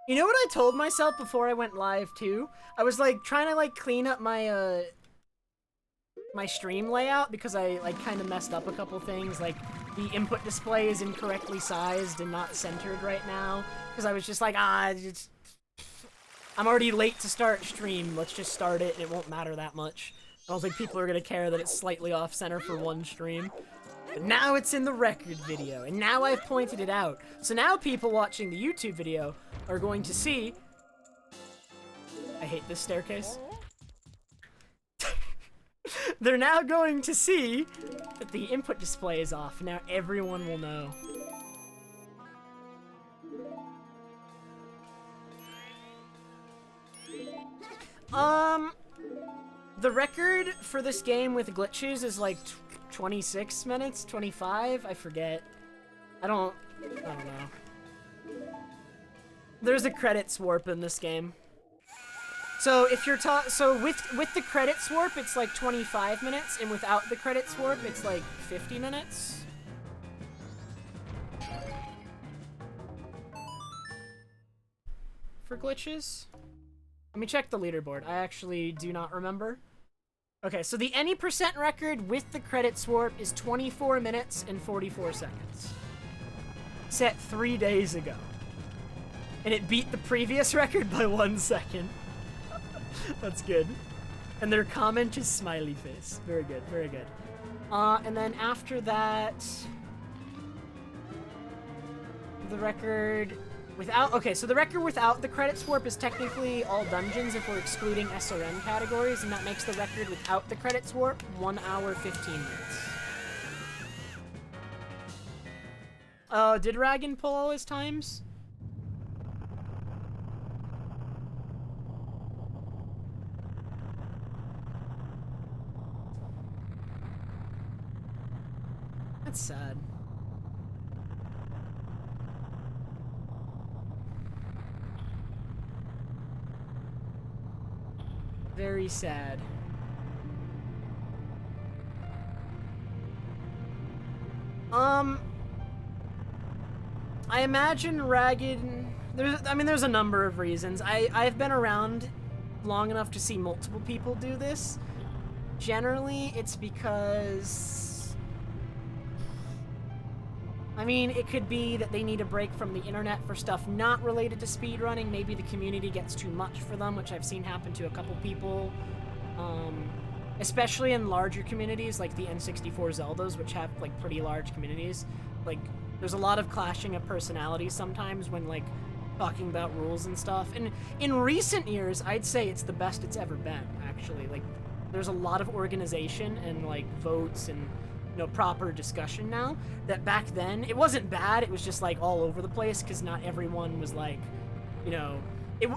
You know what I told myself before I went live too? I was like trying to like clean up my my stream layout because I like kind of messed up a couple things. Like the input display is incorrectly sized and not centered right now because I was just like, I'm already late to start stream. Let's just start it and it won't matter that much. I don't think people are gonna care that it's slightly off center for one stream. But now it's in the record video, and now I've pointed it out. So now people watching the YouTube video are going to see... I hate this staircase. They're now going to see that the input display is off. Now everyone will know. The record for this game with glitches is like 26 minutes, 25, I forget. I don't know. There's a credits warp in this game. So if you're with the credits warp, it's like 25 minutes, and without the credits warp, it's like 50 minutes. For glitches? Let me check the leaderboard. I actually do not remember. Okay, so the any percent record with the credits warp is 24 minutes and 44 seconds. Set 3 days ago. And it beat the previous record by 1 second. That's good. And their comment is smiley face. Very good, very good. And then after that... The record... Without, okay, so the record without the credits warp is technically all dungeons if we're excluding SRN categories, and that makes the record without the credits warp 1 hour 15 minutes. Did Ragan pull all his times? That's sad. Very sad. I imagine Ragged... there's a number of reasons. I've been around long enough to see multiple people do this. Generally, it's because... I mean, it could be that they need a break from the internet for stuff not related to speedrunning. Maybe the community gets too much for them, which I've seen happen to a couple people. Especially in larger communities like the N64 Zeldas, which have, like, pretty large communities. Like, there's a lot of clashing of personalities sometimes when, like, talking about rules and stuff. And in recent years, I'd say it's the best it's ever been, actually. Like, there's a lot of organization and, like, votes and... proper discussion now, that back then, it wasn't bad, it was just, like, all over the place, because not everyone was, like,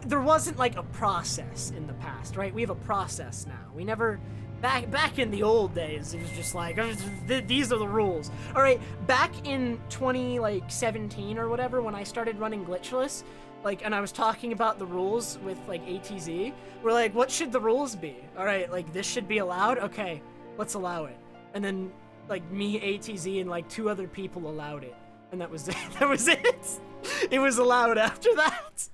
there wasn't, like, a process in the past, right? We have a process now. We never, back in the old days, it was just like, these are the rules. All right, back in 2017 or whatever, when I started running Glitchless, like, and I was talking about the rules with, like, ATZ, we're like, what should the rules be? All right, like, this should be allowed? Okay, let's allow it. And then, like, me, ATZ, and, like, 2 other people allowed it. And that was it. That was it. It was allowed after that.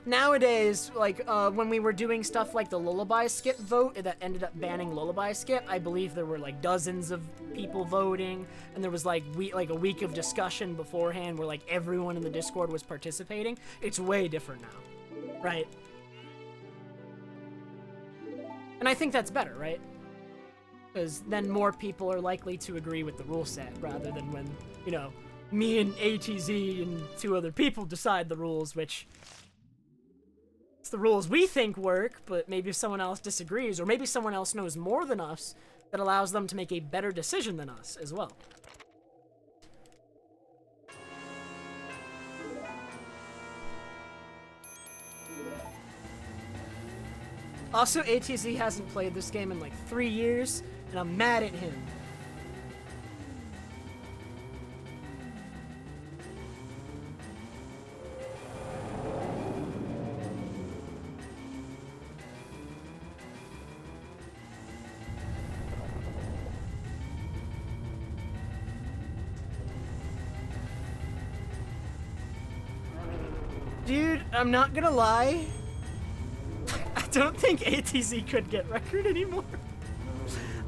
nowadays, like, when we were doing stuff like the lullaby skip vote that ended up banning lullaby skip, I believe there were like dozens of people voting, and there was like a week of discussion beforehand where like everyone in the Discord was participating. It's way different now, right? And I think that's better, right? Because then more people are likely to agree with the rule set rather than when, you know, me and ATZ and 2 other people decide the rules, which it's the rules we think work, but maybe if someone else disagrees, or maybe someone else knows more than us that allows them to make a better decision than us as well. Also, ATZ hasn't played this game in like 3 years, and I'm mad at him. Dude, I'm not gonna lie. I don't think ATZ could get record anymore.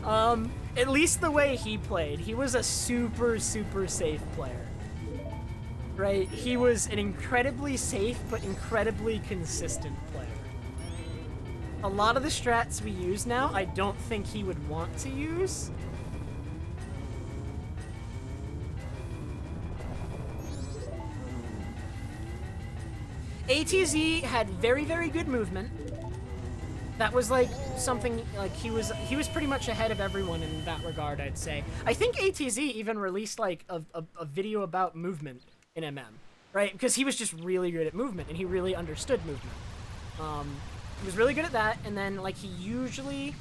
At least the way he played, he was a super, super safe player. Right? He was an incredibly safe, but incredibly consistent player. A lot of the strats we use now, I don't think he would want to use. ATZ had very, very good movement. That was like something like he was pretty much ahead of everyone in that regard, I'd say. I think ATZ even released like a video about movement in MM, right? Because he was just really good at movement and he really understood movement. He was really good at that, and then like he usually,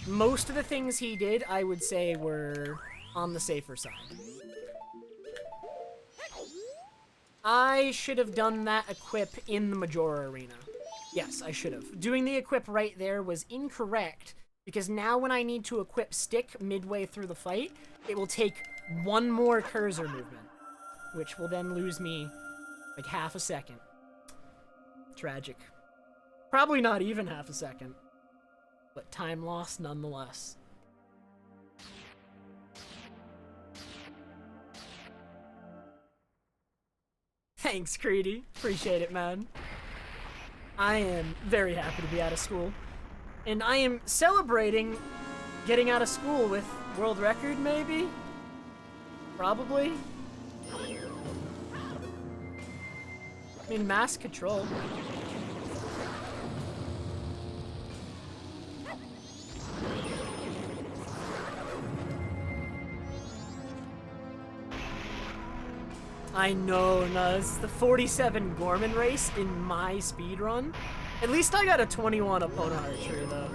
most of the things he did, I would say, were on the safer side. I should have done that equip in the Majora arena. Yes, I should have. Doing the equip right there was incorrect, because now when I need to equip stick midway through the fight, it will take 1 more cursor movement, which will then lose me like half a second. Tragic. Probably not even half a second, but time lost nonetheless. Thanks, Creedy. Appreciate it, man. I am very happy to be out of school. And I am celebrating getting out of school with world record, maybe? Probably. I mean, mass control. I know, it's the 47 Gorman race in my speedrun. At least I got a 21 opponent archery, though.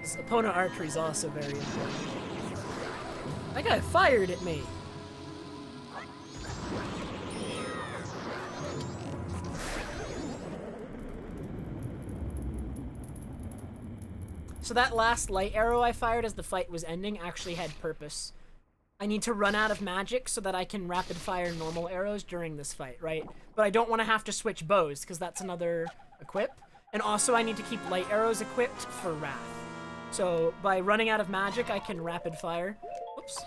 This opponent archery is also very important. That guy fired at me. So that last light arrow I fired as the fight was ending actually had purpose. I need to run out of magic so that I can rapid fire normal arrows during this fight, right? But I don't want to have to switch bows, because that's another equip. And also I need to keep light arrows equipped for Wrath. So by running out of magic, I can rapid fire. Whoops.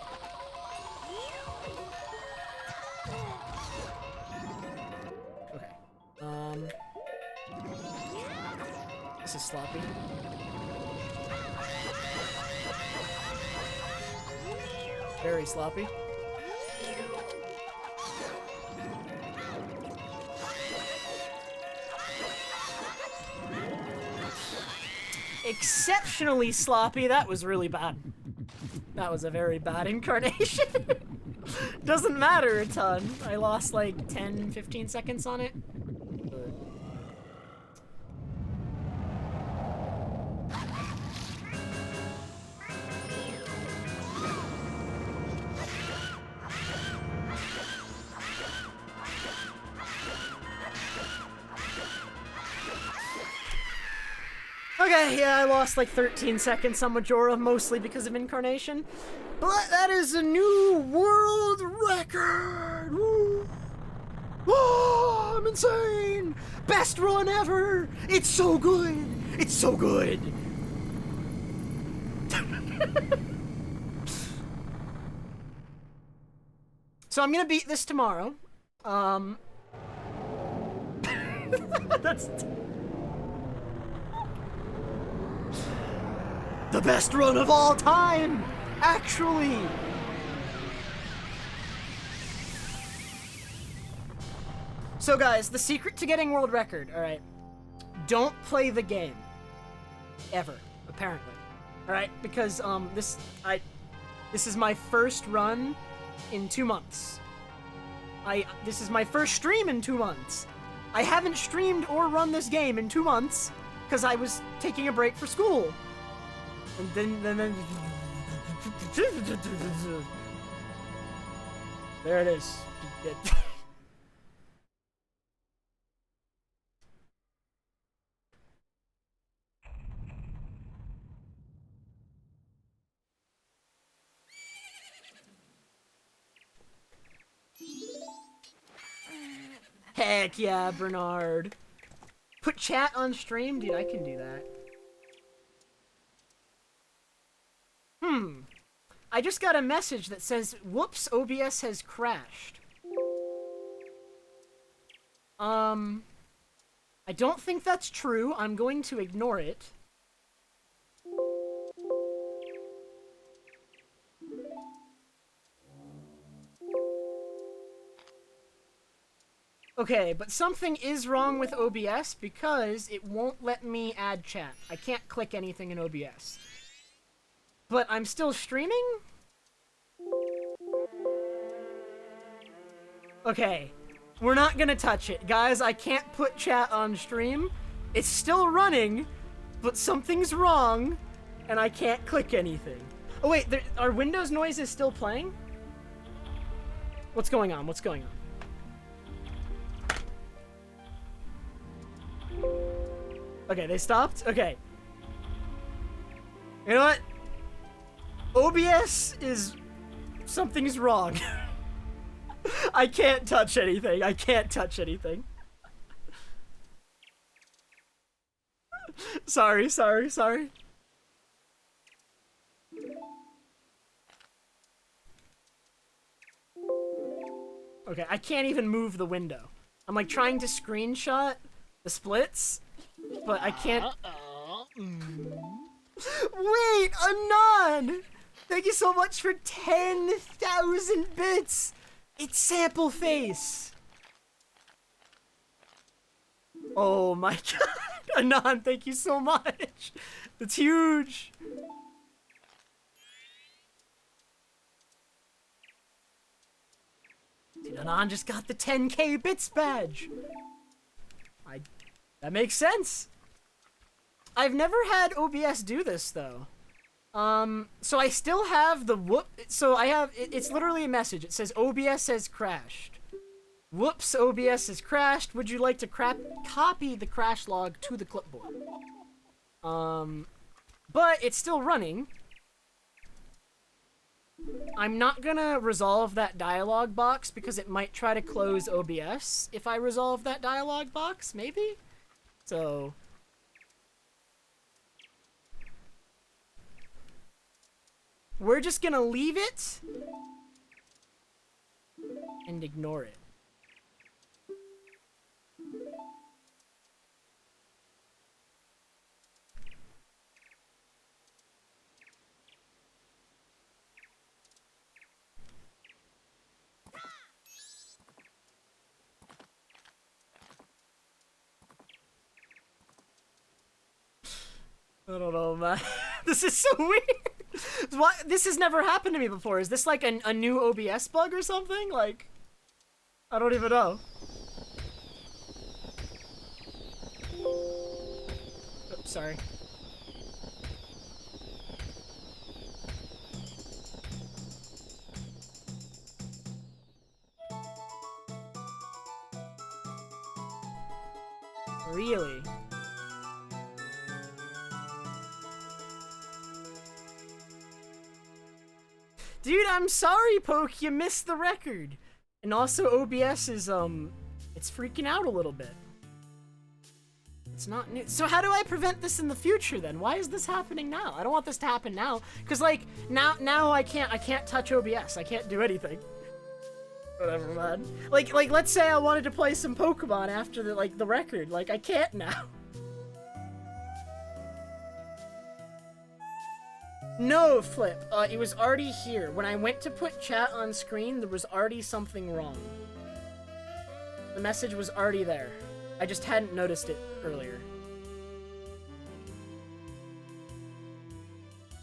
Okay. This is sloppy. Very sloppy. Exceptionally sloppy. That was really bad. That was a very bad incarnation. Doesn't matter a ton. I lost like 10, 15 seconds on it. Okay, yeah, I lost like 13 seconds on Majora, mostly because of incarnation. But that is a new world record! Woo! Oh, I'm insane! Best run ever! It's so good! It's so good! So I'm gonna beat this tomorrow. That's... the best run of all time! Actually! So guys, the secret to getting world record, alright? Don't play the game. Ever, apparently. Alright, because, this is my first run in 2 months. This is my first stream in 2 months. I haven't streamed or run this game in 2 months, because I was taking a break for school. And then... there it is. Heck yeah, Bernard. Put chat on stream? Dude, I can do that. I just got a message that says, whoops, OBS has crashed. I don't think that's true. I'm going to ignore it. Okay, but something is wrong with OBS because it won't let me add chat. I can't click anything in OBS. But I'm still streaming? Okay, we're not gonna touch it. Guys, I can't put chat on stream. It's still running, but something's wrong, and I can't click anything. Oh wait, are Windows noises still playing? What's going on? What's going on? Okay, they stopped? Okay. You know what? OBS is... something's wrong. I can't touch anything. I can't touch anything. Sorry. Okay, I can't even move the window. I'm like trying to screenshot the splits, but I can't... Wait, Anon! Thank you so much for 10,000 bits! It's Sample Face! Oh my god! Anon, thank you so much! That's huge! Dude, Anon just got the 10k bits badge! That makes sense! I've never had OBS do this, though. So I still have the so I have, it's literally a message. It says, OBS has crashed. Whoops, OBS has crashed. Would you like to copy the crash log to the clipboard? But it's still running. I'm not gonna resolve that dialog box because it might try to close OBS if I resolve that dialog box, maybe? So... we're just gonna leave it and ignore it. I don't know, man. This is so weird. This has never happened to me before. Is this like a new OBS bug or something? Like, I don't even know. Oops, sorry. Really? Dude, I'm sorry, Poke, you missed the record. And also, OBS is, it's freaking out a little bit. It's not new. So how do I prevent this in the future then? Why is this happening now? I don't want this to happen now. Cause like now I can't touch OBS. I can't do anything. Whatever, man. Like let's say I wanted to play some Pokemon after the record. Like I can't now. No, Flip. It was already here. When I went to put chat on screen, there was already something wrong. The message was already there. I just hadn't noticed it earlier.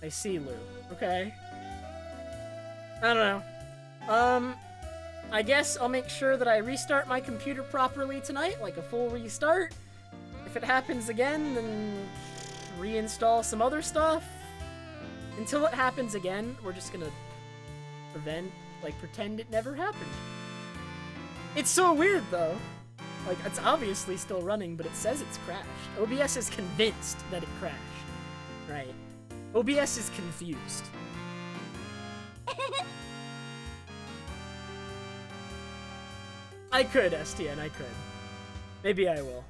I see, Lou. Okay. I don't know. I guess I'll make sure that I restart my computer properly tonight, like a full restart. If it happens again, then reinstall some other stuff. Until it happens again, we're just gonna pretend it never happened. It's so weird, though. Like, it's obviously still running, but it says it's crashed. OBS is convinced that it crashed. Right. OBS is confused. I could, STN, I could. Maybe I will.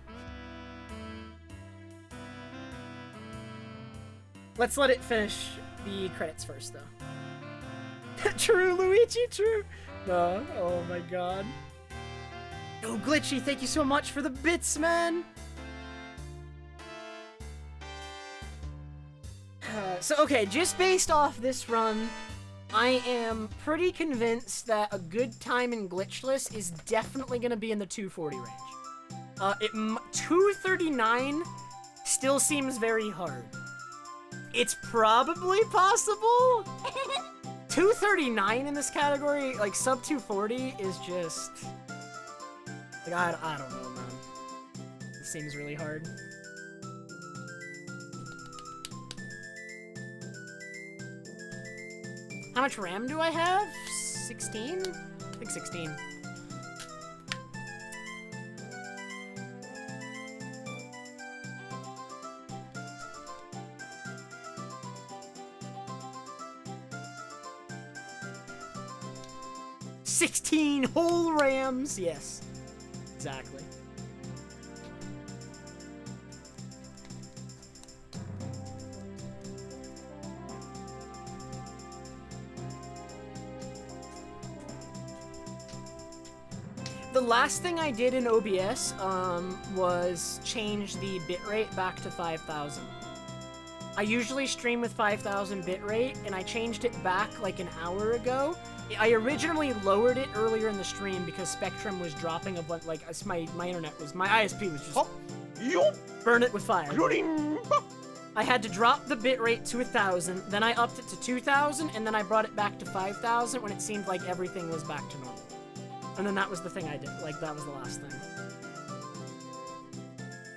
Let's let it finish the credits first, though. True, Luigi, true. No, oh my god. No, Glitchy, thank you so much for the bits, man. So, okay, just based off this run, I am pretty convinced that a good time in Glitchless is definitely going to be in the 240 range. 239 still seems very hard. It's probably possible. 239 in this category, like sub 240, is just... Like, I don't know, man. This seems really hard. How much RAM do I have? 16? I think 16. Whole RAMs, yes. Exactly. The last thing I did in OBS was change the bitrate back to 5,000. I usually stream with 5,000 bitrate, and I changed it back like an hour ago. I originally lowered it earlier in the stream because Spectrum was dropping a bunch, like, my internet was, my ISP was just burn it with fire. I had to drop the bitrate to 1,000, then I upped it to 2,000, and then I brought it back to 5,000 when it seemed like everything was back to normal. And then that was the thing I did, like, that was the last thing.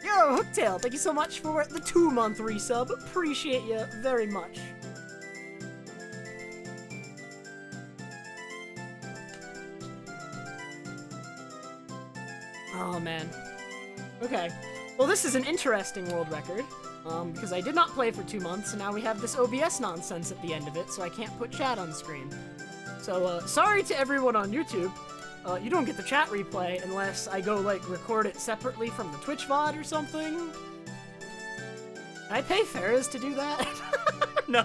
Yo, Hooktail, thank you so much for the 2-month resub. Appreciate you very much. Oh, man. Okay. Well, this is an interesting world record, because I did not play for 2 months, and now we have this OBS nonsense at the end of it, so I can't put chat on screen. So, sorry to everyone on YouTube. You don't get the chat replay unless I go, like, record it separately from the Twitch VOD or something. Can I pay Ferris to do that? No.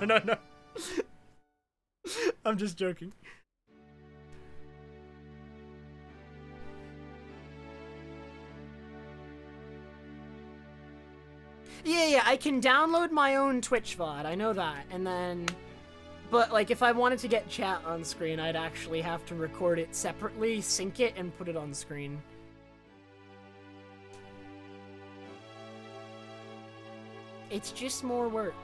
I'm just joking. Yeah, I can download my own Twitch VOD, I know that, and then... But, like, if I wanted to get chat on screen, I'd actually have to record it separately, sync it, and put it on screen. It's just more work.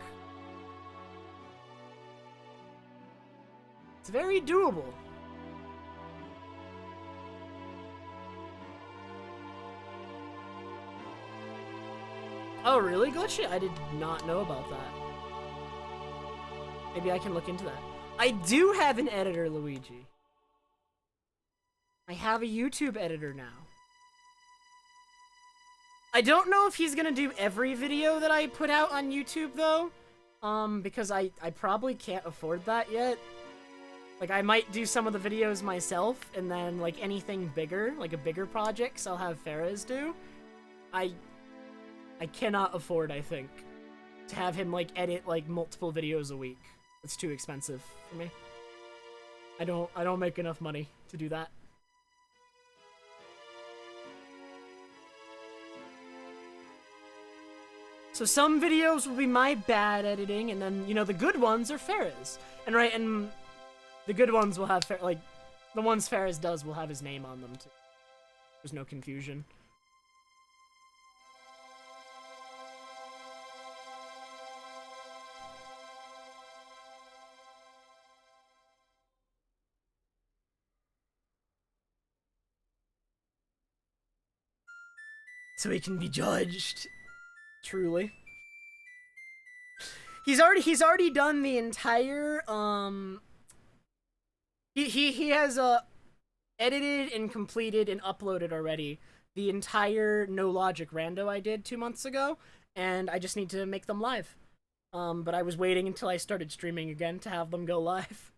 It's very doable. Oh, really, Glitchy? I did not know about that. Maybe I can look into that. I do have an editor, Luigi. I have a YouTube editor now. I don't know if he's gonna do every video that I put out on YouTube, though. Because I probably can't afford that yet. Like, I might do some of the videos myself, and then, like, anything bigger, like a bigger projects, I'll have Ferris do. I I cannot afford, I think, to have him, like, edit, like, multiple videos a week. It's too expensive for me. I don't make enough money to do that. So some videos will be my bad editing, and then, you know, the good ones are Farah's. And the good ones will have, like, the ones Farah's does will have his name on them, too. There's no confusion. So he can be judged. Truly. He's already done the entire he has edited and completed and uploaded already the entire No Logic rando I did 2 months ago, and I just need to make them live. But I was waiting until I started streaming again to have them go live.